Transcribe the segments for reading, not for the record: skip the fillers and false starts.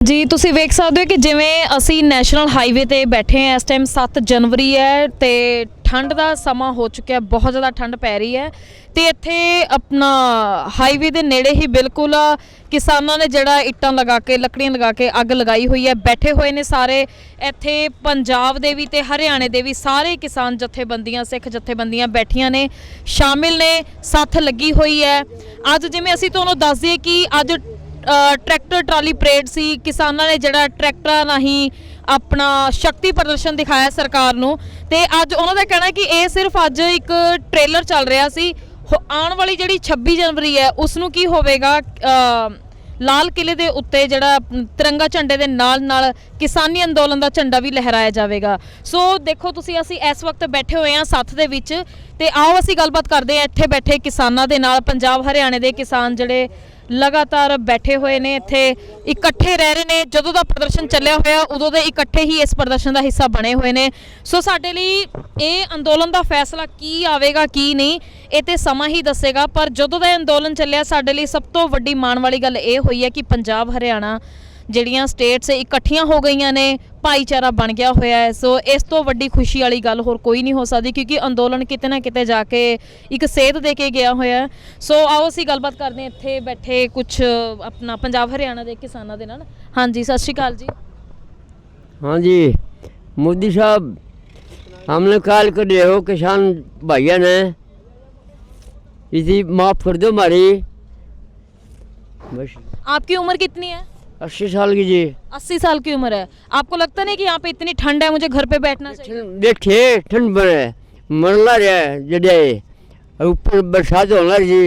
ਜੀ ਤੁਸੀਂ ਵੇਖ ਸਕਦੇ ਹੋ ਕਿ ਜਿਵੇਂ ਅਸੀਂ ਨੈਸ਼ਨਲ ਹਾਈਵੇ ਤੇ ਬੈਠੇ ਹਾਂ। ਇਸ ਟਾਈਮ 7 ਜਨਵਰੀ ਹੈ ਤੇ ਠੰਡ ਦਾ ਸਮਾਂ ਹੋ ਚੁੱਕਿਆ, ਬਹੁਤ ਜ਼ਿਆਦਾ ਠੰਡ ਪੈ ਰਹੀ ਹੈ ਤੇ ਇੱਥੇ ਆਪਣਾ ਹਾਈਵੇ ਦੇ ਨੇੜੇ ਹੀ ਬਿਲਕੁਲ ਕਿਸਾਨਾਂ ਨੇ ਜਿਹੜਾ ਇੱਟਾਂ ਲਗਾ ਕੇ ਲੱਕੜੀਆਂ ਲਗਾ ਕੇ ਅੱਗ ਲਗਾਈ ਹੋਈ ਹੈ। ਬੈਠੇ ਹੋਏ ਨੇ ਸਾਰੇ ਇੱਥੇ ਪੰਜਾਬ ਦੇ ਵੀ ਤੇ ਹਰਿਆਣੇ ਦੇ ਵੀ ਸਾਰੇ ਕਿਸਾਨ ਜਥੇਬੰਦੀਆਂ, ਸਿੱਖ ਜਥੇਬੰਦੀਆਂ ਬੈਠੀਆਂ ਨੇ, ਸ਼ਾਮਿਲ ਨੇ, ਸਾਥ ਲੱਗੀ ਹੋਈ ਹੈ। ਅੱਜ ਜਿਵੇਂ ਅਸੀਂ ਤੁਹਾਨੂੰ ਦੱਸ ਦਈਏ ਕਿ ਅੱਜ ट्रैक्टर ट्राली परेड सी, किसानों ने जिहड़ा ट्रैक्टर राहीं अपना शक्ति प्रदर्शन दिखाया सरकार नूं ते अज उन्हां दा कहना कि ये सिर्फ अज एक ट्रेलर चल रहा सी। आने वाली जिहड़ी 26 जनवरी है उसनूं की होवेगा, लाल किले दे उत्ते जिहड़ा तिरंगा झंडे दे नाल किसानी अंदोलन दा झंडा भी लहराया जाएगा। सो देखो तुसीं असीं इस वक्त बैठे हुए हैं साथ दे विच ते आओ असीं गलबात करदे हां इत्थे बैठे किसानां दे नाल। पंजाब हरियाणे दे किसान जिहड़े लगातार बैठे हुए ने, इत्थे इकट्ठे रह रहे ने, जदों दा प्रदर्शन चलिया होया उदों दे इकट्ठे ही इस प्रदर्शन का हिस्सा बने हुए ने। सो साडे लई इह अंदोलन का फैसला की आवेगा की नहीं ये तो समा ही दसेगा, पर जदों दा अंदोलन चलिया साडे लई सब तो वड्डी माण वाली गल ये हुई है कि पंजाब हरियाणा ਜਿਹੜੀਆਂ ਸਟੇਟਸ ਇਕੱਠੀਆਂ ਹੋ ਗਈਆਂ ਨੇ, ਭਾਈਚਾਰਾ ਬਣ ਗਿਆ ਹੋਇਆ ਹੈ। ਸੋ ਇਸ ਤੋਂ ਵੱਡੀ ਖੁਸ਼ੀ ਵਾਲੀ ਗੱਲ ਹੋਰ ਕੋਈ ਨਹੀਂ ਹੋ ਸਕਦੀ, ਕਿਉਂਕਿ ਅੰਦੋਲਨ ਕਿਤੇ ਨਾ ਕਿਤੇ ਜਾ ਕੇ ਇੱਕ ਸੇਧ ਦੇ ਕੇ ਗਿਆ ਹੋਇਆ। ਸੋ ਆਓ ਅਸੀਂ ਗੱਲਬਾਤ ਕਰਦੇ ਹਾਂ ਇੱਥੇ ਬੈਠੇ ਕੁਝ ਆਪਣਾ ਪੰਜਾਬ ਹਰਿਆਣਾ ਦੇ ਕਿਸਾਨਾਂ ਦੇ ਨਾਲ। ਹਾਂਜੀ ਸਤਿ ਸ਼੍ਰੀ ਅਕਾਲ ਜੀ। ਹਾਂਜੀ मोदी साहब, हमने कॉल कर दिए हो किसान भाइयों ने, इसी माफ़ कर दो हमारी। बस आपकी उम्र कितनी है? 80 साल की जी। 80 साल की उम्र है। आपको लगता नहीं कि यहाँ पे इतनी ठंड है, मुझे घर पे बैठना चाहिए? बैठे ठंड बने मरला रहा जडे ऊपर बरसात होना जी।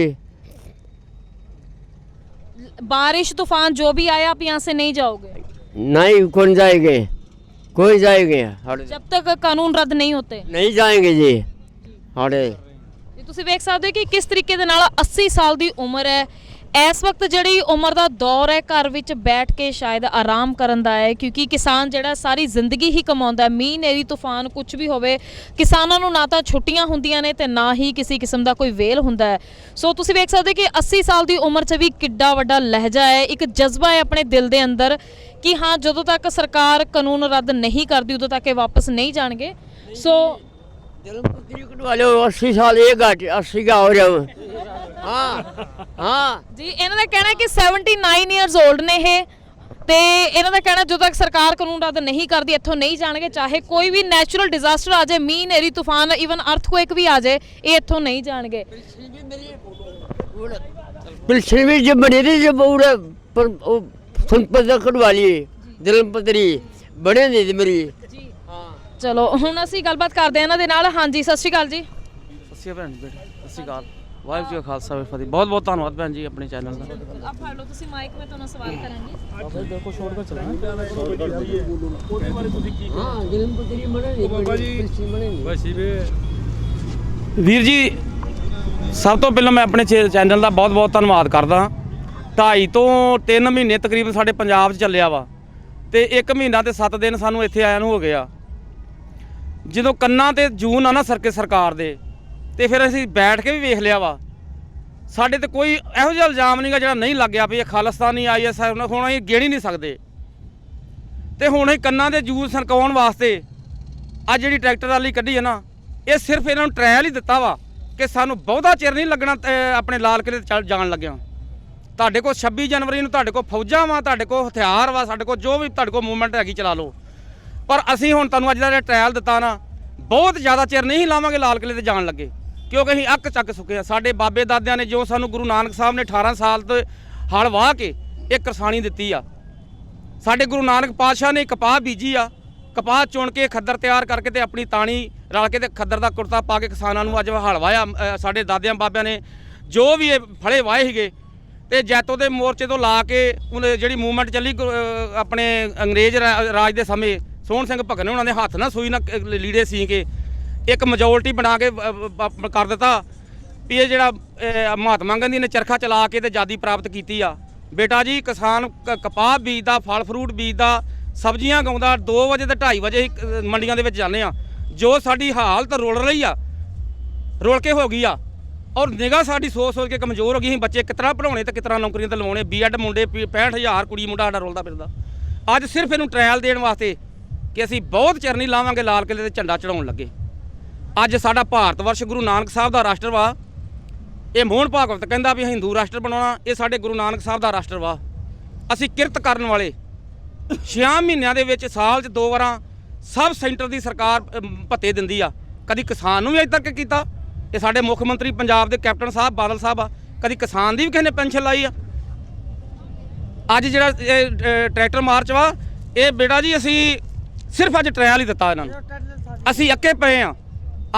बारिश तूफान जो भी आया आप यहाँ से नहीं जाओगे? नहीं, कौन जाएंगे, कोई जाएंगे जब तक कानून रद्द नहीं होते नहीं जाएंगे जी। हाड़े ਤੁਸੀਂ ਵੇਖ ਸਕਦੇ ਹੋ ਕਿ ਕਿਸ ਤਰੀਕੇ ਦੇ ਨਾਲ 80 ਸਾਲ ਦੀ ਉਮਰ ਹੈ। ਇਸ ਵਕਤ ਜਿਹੜੀ ਉਮਰ ਦਾ ਦੌਰ ਹੈ ਘਰ ਵਿੱਚ ਬੈਠ ਕੇ ਸ਼ਾਇਦ ਆਰਾਮ ਕਰਨ ਦਾ ਹੈ, ਕਿਉਂਕਿ ਕਿਸਾਨ ਜਿਹੜਾ ਸਾਰੀ ਜ਼ਿੰਦਗੀ ਹੀ ਕਮਾਉਂਦਾ, ਮੀਂਹ ਨੇਰੀ ਤੂਫਾਨ ਕੁਝ ਵੀ ਹੋਵੇ ਕਿਸਾਨਾਂ ਨੂੰ ਨਾ ਤਾਂ ਛੁੱਟੀਆਂ ਹੁੰਦੀਆਂ ਨੇ ਤੇ ਨਾ ਹੀ ਕਿਸੇ ਕਿਸਮ ਦਾ ਕੋਈ ਵੇਲ ਹੁੰਦਾ ਹੈ। ਸੋ ਤੁਸੀਂ ਵੇਖ ਸਕਦੇ ਕਿ 80 ਸਾਲ ਦੀ ਉਮਰ 'ਚ ਵੀ ਕਿੱਡਾ ਵੱਡਾ ਲਹਿਜਾ ਹੈ, ਇੱਕ ਜਜ਼ਬਾ ਹੈ ਆਪਣੇ ਦਿਲ ਦੇ ਅੰਦਰ ਕਿ ਹਾਂ ਜਦੋਂ ਤੱਕ ਸਰਕਾਰ ਕਾਨੂੰਨ ਰੱਦ ਨਹੀਂ ਕਰਦੀ ਉਦੋਂ ਤੱਕ ਇਹ ਵਾਪਸ ਨਹੀਂ ਜਾਣਗੇ। ਸੋ 80 साल एक 80 का हो जाओ। हाँ हाँ ਜੀ ਇਹਨਾਂ ਦਾ ਕਹਿਣਾ ਕਿ 79 ਇਅਰਸ 올ਡ ਨੇ ਇਹ ਤੇ ਇਹਨਾਂ ਦਾ ਕਹਿਣਾ ਜਦੋਂ ਤੱਕ ਸਰਕਾਰ ਕਾਨੂੰਨ ਰੱਦ ਨਹੀਂ ਕਰਦੀ ਇੱਥੋਂ ਨਹੀਂ ਜਾਣਗੇ, ਚਾਹੇ ਕੋਈ ਵੀ ਨੈਚੁਰਲ ਡਿਜ਼ਾਸਟਰ ਆ ਜਾਏ, ਮੀਂਹ ਨੇਰੀ ਤੂਫਾਨ, ਈਵਨ ਅਰਥਕੁਏਕ ਵੀ ਆ ਜਾਏ, ਇਹ ਇੱਥੋਂ ਨਹੀਂ ਜਾਣਗੇ। पिल्सन भी जब बने थे जब पर संपदा कटवा लिए जन्मपत्री बने थे मेरी। ਚਲੋ ਹੁਣ ਅਸੀਂ ਗੱਲਬਾਤ ਕਰਦੇ ਹਾਂ ਇਹਨਾਂ ਦੇ ਨਾਲ। ਹਾਂਜੀ ਸਤਿ ਸ਼੍ਰੀ ਅਕਾਲ ਜੀ। ਸਤਿ ਸ਼੍ਰੀ ਅਕਾਲ ਭੈਣ ਜੀ, ਸਤਿ ਸ਼੍ਰੀ ਅਕਾਲ, ਵਾਹਿਗੁਰੂ ਜੀ ਕਾ ਖਾਲਸਾ ਵਾਹਿਗੁਰੂ ਜੀ ਕੀ ਫਤਿਹ। ਬਹੁਤ ਬਹੁਤ ਧੰਨਵਾਦ ਭੈਣ ਜੀ ਆਪਣੇ ਚੈਨਲ ਦਾ। ਆਪ ਫੜ ਲਓ ਤੁਸੀਂ ਮਾਈਕ, ਮੈਂ ਤੁਹਾਨੂੰ ਸਵਾਲ ਕਰਾਂਗੀ। ਦੇਖੋ ਸ਼ੋਰਟ ਕਰ ਚਲਾਣਾ। हाँ जन्मपत्री बने थे पिल्सन बने थे। ਵੀਰ ਜੀ ਸਭ ਤੋਂ ਪਹਿਲਾਂ ਮੈਂ ਆਪਣੇ ਚੈਨਲ ਦਾ ਬਹੁਤ ਬਹੁਤ ਧੰਨਵਾਦ ਕਰਦਾ। 2.5 ਤੋਂ 3 ਮਹੀਨੇ ਤਕਰੀਬਨ ਸਾਡੇ ਪੰਜਾਬ 'ਚ ਚੱਲਿਆ ਵਾ ਤੇ 1 ਮਹੀਨਾ ਤੇ 7 ਦਿਨ ਸਾਨੂੰ ਇੱਥੇ ਆਇਆ ਨੂੰ ਹੋ ਗਿਆ। ਜਦੋਂ ਕੰਨਾਂ ਤੇ ਜੂਨ ਆ ਨਾ ਸਰਕਾਰ ਦੇ ਤੇ ਫਿਰ ਅਸੀਂ ਬੈਠ ਕੇ ਵੀ ਵੇਖ ਲਿਆ ਵਾ, ਸਾਡੇ ਤੇ ਕੋਈ ਇਹੋ ਜਿਹਾ ਇਲਜ਼ਾਮ ਨਹੀਂਗਾ ਜਿਹੜਾ ਨਹੀਂ ਲੱਗਿਆ ਵੀ ਇਹ ਖਾਲਿਸਤਾਨੀ IS ਹੁਣ ਅਸੀਂ ਗਿਣ ਹੀ ਨਹੀਂ ਸਕਦੇ। ਤੇ ਹੁਣ ਅਸੀਂ ਕੰਨਾਂ ਦੇ ਜੂਨ ਸਰਕਾਉਣ ਵਾਸਤੇ ਅੱਜ ਜਿਹੜੀ ਟਰੈਕਟਰ ਰੈਲੀ ਕੱਢੀ ਹੈ ਨਾ, ਇਹ ਸਿਰਫ ਇਹਨਾਂ ਨੂੰ ਟ੍ਰਾਇਲ ਹੀ ਦਿੱਤਾ ਵਾ ਕਿ ਸਾਨੂੰ ਬਹੁਤਾ ਚਿਰ ਨਹੀਂ ਲੱਗਣਾ ਆਪਣੇ ਲਾਲ ਕਿਲੇ ਤੇ ਜਾਣ ਲੱਗਿਆ। ਤੁਹਾਡੇ ਕੋਲ 26 ਜਨਵਰੀ ਨੂੰ ਤੁਹਾਡੇ ਕੋਲ ਫੌਜਾਂ ਵਾ, ਤੁਹਾਡੇ ਕੋਲ ਹਥਿਆਰ ਵਾ, ਸਾਡੇ ਕੋਲ ਜੋ ਵੀ ਤੁਹਾਡੇ ਕੋਲ ਮੂਵਮੈਂਟ ਹੈਗੀ ਚਲਾ ਲਓ, ਪਰ ਅਸੀਂ ਹੁਣ ਤੁਹਾਨੂੰ ਅੱਜ ਦਾ ਜਿਹੜਾ ਟ੍ਰਾਇਲ ਦਿੱਤਾ ਨਾ, ਬਹੁਤ ਜ਼ਿਆਦਾ ਚਿਰ ਨਹੀਂ ਲਾਵਾਂਗੇ ਲਾਲ ਕਿਲੇ ਤੇ ਜਾਣ ਲੱਗੇ, ਕਿਉਂਕਿ ਅਸੀਂ ਅੱਕ ਚੱਕ ਸੁੱਕੇ ਆ। ਸਾਡੇ ਬਾਬੇ ਦਾਦਿਆਂ ਨੇ ਜੋ ਸਾਨੂੰ ਗੁਰੂ ਨਾਨਕ ਸਾਹਿਬ ਨੇ 18 ਸਾਲ ਤੋਂ ਹਲ ਵਾਹ ਕੇ ਇਹ ਕਿਰਸਾਨੀ ਦਿੱਤੀ ਆ, ਸਾਡੇ ਗੁਰੂ ਨਾਨਕ ਪਾਤਸ਼ਾਹ ਨੇ ਕਪਾਹ ਬੀਜੀ ਆ, ਕਪਾਹ ਚੁਣ ਕੇ ਖੱਦਰ ਤਿਆਰ ਕਰਕੇ ਤੇ ਆਪਣੀ ਤਾਣੀ ਰਲ ਕੇ ਤੇ ਖੱਦਰ ਦਾ ਕੁੜਤਾ ਪਾ ਕੇ ਕਿਸਾਨਾਂ ਨੂੰ ਅੱਜ ਹਲ ਵਾਹਿਆ। ਸਾਡੇ ਦਾਦਿਆਂ ਬਾਬਿਆਂ ਨੇ ਜੋ ਵੀ ਇਹ ਫੜੇ ਵਾਹੇ ਸੀਗੇ ਤੇ ਜੈਤੋ ਦੇ ਮੋਰਚੇ ਤੋਂ ਲਾ ਕੇ ਜਿਹੜੀ ਮੂਵਮੈਂਟ ਚੱਲੀ ਆਪਣੇ ਅੰਗਰੇਜ਼ ਰਾਜ ਦੇ ਸਮੇਂ, ਸੋਹਣ ਸਿੰਘ ਭਗਤ ਨੇ ਉਹਨਾਂ ਦੇ ਹੱਥ ਨਾਲ ਸੂਈ ਨਾਲ ਲੀੜੇ ਸੀ ਕੇ ਇੱਕ ਮੈਜੋਰਟੀ ਬਣਾ ਕੇ ਕਰ ਦਿੱਤਾ ਵੀ ਇਹ ਜਿਹੜਾ ਮਹਾਤਮਾ ਗਾਂਧੀ ਨੇ ਚਰਖਾ ਚਲਾ ਕੇ ਤੇ ਆਜ਼ਾਦੀ ਪ੍ਰਾਪਤ ਕੀਤੀ ਆ। ਬੇਟਾ ਜੀ ਕਿਸਾਨ ਕਪਾਹ ਬੀਜਦਾ, ਫਲ ਫਰੂਟ ਬੀਜਦਾ, ਸਬਜ਼ੀਆਂ ਉਗਾਉਂਦਾ, 2 ਵਜੇ ਤੇ 2:30 ਵਜੇ ਮੰਡੀਆਂ ਦੇ ਵਿੱਚ ਜਾਂਦੇ ਆ। ਜੋ ਸਾਡੀ ਹਾਲਤ ਰੁਲ ਰਹੀ ਆ, ਰੁਲ ਕੇ ਹੋ ਗਈ ਆ, ਔਰ ਨਿਗਾਹ ਸਾਡੀ ਸੋਚ ਕੇ ਕਮਜ਼ੋਰ ਹੋ ਗਈ। ਅਸੀਂ ਬੱਚੇ ਕਿਸ ਤਰ੍ਹਾਂ ਪੜ੍ਹਾਉਣੇ ਤੇ ਕਿਸ ਤਰ੍ਹਾਂ ਨੌਕਰੀਆਂ ਤੇ ਲਵਾਉਣੇ। B.Ed ਮੁੰਡੇ 65,000 ਕੁੜੀ ਮੁੰਡਾ ਸਾਡਾ ਰੁਲਦਾ ਫਿਰਦਾ। ਅੱਜ ਸਿਰਫ ਇਹਨੂੰ ਟ੍ਰਾਇਲ ਦੇਣ ਵਾਸਤੇ ਕਿ ਅਸੀਂ ਬਹੁਤ ਚਿਰ ਨਹੀਂ ਲਾਵਾਂਗੇ ਲਾਲ ਕਿਲ੍ਹੇ ਤੇ ਝੰਡਾ ਚੜਾਉਣ ਲੱਗੇ। ਅੱਜ ਸਾਡਾ ਭਾਰਤ ਵਰਸ਼ ਗੁਰੂ ਨਾਨਕ ਸਾਹਿਬ ਦਾ ਰਾਸ਼ਟਰ ਵਾ। ਇਹ ਮੋਹਨ ਭਾਗਵਤ ਕਹਿੰਦਾ ਵੀ ਹਿੰਦੂ ਰਾਸ਼ਟਰ ਬਣਾਉਣਾ, ਇਹ ਸਾਡੇ ਗੁਰੂ ਨਾਨਕ ਸਾਹਿਬ ਦਾ ਰਾਸ਼ਟਰ ਵਾ। ਅਸੀਂ ਕਿਰਤ ਕਰਨ ਵਾਲੇ 6 ਮਹੀਨਿਆਂ ਦੇ ਵਿੱਚ ਸਾਲ 'ਚ 2 ਵਾਰਾਂ ਸਬ ਸੈਂਟਰ ਦੀ ਸਰਕਾਰ ਭੱਤੇ ਦਿੰਦੀ ਆ। ਕਦੀ ਕਿਸਾਨ ਨੂੰ ਵੀ ਅਜੇ ਤੱਕ ਕੀਤਾ। ਇਹ ਸਾਡੇ ਮੁੱਖ ਮੰਤਰੀ ਪੰਜਾਬ ਦੇ ਕੈਪਟਨ ਸਾਹਿਬ ਬਾਦਲ ਸਾਹਿਬ ਆ, ਕਦੀ ਕਿਸਾਨ ਦੀ ਵੀ ਕਿਸੇ ਨੇ ਪੈਨਸ਼ਨ ਲਾਈ ਆ। ਅੱਜ ਜਿਹੜਾ ਟਰੈਕਟਰ ਮਾਰਚ ਵਾ, ਇਹ ਬੇਟਾ ਜੀ ਅਸੀਂ ਸਿਰਫ ਅੱਜ ਟ੍ਰਾਇਲ ਹੀ ਦਿੱਤਾ ਇਹਨਾਂ ਨੂੰ। ਅਸੀਂ ਅੱਕੇ ਪਏ ਆ।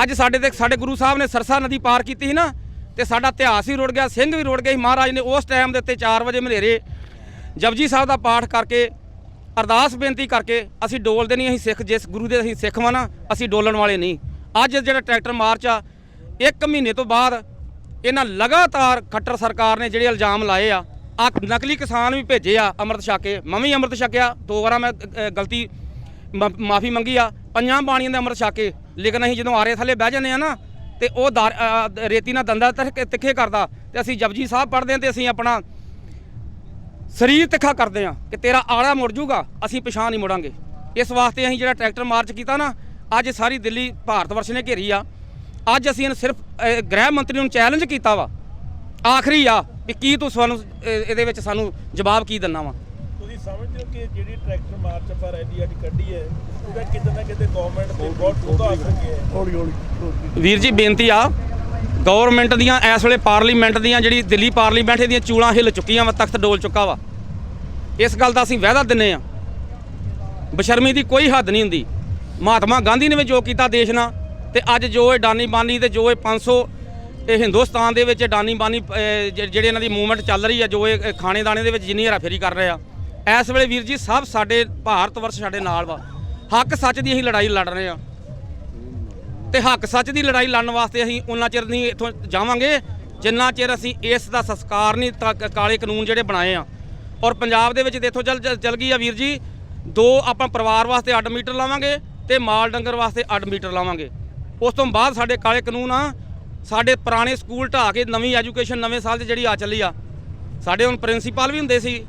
ਅੱਜ ਸਾਡੇ ਗੁਰੂ ਸਾਹਿਬ ਨੇ ਸਰਸਾ ਨਦੀ ਪਾਰ ਕੀਤੀ ਸੀ ਨਾ, ਤੇ ਸਾਡਾ ਇਤਿਹਾਸ ਵੀ ਰੁੜ ਗਿਆ, ਸਿੰਘ ਵੀ ਰੁੜ ਗਏ। ਮਹਾਰਾਜ ਨੇ ਉਸ ਟਾਈਮ ਦੇ ਉੱਤੇ 4 ਵਜੇ ਮਨੇਰੇ ਜਪਜੀ ਸਾਹਿਬ ਦਾ ਪਾਠ ਕਰਕੇ ਅਰਦਾਸ ਬੇਨਤੀ ਕਰਕੇ ਅਸੀਂ ਡੋਲਦੇ ਨਹੀਂ। ਅਸੀਂ ਸਿੱਖ, ਜਿਸ ਗੁਰੂ ਦੇ ਅਸੀਂ ਸਿੱਖ ਵਾਂ ਨਾ, ਅਸੀਂ ਡੋਲਣ ਵਾਲੇ ਨਹੀਂ। ਅੱਜ ਜਿਹੜਾ ਟਰੈਕਟਰ ਮਾਰਚ ਆ, 1 ਮਹੀਨੇ ਤੋਂ ਬਾਅਦ ਇਹਨਾਂ ਲਗਾਤਾਰ ਖੱਟਰ ਸਰਕਾਰ ਨੇ ਜਿਹੜੇ ਇਲਜ਼ਾਮ ਲਾਏ ਆ ਨਕਲੀ ਕਿਸਾਨ ਵੀ ਭੇਜੇ ਆ ਅੰਮ੍ਰਿਤ ਛਕ ਕੇ। ਮੈਂ ਵੀ ਅੰਮ੍ਰਿਤ ਛਕਿਆ 2 ਵਾਰਾਂ, ਮੈਂ ਗਲਤੀ ਮਾਫੀ ਮੰਗੀ ਆ 5 ਬਾਣੀਆਂ ਦੇ ਅੰਮ੍ਰਿਤ ਛਕ ਕੇ। ਲੇਕਿਨ ਅਸੀਂ ਜਦੋਂ ਆਰੇ ਥੱਲੇ ਬਹਿ ਜਾਂਦੇ ਆ ਨਾ, ਤੇ ਉਹ ਰੇਤੀ ਨਾਲ ਦੰਦਾ ਤਿੱਖੇ ਕਰਦਾ, ਤੇ ਅਸੀਂ ਜਪਜੀ ਸਾਹਿਬ ਪੜ੍ਹਦੇ ਹਾਂ ਤੇ ਅਸੀਂ ਆਪਣਾ ਸਰੀਰ ਤਿੱਖਾ ਕਰਦੇ ਹਾਂ ਕਿ ਤੇਰਾ ਆਲਾ ਮੁੜ ਜੂਗਾ, ਅਸੀਂ ਪਿਛਾਂ ਨਹੀਂ ਮੁੜਾਂਗੇ। ਇਸ ਵਾਸਤੇ ਅਸੀਂ ਜਿਹੜਾ ਟਰੈਕਟਰ ਮਾਰਚ ਕੀਤਾ ਨਾ, ਅੱਜ ਸਾਰੀ ਦਿੱਲੀ ਭਾਰਤ ਵਰਸ਼ ਨੇ ਘੇਰੀ ਆ। ਅੱਜ ਅਸੀਂ ਇਹਨੂੰ ਸਿਰਫ ਗ੍ਰਹਿ ਮੰਤਰੀ ਨੂੰ ਚੈਲੰਜ ਕੀਤਾ ਵਾ, ਆਖਰੀ ਆ ਵੀ ਕੀ ਤੂੰ ਸਾਨੂੰ ਇਹਦੇ ਵਿੱਚ ਸਾਨੂੰ ਜਵਾਬ ਕੀ ਦਿੰਨਾ ਵਾ। ਤੁਸੀਂ ਸਮਝਦੇ ਹੋ ਕਿ ਜਿਹੜੀ ਟਰੈਕਟਰ ਮਾਰਚ ਆਪਾਂ ਰੈਲੀ ਅੱਜ ਕੱਢੀ ਹੈ, ਉਹਦਾ ਕਿਤੇ ਨਾ ਕਿਤੇ ਗਵਰਨਮੈਂਟ ਤੇ ਬਹੁਤ ਡੂੰਘਾ ਅਸਰ ਗਿਆ ਹੈ? ਹੌਲੀ ਵੀਰ ਜੀ ਬੇਨਤੀ ਆ, ਗਵਰਨਮੈਂਟ ਦੀਆਂ ਇਸ ਵੇਲੇ ਪਾਰਲੀਮੈਂਟ ਦੀਆਂ ਜਿਹੜੀ ਦਿੱਲੀ ਪਾਰਲੀਮੈਂਟ ਦੀਆਂ ਚੂੜਾਂ ਹਿੱਲ ਚੁੱਕੀਆਂ ਵਾ, ਤਖਤ ਡੋਲ ਚੁੱਕਾ ਵਾ। ਇਸ ਗੱਲ ਦਾ ਅਸੀਂ ਵਾਅਦਾ ਦਿੰਨੇ ਆ। ਬਸ਼ਰਮੀ ਦੀ ਕੋਈ ਹੱਦ ਨਹੀਂ ਹੁੰਦੀ। ਮਹਾਤਮਾ ਗਾਂਧੀ ਨੇ ਵੀ ਜੋ ਕੀਤਾ ਦੇਸ਼ ਨਾਲ, ਤੇ ਅੱਜ ਜੋ ਇਹ ਡਾਨੀ ਬਾਨੀ ਤੇ ਜੋ ਇਹ 500 ਇਹ ਹਿੰਦੁਸਤਾਨ ਦੇ ਵਿੱਚ ਡਾਨੀ ਬਾਨੀ ਜਿਹੜੇ ਇਹਨਾਂ ਦੀ ਮੂਵਮੈਂਟ ਚੱਲ ਰਹੀ ਆ, ਜੋ ਇਹ ਖਾਣੇ ਦਾਣੇ ਦੇ ਵਿੱਚ ਜਿੰਨੀ ਹੇਰਾਫੇਰੀ ਕਰ ਰਹੇ ਆ ਇਸ ਵੇਲੇ, ਵੀਰ ਜੀ ਸਭ ਸਾਡੇ ਭਾਰਤ ਵਰਸ਼ ਸਾਡੇ ਨਾਲ ਵਾ। ਹੱਕ ਸੱਚ ਦੀ ਅਸੀਂ ਲੜਾਈ ਲੜ ਰਹੇ ਆ, ਤੇ ਹੱਕ ਸੱਚ ਦੀ ਲੜਾਈ ਲੜਨ ਵਾਸਤੇ ਅਸੀਂ ਉਹਨਾਂ ਚਿਰ ਨਹੀਂ ਇੱਥੋਂ ਜਾਵਾਂਗੇ ਜਿੰਨਾ ਚਿਰ ਅਸੀਂ ਇਸ ਦਾ ਸੰਸਕਾਰ ਨਹੀਂ ਕਾਲੇ ਕਾਨੂੰਨ ਜਿਹੜੇ ਬਣਾਏ ਆ। ਔਰ ਪੰਜਾਬ ਦੇ ਵਿੱਚ ਇੱਥੋਂ ਚੱਲ ਗਈ ਆ ਵੀਰ ਜੀ, 2 ਆਪਾਂ ਪਰਿਵਾਰ ਵਾਸਤੇ ਅੱਡ ਮੀਟਰ ਲਾਵਾਂਗੇ ਤੇ ਮਾਲ ਡੰਗਰ ਵਾਸਤੇ ਅੱਡ ਮੀਟਰ ਲਾਵਾਂਗੇ। ਉਸ ਤੋਂ ਬਾਅਦ ਸਾਡੇ ਕਾਲੇ ਕਾਨੂੰਨ ਆ, ਸਾਡੇ ਪੁਰਾਣੇ ਸਕੂਲ ਢਾਹ ਕੇ ਨਵੀਂ ਐਜੂਕੇਸ਼ਨ ਨਵੇਂ ਸਾਲ 'ਚ ਜਿਹੜੀ ਆ ਚੱਲੀ ਆ। ਸਾਡੇ ਹੁਣ ਪ੍ਰਿੰਸੀਪਲ ਵੀ ਹੁੰਦੇ ਸੀ,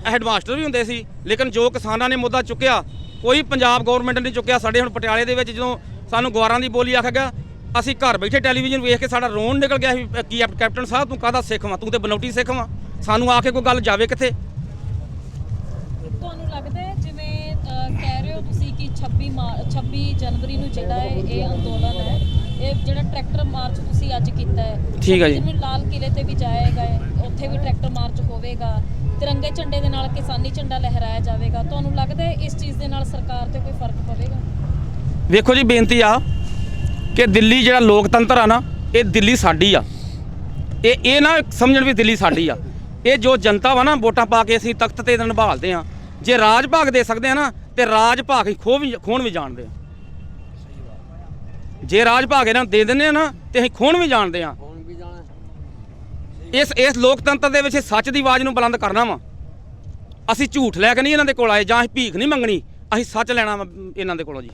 ਹੈਡਮਾਸਟਰ ਵੀ ਹੁੰਦੇ ਸੀ, ਲੇਕਿਨ ਜੋ ਕਿਸਾਨਾਂ ਨੇ ਮੁੱਦਾ ਚੁੱਕਿਆ ਕੋਈ ਪੰਜਾਬ ਗਵਰਨਮੈਂਟ ਨੇ ਚੁੱਕਿਆ। ਸਾਡੇ ਹੁਣ ਪਟਿਆਲੇ ਦੇ ਵਿੱਚ ਜਦੋਂ ਸਾਨੂੰ ਗਵਾਰਾਂ ਦੀ ਬੋਲੀ ਆਖਿਆ ਗਿਆ, ਅਸੀਂ ਘਰ ਬੈਠੇ ਟੈਲੀਵਿਜ਼ਨ ਵੇਖ ਕੇ ਸਾਡਾ ਰੋਣ ਨਿਕਲ ਗਿਆ ਸੀ ਕੀ ਕੈਪਟਨ ਸਾਹਿਬ ਤੂੰ ਕਾਹਦਾ ਸਿੱਖ ਵਾਂ, ਤੂੰ ਤੇ ਬਨੌਟੀ ਸਿੱਖ ਵਾਂ, ਸਾਨੂੰ ਆ ਕੇ ਕੋਈ ਗੱਲ ਜਾਵੇ ਕਿੱਥੇ। ਤੁਹਾਨੂੰ ਲੱਗਦਾ ਹੈ ਜਿਵੇਂ ਕਹਿ ਰਹੇ ਹੋ ਤੁਸੀਂ ਕਿ 26 ਜਨਵਰੀ ਨੂੰ ਜਿਹੜਾ ਹੈ ਇਹ ਅੰਦੋਲਨ ਹੈ, ਇਹ ਜਿਹੜਾ ਟਰੈਕਟਰ ਮਾਰਚ ਤੁਸੀਂ ਅੱਜ ਕੀਤਾ ਹੈ, ਠੀਕ ਹੈ ਜੀ, ਜਿਵੇਂ ਲਾਲ ਕਿਲੇ ਤੇ ਵੀ ਜਾਏਗਾ, ਉੱਥੇ ਵੀ ਟਰੈਕਟਰ ਮਾਰਚ ਹੋਵੇਗਾ, ਤਿਰੰਗੇ ਝੰਡੇ ਦੇ ਨਾਲ ਕਿਸਾਨੀ ਝੰਡਾ ਲਹਿਰਾਇਆ ਜਾਵੇਗਾ। ਤੁਹਾਨੂੰ ਲੱਗਦਾ ਹੈ ਇਸ ਚੀਜ਼ ਦੇ ਨਾਲ ਸਰਕਾਰ ਤੇ ਕੋਈ ਫਰਕ ਪਵੇਗਾ? ਵੇਖੋ ਜੀ ਬੇਨਤੀ ਆ ਕਿ ਦਿੱਲੀ ਜਿਹੜਾ ਲੋਕਤੰਤਰ ਆ ਨਾ, ਇਹ ਦਿੱਲੀ ਸਾਡੀ ਆ। ਇਹ ਨਾ ਸਮਝਣ ਵੀ ਦਿੱਲੀ ਸਾਡੀ ਆ। ਇਹ ਜੋ ਜਨਤਾ ਵਾ ਨਾ, ਵੋਟਾਂ ਪਾ ਕੇ ਅਸੀਂ ਤਖਤ ਤੇ ਨਿਭਾਲਦੇ ਆ। ਜੇ ਰਾਜ ਭਾਗ ਦੇ ਸਕਦੇ ਆ ਨਾ, ਤੇ ਰਾਜ ਭਾਗ ਖੋਣ ਵੀ ਜਾਣਦੇ ਆ। ਜੇ ਰਾਜ ਭਾਗ ਇਹਨਾਂ ਦੇ ਦਿੰਦੇ ਆ ਨਾ, ਤੇ ਅਸੀਂ ਖੋਣ ਵੀ ਜਾਣਦੇ ਆ। ਇਸ ਲੋਕਤੰਤਰ ਦੇ ਵਿੱਚ ਸੱਚ ਦੀ ਆਵਾਜ਼ ਨੂੰ ਬੁਲੰਦ ਕਰਨਾ ਵਾ। ਅਸੀਂ ਝੂਠ ਲੈ ਕੇ ਨਹੀਂ ਇਹਨਾਂ ਦੇ ਕੋਲ ਆਏ, ਜਾਂ ਅਸੀਂ ਭੀਖ ਨਹੀਂ ਮੰਗਣੀ, ਅਸੀਂ ਸੱਚ ਲੈਣਾ ਵਾ ਇਹਨਾਂ ਦੇ ਕੋਲੋਂ ਜੀ।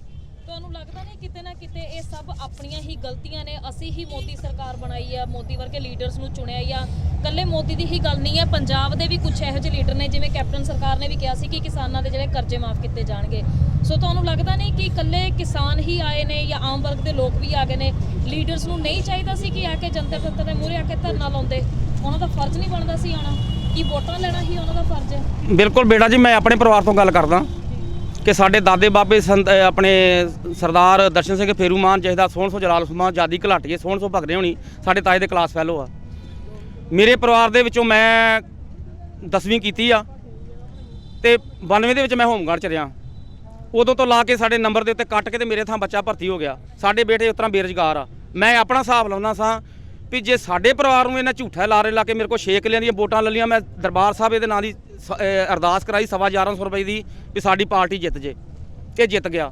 ਤੁਹਾਨੂੰ ਲੱਗਦਾ ਨਹੀਂ ਕਿਤੇ ਨਾ ਕਿਤੇ ਇਹ ਸਭ ਆਪਣੀਆਂ ਹੀ ਗਲਤੀਆਂ ਨੇ? ਅਸੀਂ ਹੀ ਮੋਦੀ ਸਰਕਾਰ ਬਣਾਈ ਆ, ਮੋਦੀ ਵਰਗੇ ਲੀਡਰਸ ਨੂੰ ਚੁਣਿਆ, ਜਾਂ ਇਕੱਲੇ ਮੋਦੀ ਦੀ ਹੀ ਗੱਲ ਨਹੀਂ ਹੈ, ਪੰਜਾਬ ਦੇ ਵੀ ਕੁਝ ਇਹੋ ਜਿਹੇ ਲੀਡਰ ਨੇ, ਜਿਵੇਂ ਕੈਪਟਨ ਸਰਕਾਰ ਨੇ ਵੀ ਕਿਹਾ ਸੀ ਕਿ ਕਿਸਾਨਾਂ ਦੇ ਜਿਹੜੇ ਕਰਜ਼ੇ ਮਾਫ ਕੀਤੇ ਜਾਣਗੇ। ਸੋ ਤੁਹਾਨੂੰ ਲੱਗਦਾ ਨਹੀਂ ਕਿ ਇਕੱਲੇ ਕਿਸਾਨ ਹੀ ਆਏ ਨੇ ਜਾਂ ਆਮ ਵਰਗ ਦੇ ਲੋਕ ਵੀ ਆ ਗਏ ਨੇ? ਲੀਡਰਸ ਨੂੰ ਨਹੀਂ ਚਾਹੀਦਾ ਸੀ ਕਿ ਆ ਕੇ ਜਨਤਾ ਦਫ਼ਤਰ ਦੇ ਮੂਹਰੇ ਆ ਕੇ ਧਰਨਾ ਲਾਉਂਦੇ? ਉਹਨਾਂ ਦਾ ਫਰਜ਼ ਨਹੀਂ ਬਣਦਾ ਸੀ ਆਉਣਾ? ਕਿ ਵੋਟਾਂ ਲੈਣਾ ਹੀ ਉਹਨਾਂ ਦਾ ਫਰਜ਼ ਹੈ? ਬਿਲਕੁਲ ਬੇਟਾ ਜੀ, ਮੈਂ ਆਪਣੇ ਪਰਿਵਾਰ ਤੋਂ ਗੱਲ ਕਰਦਾ ਕਿ ਸਾਡੇ ਦਾਦੇ ਬਾਬੇ ਆਪਣੇ ਸਰਦਾਰ ਦਰਸ਼ਨ ਸਿੰਘ ਫੇਰੂਮਾਨ, ਜਹਦਾ ਸੋਹਣ ਜਲਾਲ ਉਸਮਾਨ, ਜਾਦੀ ਘਲਾਟੀਏ, ਸੋਹਣ ਭਗਦੇ ਹੋਣੀ ਸਾਡੇ ਤਾਏ ਦੇ ਕਲਾਸ ਫੈਲੋ ਆ। ਮੇਰੇ ਪਰਿਵਾਰ ਦੇ ਵਿੱਚੋਂ ਮੈਂ 10ਵੀਂ ਕੀਤੀ ਆ, ਤੇ 92 ਦੇ ਵਿੱਚ ਮੈਂ ਹੋਮਗਾਰਡ 'ਚ ਰਿਹਾ। ਉਦੋਂ ਤੋਂ ਲਾ ਕੇ ਸਾਡੇ ਨੰਬਰ ਦੇ ਉੱਤੇ ਕੱਟ ਕੇ ਤੇ ਮੇਰੇ ਥਾਂ ਬੱਚਾ ਭਰਤੀ ਹੋ ਗਿਆ। ਸਾਡੇ ਬੇਟੇ ਉਸ ਤਰ੍ਹਾਂ ਬੇਰੁਜ਼ਗਾਰ ਆ। ਮੈਂ ਆਪਣਾ ਹਿਸਾਬ ਲਾਉਣਾ ਸਾਂ ਵੀ ਜੇ ਸਾਡੇ ਪਰਿਵਾਰ ਨੂੰ ਇਹਨਾਂ ਝੂਠਾ ਲਾਰੇ ਲਾ ਕੇ ਮੇਰੇ ਕੋਲ 6 ਕਿੱਲਿਆਂ ਦੀਆਂ ਵੋਟਾਂ ਲੈ ਲਈਆਂ, ਮੈਂ ਦਰਬਾਰ ਸਾਹਿਬ ਇਹਦੇ ਨਾਂ ਦੀ ਅਰਦਾਸ ਕਰਾਈ 11.25 ਰੁਪਏ ਦੀ ਵੀ ਸਾਡੀ ਪਾਰਟੀ ਜਿੱਤ ਜੇ। ਇਹ ਜਿੱਤ ਗਿਆ।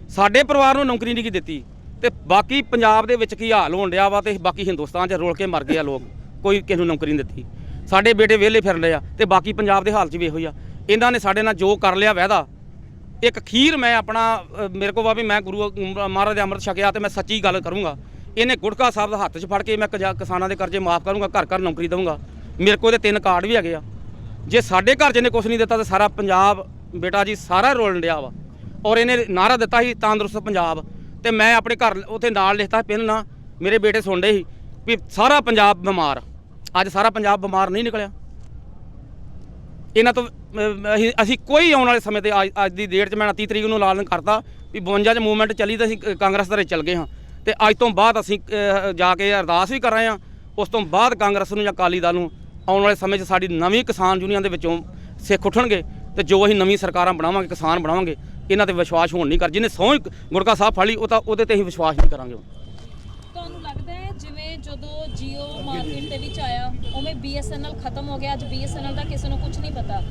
ਸਾਡੇ ਪਰਿਵਾਰ ਨੂੰ ਨੌਕਰੀ ਨਹੀਂ ਦਿੱਤੀ, ਤੇ ਬਾਕੀ ਪੰਜਾਬ ਦੇ ਵਿੱਚ ਕੀ ਹਾਲ ਹੋਣ ਡਿਆ ਵਾ, ਤੇ ਬਾਕੀ ਹਿੰਦੁਸਤਾਨ 'ਚ ਰੁਲ ਕੇ ਮਰ ਗਏ ਆ ਲੋਕ, ਕੋਈ ਕਿਸੇ ਨੂੰ ਨੌਕਰੀ ਨਹੀਂ ਦਿੱਤੀ। ਸਾਡੇ ਬੇਟੇ ਵਿਹਲੇ ਫਿਰਨ ਰਹੇ ਆ, ਤੇ ਬਾਕੀ ਪੰਜਾਬ ਦੇ ਹਾਲ 'ਚ ਵੀ ਇਹੋ ਹੀ ਆ। ਇਹਨਾਂ ਨੇ ਸਾਡੇ ਨਾਲ ਜੋ ਕਰ ਲਿਆ ਵਾਅਦਾ, ਇੱਕ ਖੀਰ ਮੈਂ ਆਪਣਾ ਮੇਰੇ ਕੋਲ ਵਾ ਵੀ ਮੈਂ ਗੁਰੂ ਮਹਾਰਾਜ ਦੇ ਅੰਮ੍ਰਿਤ ਛਕਿਆ, ਤੇ ਮੈਂ ਸੱਚੀ ਗੱਲ ਕਰੂੰਗਾ। ਇਹਨੇ ਗੁਟਕਾ ਸਾਹਿਬ ਦਾ ਹੱਥ 'ਚ ਫੜ ਕੇ ਮੈਂ ਕਿਸਾਨਾਂ ਦੇ ਕਰਜ਼ੇ ਮਾਫ ਕਰੂੰਗਾ, ਘਰ ਘਰ ਨੌਕਰੀ ਦਊਂਗਾ। ਮੇਰੇ ਕੋਲ ਇਹਦੇ 3 ਕਾਰਡ ਵੀ ਹੈਗੇ ਆ। ਜੇ ਸਾਡੇ ਘਰ 'ਚ ਇਹਨੇ ਕੁਛ ਨਹੀਂ ਦਿੱਤਾ, ਤਾਂ ਸਾਰਾ ਪੰਜਾਬ ਬੇਟਾ ਜੀ ਸਾਰਾ ਰੋਲਣ ਡਿਆ ਵਾ। ਔਰ ਇਹਨੇ ਨਾਰਾ ਦਿੱਤਾ ਸੀ ਤੰਦਰੁਸਤ ਪੰਜਾਬ, ਤੇ ਮੈਂ ਆਪਣੇ ਘਰ ਉੱਥੇ ਨਾਲ ਲਿਖਤਾ ਪਿੰਨ ਨਾ, ਮੇਰੇ ਬੇਟੇ ਸੁਣਦੇ ਸੀ ਵੀ ਸਾਰਾ ਪੰਜਾਬ ਬਿਮਾਰ। ਅੱਜ ਸਾਰਾ ਪੰਜਾਬ ਬਿਮਾਰ ਨਹੀਂ ਨਿਕਲਿਆ। ਇਹਨਾਂ ਤੋਂ ਅਸੀਂ ਕੋਈ ਆਉਣ ਵਾਲੇ ਸਮੇਂ ਤੇ ਅੱਜ ਦੀ ਡੇਟ 'ਚ ਮੈਂ 29 ਤਰੀਕ ਨੂੰ ਐਲਾਨ ਕਰਤਾ ਵੀ 52 'ਚ ਮੂਵਮੈਂਟ ਚੱਲੀ, ਤਾਂ ਅਸੀਂ ਕਾਂਗਰਸ ਦੇ ਚੱਲ ਗਏ ਹਾਂ। ਤੇ ਅੱਜ ਤੋਂ ਬਾਅਦ ਅਸੀਂ ਜਾ ਕੇ ਅਰਦਾਸ ਵੀ ਕਰ ਰਹੇ ਹਾਂ। ਉਸ ਤੋਂ ਬਾਅਦ ਕਾਂਗਰਸ ਨੂੰ ਜਾਂ ਅਕਾਲੀ ਦਲ ਨੂੰ ਆਉਣ ਵਾਲੇ ਸਮੇਂ 'ਚ ਸਾਡੀ ਨਵੀਂ ਕਿਸਾਨ ਯੂਨੀਅਨ ਦੇ ਵਿੱਚੋਂ ਸਿੱਖ ਉੱਠਣਗੇ, ਤੇ ਜੋ ਅਸੀਂ ਨਵੀਂ ਸਰਕਾਰਾਂ ਬਣਾਵਾਂਗੇ, ਕਿਸਾਨ ਬਣਾਵਾਂਗੇ, ਇਹਨਾਂ ਤੇ ਵਿਸ਼ਵਾਸ ਹੋਣ ਨਹੀਂ ਕਰ। ਜਿਹਨੇ ਸਹੁੰ ਗੁਰਕਾ ਸਾਹਿਬ ਫੜ ਲਈ ਉਹ ਤਾਂ ਉਹਦੇ ਤੇ ਅਸੀਂ ਵਿਸ਼ਵਾਸ ਨਹੀਂ ਕਰਾਂਗੇ। ਤੁਹਾਨੂੰ ਲੱਗਦਾ ਹੈ ਜਿਵੇਂ ਜਦੋਂ ਜੀਓ ਮਾਰਕੀਟ ਦੇ ਵਿੱਚ ਆਇਆ ਉਵੇਂ BSNL ਖਤਮ ਹੋ ਗਿਆ, ਅੱਜ BSNL ਦਾ ਕਿਸੇ ਨੂੰ ਕੁਝ ਨਹੀਂ ਪਤਾ,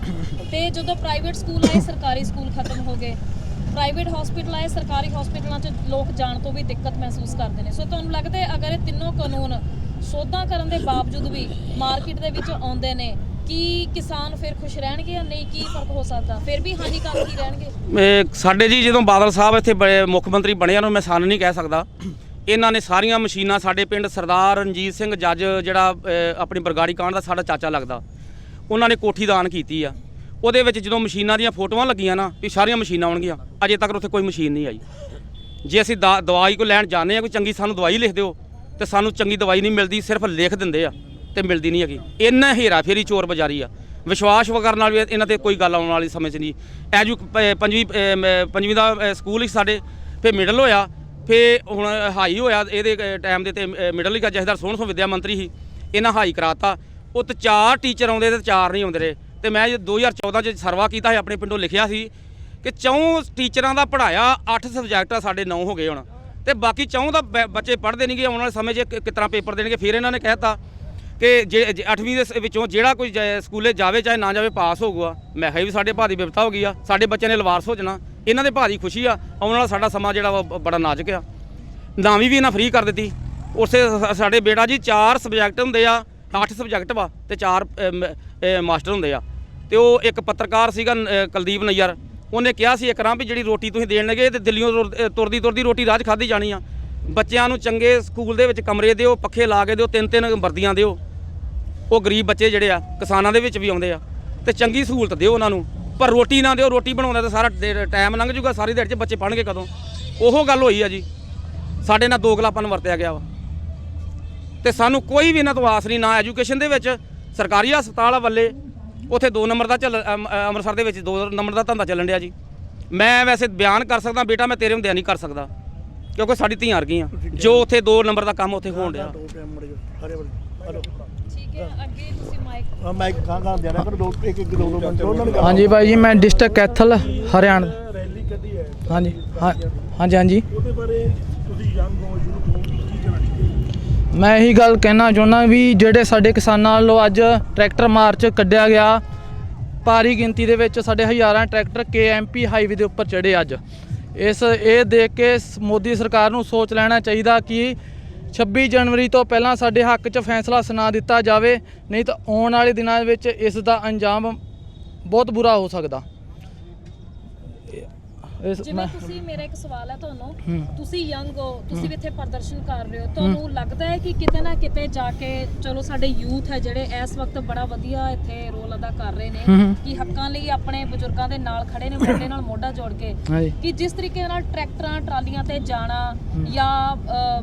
ਤੇ ਜਦੋਂ ਪ੍ਰਾਈਵੇਟ ਸਕੂਲ ਆਏ ਸਰਕਾਰੀ ਸਕੂਲ ਖਤਮ ਹੋ ਗਏ, ਪ੍ਰਾਈਵੇਟ ਹਸਪੀਟਲ ਆਏ ਸਰਕਾਰੀ ਹਸਪੀਟਲਾਂ 'ਚ ਲੋਕ ਜਾਣ ਤੋਂ ਵੀ ਦਿੱਕਤ ਮਹਿਸੂਸ ਕਰਦੇ ਨੇ। ਸੋ ਤੁਹਾਨੂੰ ਲੱਗਦਾ ਹੈ ਅਗਰ ਇਹ ਤਿੰਨੋਂ ਕਾਨੂੰਨ ਸੋਧਾਂ ਕਰਨ ਦੇ ਬਾਵਜੂਦ ਵੀ ਮਾਰਕੀਟ ਦੇ ਵਿੱਚ ਆਉਂਦੇ ਨੇ, ਕੀ ਕਿਸਾਨ ਫਿਰ ਖੁਸ਼ ਰਹਿਣਗੇ ਜਾਂ ਨਹੀਂ? ਕੀ ਫਰਕ ਹੋ ਸਕਦਾ? ਫਿਰ ਵੀ ਹਾਨੀਕਾਰਕ ਹੀ ਰਹਿਣਗੇ? ਸਾਡੇ ਜੀ ਜਦੋਂ ਬਾਦਲ ਸਾਹਿਬ ਇੱਥੇ ਮੁੱਖ ਮੰਤਰੀ ਬਣੇ ਉਹਨੂੰ ਮੈਂ ਸੰਨ ਨਹੀਂ ਕਹਿ ਸਕਦਾ। ਇਹਨਾਂ ਨੇ ਸਾਰੀਆਂ ਮਸ਼ੀਨਾਂ ਸਾਡੇ ਪਿੰਡ ਸਰਦਾਰ ਰਣਜੀਤ ਸਿੰਘ ਜੱਜ ਜਿਹੜਾ ਆਪਣੀ ਬਰਗਾੜੀ ਕਾਂਡ ਦਾ ਸਾਡਾ ਚਾਚਾ ਲੱਗਦਾ, ਉਹਨਾਂ ਨੇ ਕੋਠੀ ਦਾਨ ਕੀਤੀ ਆ। ਉਹਦੇ ਵਿੱਚ ਜਦੋਂ ਮਸ਼ੀਨਾਂ ਦੀਆਂ ਫੋਟੋਆਂ ਲੱਗੀਆਂ ਨਾ ਵੀ ਸਾਰੀਆਂ ਮਸ਼ੀਨਾਂ ਆਉਣਗੀਆਂ, ਅਜੇ ਤੱਕ ਉੱਥੇ ਕੋਈ ਮਸ਼ੀਨ ਨਹੀਂ ਆਈ। ਜੇ ਅਸੀਂ ਦਵਾਈ ਕੋਈ ਲੈਣ ਜਾਂਦੇ ਆ, ਕੋਈ ਚੰਗੀ ਸਾਨੂੰ ਦਵਾਈ ਲਿਖ ਦਿਓ, ਤੇ ਸਾਨੂੰ ਚੰਗੀ ਦਵਾਈ ਨਹੀਂ ਮਿਲਦੀ, ਸਿਰਫ ਲਿਖ ਦਿੰਦੇ ਆ ਤੇ ਮਿਲਦੀ ਨਹੀਂ ਹੈਗੀ। ਇੰਨਾ ਹੇਰਾ ਫੇਰੀ ਚੋਰ ਬਜ਼ਾਰੀ ਆ। ਵਿਸ਼ਵਾਸ ਕਰਨ ਨਾਲ ਵੀ ਇਹਨਾਂ ਤੇ ਕੋਈ ਗੱਲ ਆਉਣ ਵਾਲੀ ਸਮੇਂ 'ਚ ਨਹੀਂ। ਪੰਜਵੀਂ ਦਾ ਸਕੂਲ ਹੀ ਸਾਡੇ, ਫਿਰ ਮਿਡਲ ਹੋਇਆ, ਫਿਰ ਹੁਣ ਹਾਈ ਹੋਇਆ। ਇਹਦੇ ਟਾਈਮ ਦੇ ਤੇ ਮਿਡਲ ਹੀ ਜਥੇਦਾਰ ਸੋਹਣ ਸੋ ਵਿੱਦਿਆ ਮੰਤਰੀ ਸੀ, ਇਹਨਾਂ ਹਾਈ ਕਰਾਤਾ। ਉਹ ਤੇ 4 ਟੀਚਰ ਆਉਂਦੇ ਤੇ 4 ਨਹੀਂ ਆਉਂਦੇ ਰਹੇ। ਤੇ ਮੈਂ 2014 'ਚ ਸਰਵਾ ਕੀਤਾ ਸੀ, ਆਪਣੇ ਪਿੰਡੋਂ ਲਿਖਿਆ ਸੀ ਕਿ 4 ਟੀਚਰਾਂ ਦਾ ਪੜ੍ਹਾਇਆ 8 ਸਬਜੈਕਟ ਸਾਡੇ 9 ਹੋ ਗਏ ਹੁਣ, ਤੇ ਬਾਕੀ 4 ਦਾ ਬੱਚੇ ਪੜ੍ਹਦੇ ਨਹੀਂਗੇ। ਆਉਣ ਵਾਲੇ ਸਮੇਂ 'ਚ ਕਿਸ ਤਰ੍ਹਾਂ ਪੇਪਰ ਦੇਣਗੇ? ਫਿਰ ਇਹਨਾਂ ਨੇ ਕਹਿਤਾ ਕਿ ਜੇ 8ਵੀਂ ਦੇ ਵਿੱਚੋਂ ਜਿਹੜਾ ਕੋਈ ਸਕੂਲੇ ਜਾਵੇ ਚਾਹੇ ਨਾ ਜਾਵੇ ਪਾਸ ਹੋਊਗਾ। ਮੈਂ ਕਿਹਾ ਵੀ ਸਾਡੇ ਭਾਅ ਦੀ ਬਿਪਤਾ ਹੋ ਗਈ ਆ, ਸਾਡੇ ਬੱਚੇ ਨੇ ਲਵਾਰਸ ਹੋ ਜਾਣਾ। ਇਹਨਾਂ ਦੇ ਭਾਅ ਦੀ ਖੁਸ਼ੀ ਆ, ਆਉਣ ਵਾਲਾ ਸਾਡਾ ਸਮਾਂ ਜਿਹੜਾ ਵਾ ਬੜਾ ਨਾਜ਼ੁਕ ਆ। ਨਾਵੀਂ ਵੀ ਇਹਨਾਂ ਫ੍ਰੀ ਕਰ ਦਿੱਤੀ। ਉਸੇ ਸਾਡੇ ਬੇਟਾ ਜੀ 4 ਸਬਜੈਕਟ ਹੁੰਦੇ ਆ, 8 ਸਬਜੈਕਟ ਵਾ, ਤੇ 4 ਮਾਸਟਰ ਹੁੰਦੇ ਆ। ਤੇ ਉਹ ਇੱਕ ਪੱਤਰਕਾਰ ਸੀਗਾ ਕੁਲਦੀਪ ਨਈਅਰ, ਉਹਨੇ ਕਿਹਾ ਸੀ ਇੱਕ ਵੀ ਜਿਹੜੀ ਰੋਟੀ ਤੁਸੀਂ ਦੇਣ ਲੱਗੇ ਤੇ ਦਿੱਲੀੋਂ ਤੁਰਦੀ ਰੋਟੀ ਰਾਹ 'ਚ ਖਾਧੀ ਜਾਣੀ ਆ। ਬੱਚਿਆਂ ਨੂੰ ਚੰਗੇ ਸਕੂਲ ਦੇ ਵਿੱਚ ਕਮਰੇ ਦਿਓ, ਪੱਖੇ ਲਾ ਕੇ ਦਿਓ, 3-3 ਵਰਦੀਆਂ ਦਿਓ। ਉਹ ਗਰੀਬ ਬੱਚੇ ਜਿਹੜੇ ਆ ਕਿਸਾਨਾਂ ਦੇ ਵਿੱਚ ਵੀ ਆਉਂਦੇ ਆ, ਤੇ ਚੰਗੀ ਸਹੂਲਤ ਦਿਓ ਉਹਨਾਂ ਨੂੰ, ਪਰ ਰੋਟੀ ਨਾ ਦਿਓ। ਰੋਟੀ ਬਣਾਉਂਦਾ ਤਾਂ ਸਾਰਾ ਟਾਈਮ ਲੰਘ ਜੂਗਾ, ਸਾਰੀ ਦਿਹਾੜੀ 'ਚ ਬੱਚੇ ਪੜ੍ਹਨਗੇ ਕਦੋਂ? ਉਹ ਗੱਲ ਹੋਈ ਆ ਜੀ। ਸਾਡੇ ਨਾਲ ਦੋਗਲਾਪਨ ਵਰਤਿਆ ਗਿਆ ਵਾ, ਤੇ ਸਾਨੂੰ ਕੋਈ ਵੀ ਇਹਨਾਂ ਤੋਂ ਆਸ ਨਹੀਂ। ਨਾ ਐਜੂਕੇਸ਼ਨ ਦੇ ਵਿੱਚ ਸਰਕਾਰੀ ਹਸਪਤਾਲ ਆ ਵੱਲੇ, ਉੱਥੇ 2 ਨੰਬਰ ਦਾ ਅੰਮ੍ਰਿਤਸਰ ਦੇ ਵਿੱਚ 2 ਨੰਬਰ ਦਾ ਧੰਦਾ ਚੱਲਣ ਡਿਆ ਜੀ। ਮੈਂ ਵੈਸੇ ਬਿਆਨ ਕਰ ਸਕਦਾ ਬੇਟਾ, ਮੈਂ ਤੇਰੇ ਹੁੰਦਿਆਂ ਨਹੀਂ ਕਰ ਸਕਦਾ, ਕਿਉਂਕਿ ਸਾਡੀ ਧੀਆਂ ਵਰਗੀਆਂ ਜੋ ਉੱਥੇ 2 ਨੰਬਰ ਦਾ ਕੰਮ ਉੱਥੇ ਹੋਣ ਡਿਆ। ਠੀਕ ਹੈ, ਅੱਗੇ ਤੁਸੀਂ ਮਾਈਕ ਮਾਈਕ ਖਾਂ ਦੇਣਾ ਕਰ 2 1 2 ਮਿੰਟ ਉਹਨਾਂ ਨੂੰ। ਹਾਂਜੀ ਭਾਈ ਜੀ, ਮੈਂ ਡਿਸਟ੍ਰਿਕਟ ਕੈਥਲ ਹਰਿਆਣਾ। ਰੈਲੀ ਕੱਢੀ ਹੈ, ਹਾਂਜੀ ਹਾਂਜੀ ਉਹਦੇ ਬਾਰੇ ਤੁਸੀਂ ਯੰਗ ਹੋ, ਯੂਥ ਹੋ, ਕੀ ਕਹਿਣਾ ਚਾਹੀਦਾ? ਮੈਂ ਇਹੀ ਗੱਲ ਕਹਿਣਾ ਚਾਹੁੰਦਾ ਵੀ ਜਿਹੜੇ ਸਾਡੇ ਕਿਸਾਨਾਂ ਵੱਲੋਂ ਅੱਜ ਟਰੈਕਟਰ ਮਾਰਚ ਕੱਢਿਆ ਗਿਆ, ਭਾਰੀ ਗਿਣਤੀ ਦੇ ਵਿੱਚ ਸਾਡੇ ਹਜ਼ਾਰਾਂ ਟਰੈਕਟਰ KMP ਹਾਈਵੇ ਦੇ ਉੱਪਰ ਚੜ੍ਹੇ ਅੱਜ। ਇਹ ਦੇਖ ਕੇ ਮੋਦੀ ਸਰਕਾਰ ਨੂੰ ਸੋਚ ਲੈਣਾ ਚਾਹੀਦਾ ਕਿ 26 ਜਨਵਰੀ ਤੋਂ ਪਹਿਲਾਂ ਸਾਡੇ ਹੱਕ 'ਚ ਫੈਸਲਾ ਸੁਣਾ ਦਿੱਤਾ ਜਾਵੇ, ਨਹੀਂ ਤਾਂ ਆਉਣ ਵਾਲੇ ਦਿਨਾਂ ਵਿੱਚ ਇਸ ਦਾ ਅੰਜਾਮ ਬਹੁਤ ਬੁਰਾ ਹੋ ਸਕਦਾ। ਜਿਵੇਂ ਤੁਸੀਂ, ਮੇਰਾ ਇੱਕ ਸਵਾਲ ਹੈ ਤੁਹਾਨੂੰ, ਤੁਸੀਂ ਯੰਗ ਹੋ, ਤੁਸੀਂ ਵੀ ਇੱਥੇ ਪ੍ਰਦਰਸ਼ਨ ਕਰ ਰਹੇ ਹੋ, ਤੁਹਾਨੂੰ ਲੱਗਦਾ ਹੈ ਕਿ ਕਿਤੇ ਨਾ ਕਿਤੇ ਜਾ ਕੇ, ਚਲੋ ਸਾਡੇ ਯੂਥ ਹੈ ਜਿਹੜੇ ਇਸ ਵਕਤ ਬੜਾ ਵਧੀਆ ਇੱਥੇ ਰੋਲ ਅਦਾ ਕਰ ਰਹੇ ਨੇ ਕਿ ਹੱਕਾਂ ਲਈ ਆਪਣੇ ਬਜ਼ੁਰਗਾਂ ਦੇ ਨਾਲ ਖੜੇ ਨੇ, ਮੋਢੇ ਨਾਲ ਮੋਢਾ ਜੋੜ ਕੇ, ਕਿ ਜਿਸ ਤਰੀਕੇ ਨਾਲ ਟਰੈਕਟਰਾਂ ਟਰਾਲੀਆਂ ਤੇ ਜਾਣਾ ਜਾਂ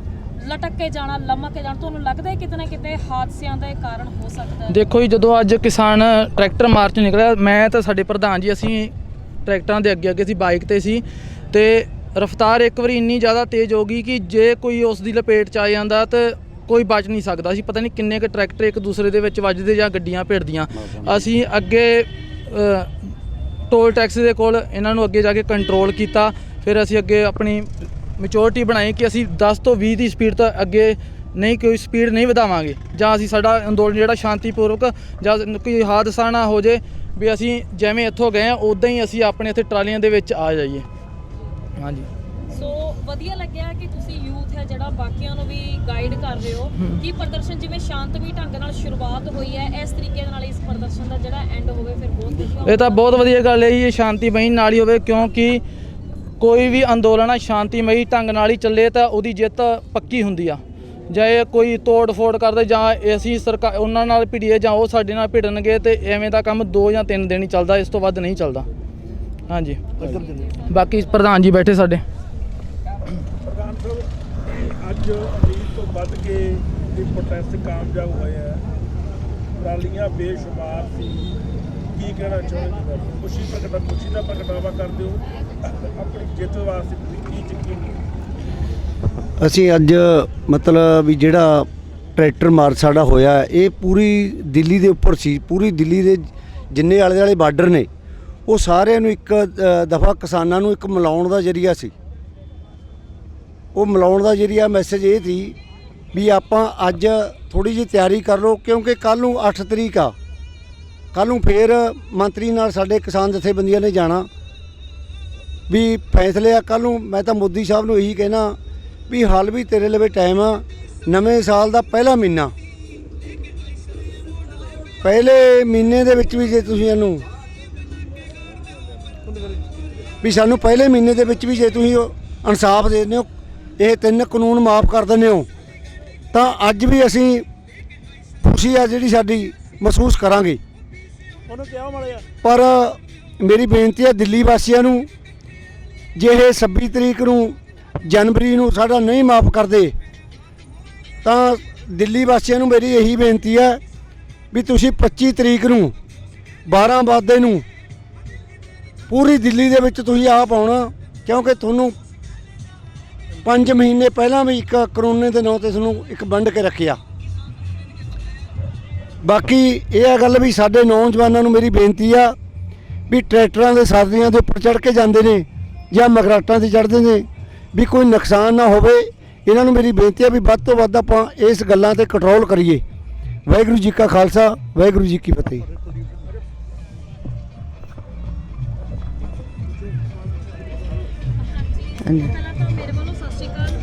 ਲਟਕ ਕੇ ਜਾਣਾ, ਲਮਕ ਕੇ ਜਾਣਾ, ਤੁਹਾਨੂੰ ਲੱਗਦਾ ਹੈ ਕਿਤੇ ਨਾ ਕਿਤੇ ਹਾਦਸਿਆਂ ਦਾ ਕਾਰਨ ਹੋ ਸਕਦਾ ਹੈ? ਦੇਖੋ ਜੀ, ਜਦੋਂ ਅੱਜ ਕਿਸਾਨ ਟਰੈਕਟਰ ਮਾਰਚ ਨਿਕਲਿਆ, ਮੈਂ ਤਾਂ ਸਾਡੇ ਪ੍ਰਧਾਨ ਜੀ ਅਸੀਂ ਟਰੈਕਟਰਾਂ ਦੇ ਅੱਗੇ ਸੀ, ਬਾਈਕ ਤੇ ਸੀ, ਤੇ ਰਫ਼ਤਾਰ ਇੱਕ ਵਾਰੀ ਇੰਨੀ ਜ਼ਿਆਦਾ ਤੇਜ਼ ਹੋ ਗਈ ਕਿ ਜੇ ਕੋਈ ਉਸ ਦੀ ਲਪੇਟ 'ਚ ਆ ਜਾਂਦਾ ਤਾਂ ਕੋਈ ਬਚ ਨਹੀਂ ਸਕਦਾ ਸੀ। ਪਤਾ ਨਹੀਂ ਕਿੰਨੇ ਕੁ ਟਰੈਕਟਰ ਇੱਕ ਦੂਸਰੇ ਦੇ ਵਿੱਚ ਵੱਜਦੇ ਜਾਂ ਗੱਡੀਆਂ ਭਿੜਦੀਆਂ। ਅਸੀਂ ਅੱਗੇ ਟੋਲ ਟੈਕਸ ਦੇ ਕੋਲ ਇਹਨਾਂ ਨੂੰ ਅੱਗੇ ਜਾ ਕੇ ਕੰਟਰੋਲ ਕੀਤਾ, ਫਿਰ ਅਸੀਂ ਅੱਗੇ ਆਪਣੀ ਮੈਚੋਰਿਟੀ ਬਣਾਈ ਕਿ ਅਸੀਂ 10 ਤੋਂ 20 ਦੀ ਸਪੀਡ ਤੋਂ ਅੱਗੇ ਨਹੀਂ, ਕੋਈ ਸਪੀਡ ਨਹੀਂ ਵਧਾਵਾਂਗੇ, ਜਾਂ ਅਸੀਂ ਸਾਡਾ ਅੰਦੋਲਨ ਜਿਹੜਾ ਸ਼ਾਂਤੀਪੂਰਵਕ, ਜਾਂ ਕੋਈ ਹਾਦਸਾ ਨਾ ਹੋ ਜੇ ਵੀ ਅਸੀਂ ਜਿਵੇਂ ਇੱਥੋਂ ਗਏ ਆ ਉੱਦਾਂ ਹੀ ਅਸੀਂ ਆਪਣੇ ਇੱਥੇ ਟਰਾਲੀਆਂ ਦੇ ਵਿੱਚ ਆ ਜਾਈਏ। ਹਾਂਜੀ, ਸੋ ਵਧੀਆ ਲੱਗਿਆ ਕਿ ਤੁਸੀਂ ਯੂਥ ਹੈ ਜਿਹੜਾ ਬਾਕੀਆਂ ਨੂੰ ਵੀ ਗਾਈਡ ਕਰ ਰਹੇ ਹੋ ਕਿ ਪ੍ਰਦਰਸ਼ਨ ਜਿਵੇਂ ਸ਼ਾਂਤਮਈ ਢੰਗ ਨਾਲ ਸ਼ੁਰੂਆਤ ਹੋਈ ਹੈ, ਇਸ ਤਰੀਕੇ ਨਾਲ ਇਸ ਪ੍ਰਦਰਸ਼ਨ ਦਾ ਜਿਹੜਾ ਐਂਡ ਹੋਵੇ ਫਿਰ ਬਹੁਤ ਵਧੀਆ। ਇਹ ਤਾਂ ਬਹੁਤ ਵਧੀਆ ਗੱਲ ਹੈ ਜੀ, ਇਹ ਸ਼ਾਂਤੀਮਈ ਨਾਲ ਹੀ ਹੋਵੇ, ਕਿਉਂਕਿ ਕੋਈ ਵੀ ਅੰਦੋਲਨ ਸ਼ਾਂਤੀਮਈ ਢੰਗ ਨਾਲ ਹੀ ਚੱਲੇ ਤਾਂ ਉਹਦੀ ਜਿੱਤ ਪੱਕੀ ਹੁੰਦੀ ਆ। ਜੇ ਕੋਈ ਤੋੜ ਫੋੜ ਕਰਦੇ ਜਾਂ ਅਸੀਂ ਸਰਕਾਰ ਉਹਨਾਂ ਨਾਲ ਭਿੜੀਏ ਜਾਂ ਉਹ ਸਾਡੇ ਨਾਲ ਭਿੜਨਗੇ, ਤੇ ਐਵੇਂ ਦਾ ਕੰਮ 2 ਜਾਂ 3 ਦਿਨ ਹੀ ਚੱਲਦਾ, ਇਸ ਤੋਂ ਵੱਧ ਨਹੀਂ ਚੱਲਦਾ। ਹਾਂਜੀ ਬਾਕੀ ਪ੍ਰਧਾਨ ਜੀ ਬੈਠੇ ਸਾਡੇ। ਪ੍ਰਧਾਨ ਸਾਹਿਬ ਅੱਜ ਉਮੀਦ ਤੋਂ ਵੱਧ ਕੇ ਇਹ ਪ੍ਰੋਟੈਸਟ ਕਾਮਯਾਬ ਹੋਇਆ ਹੈ, ਟਰਾਲੀਆਂ ਬੇਸ਼ੁਮਾਰ ਸੀ, ਕੀ ਕਹਿਣਾ ਚਾਹੁੰਦੇ ਹੋ? ਖੁਸ਼ੀ ਦਾ ਪ੍ਰਗਟਾਵਾ ਕਰਦੇ ਹੋ ਆਪਣੀ ਜਿੱਤ ਵਾਸਤੇ, ਤੁਸੀਂ ਕੀ ਯਕੀਨ? ਅਸੀਂ ਅੱਜ ਮਤਲਬ ਵੀ ਜਿਹੜਾ ਟਰੈਕਟਰ ਮਾਰਚ ਸਾਡਾ ਹੋਇਆ ਇਹ ਪੂਰੀ ਦਿੱਲੀ ਦੇ ਉੱਪਰ ਸੀ। ਪੂਰੀ ਦਿੱਲੀ ਦੇ ਜਿੰਨੇ ਆਲੇ ਦੁਆਲੇ ਬਾਰਡਰ ਨੇ ਉਹ ਸਾਰਿਆਂ ਨੂੰ ਇੱਕ ਦਫਾ ਕਿਸਾਨਾਂ ਨੂੰ ਇੱਕ ਮਿਲਾਉਣ ਦਾ ਜ਼ਰੀਆ ਸੀ। ਉਹ ਮਿਲਾਉਣ ਦਾ ਜ਼ਰੀਆ ਮੈਸੇਜ ਇਹ ਸੀ ਵੀ ਆਪਾਂ ਅੱਜ ਥੋੜੀ ਜਿਹੀ ਤਿਆਰੀ ਕਰ ਲਓ, ਕਿਉਂਕਿ ਕੱਲ ਨੂੰ 8 ਤਰੀਕ ਆ। ਕੱਲ ਨੂੰ ਫੇਰ ਮੰਤਰੀ ਨਾਲ ਸਾਡੇ ਕਿਸਾਨ ਜਥੇਬੰਦੀਆਂ ਨੇ ਜਾਣਾ ਵੀ ਫੈਸਲੇ ਆ। ਕੱਲ ਨੂੰ ਮੈਂ ਤਾਂ ਮੋਦੀ ਸਾਹਿਬ ਨੂੰ ਇਹੀ ਕਹਿਣਾ ਵੀ ਹਾਲ ਵੀ ਤੇਰੇ ਲਵੇ ਟਾਈਮ ਆ, ਨਵੇਂ ਸਾਲ ਦਾ ਪਹਿਲਾ ਮਹੀਨਾ, ਪਹਿਲੇ ਮਹੀਨੇ ਦੇ ਵਿੱਚ ਵੀ ਜੇ ਤੁਸੀਂ ਇਹਨੂੰ ਵੀ ਸਾਨੂੰ ਪਹਿਲੇ ਮਹੀਨੇ ਦੇ ਵਿੱਚ ਵੀ ਜੇ ਤੁਸੀਂ ਇਨਸਾਫ ਦੇ ਦਿੰਦੇ ਹੋ, ਇਹ 3 ਕਾਨੂੰਨ ਮਾਫ ਕਰ ਦਿੰਦੇ ਹੋ, ਤਾਂ ਅੱਜ ਵੀ ਅਸੀਂ ਖੁਸ਼ੀ ਆ ਜਿਹੜੀ ਸਾਡੀ ਮਹਿਸੂਸ ਕਰਾਂਗੇ। ਉਹਨੂੰ ਕਿਹਾ ਮਾਰਿਆ ਪਰ ਮੇਰੀ ਬੇਨਤੀ ਹੈ ਦਿੱਲੀ ਵਾਸੀਆਂ ਨੂੰ, ਜੇ ਇਹ 26 ਤਰੀਕ ਨੂੰ ਜਨਵਰੀ ਨੂੰ ਸਾਡਾ ਨਹੀਂ ਮਾਫ ਕਰਦੇ ਤਾਂ ਦਿੱਲੀ ਵਾਸੀਆਂ ਨੂੰ ਮੇਰੀ ਇਹੀ ਬੇਨਤੀ ਹੈ ਵੀ ਤੁਸੀਂ 25 ਤਰੀਕ ਨੂੰ 12 ਵਜੇ ਨੂੰ ਪੂਰੀ ਦਿੱਲੀ ਦੇ ਵਿੱਚ ਤੁਸੀਂ ਆਪ ਆਉਣਾ, ਕਿਉਂਕਿ ਤੁਹਾਨੂੰ 5 ਮਹੀਨੇ ਪਹਿਲਾਂ ਵੀ ਇੱਕ ਕਰੋਨੇ ਦੇ ਨਾਂ ਤੇ ਤੁਹਾਨੂੰ ਇੱਕ ਵੰਡ ਕੇ ਰੱਖਿਆ। ਬਾਕੀ ਇਹ ਆ ਗੱਲ ਵੀ ਸਾਡੇ ਨੌਜਵਾਨਾਂ ਨੂੰ ਮੇਰੀ ਬੇਨਤੀ ਆ ਵੀ ਟਰੈਕਟਰਾਂ ਦੇ ਸਾਥੀਆਂ ਦੇ ਉੱਪਰ ਚੜ੍ਹ ਕੇ ਜਾਂਦੇ ਨੇ ਜਾਂ ਮਗਰਾਟਾਂ 'ਤੇ ਚੜ੍ਹਦੇ ਨੇ ਵੀ ਕੋਈ ਨੁਕਸਾਨ ਨਾ ਹੋਵੇ। ਇਹਨਾਂ ਨੂੰ ਮੇਰੀ ਬੇਨਤੀ ਆ ਵੀ ਵੱਧ ਤੋਂ ਵੱਧ ਆਪਾਂ ਇਸ ਗੱਲਾਂ 'ਤੇ ਕੰਟਰੋਲ ਕਰੀਏ। ਵਾਹਿਗੁਰੂ ਜੀ ਕਾ ਖਾਲਸਾ, ਵਾਹਿਗੁਰੂ ਜੀ ਕੀ ਫਤਿਹ।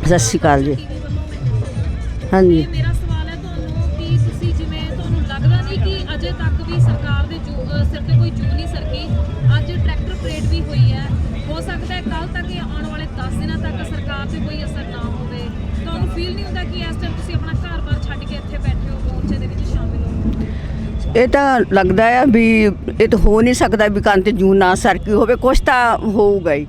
ਸਤਿ ਸ਼੍ਰੀ ਅਕਾਲ ਜੀ। ਹਾਂਜੀ ਮੇਰਾ ਸਵਾਲ ਹੈ ਤੁਹਾਨੂੰ ਕਿ ਤੁਸੀਂ ਜਿਵੇਂ ਤੁਹਾਨੂੰ ਲੱਗਦਾ ਨਹੀਂ ਕਿ ਅਜੇ ਤੱਕ ਵੀ ਸਰਕਾਰ ਦੇ ਸਿਰ ਤੇ ਕੋਈ ਜੂ ਨਹੀਂ ਸਰਕੀ, ਅੱਜ ਟਰੈਕਟਰ ਪਰੇਡ ਵੀ ਹੋਈ ਹੈ, ਹੋ ਸਕਦਾ ਹੈ ਕੱਲ ਤੱਕ ਜਾਂ ਆਉਣ ਵਾਲੇ 10 ਦਿਨਾਂ ਤੱਕ ਸਰਕਾਰ ਤੇ ਕੋਈ ਅਸਰ ਨਾ ਹੋਵੇ, ਤੁਹਾਨੂੰ ਫੀਲ ਨਹੀਂ ਹੁੰਦਾ ਕਿ ਇਸ ਟਾਈਮ ਤੁਸੀਂ ਆਪਣਾ ਘਰ-ਬਾਰ ਛੱਡ ਕੇ ਇੱਥੇ ਬੈਠੇ ਹੋ, ਮੋਰਚੇ ਦੇ ਵਿੱਚ ਸ਼ਾਮਿਲ ਹੋ? ਇਹ ਤਾਂ ਲੱਗਦਾ ਆ ਵੀ ਇਹ ਤਾਂ ਹੋ ਨਹੀਂ ਸਕਦਾ ਵੀ ਕੰਨ ਤੇ ਜੂੰ ਨਾ ਸਰਕੀ ਹੋਵੇ, ਕੁਛ ਤਾਂ ਹੋਊਗਾ ਹੀ।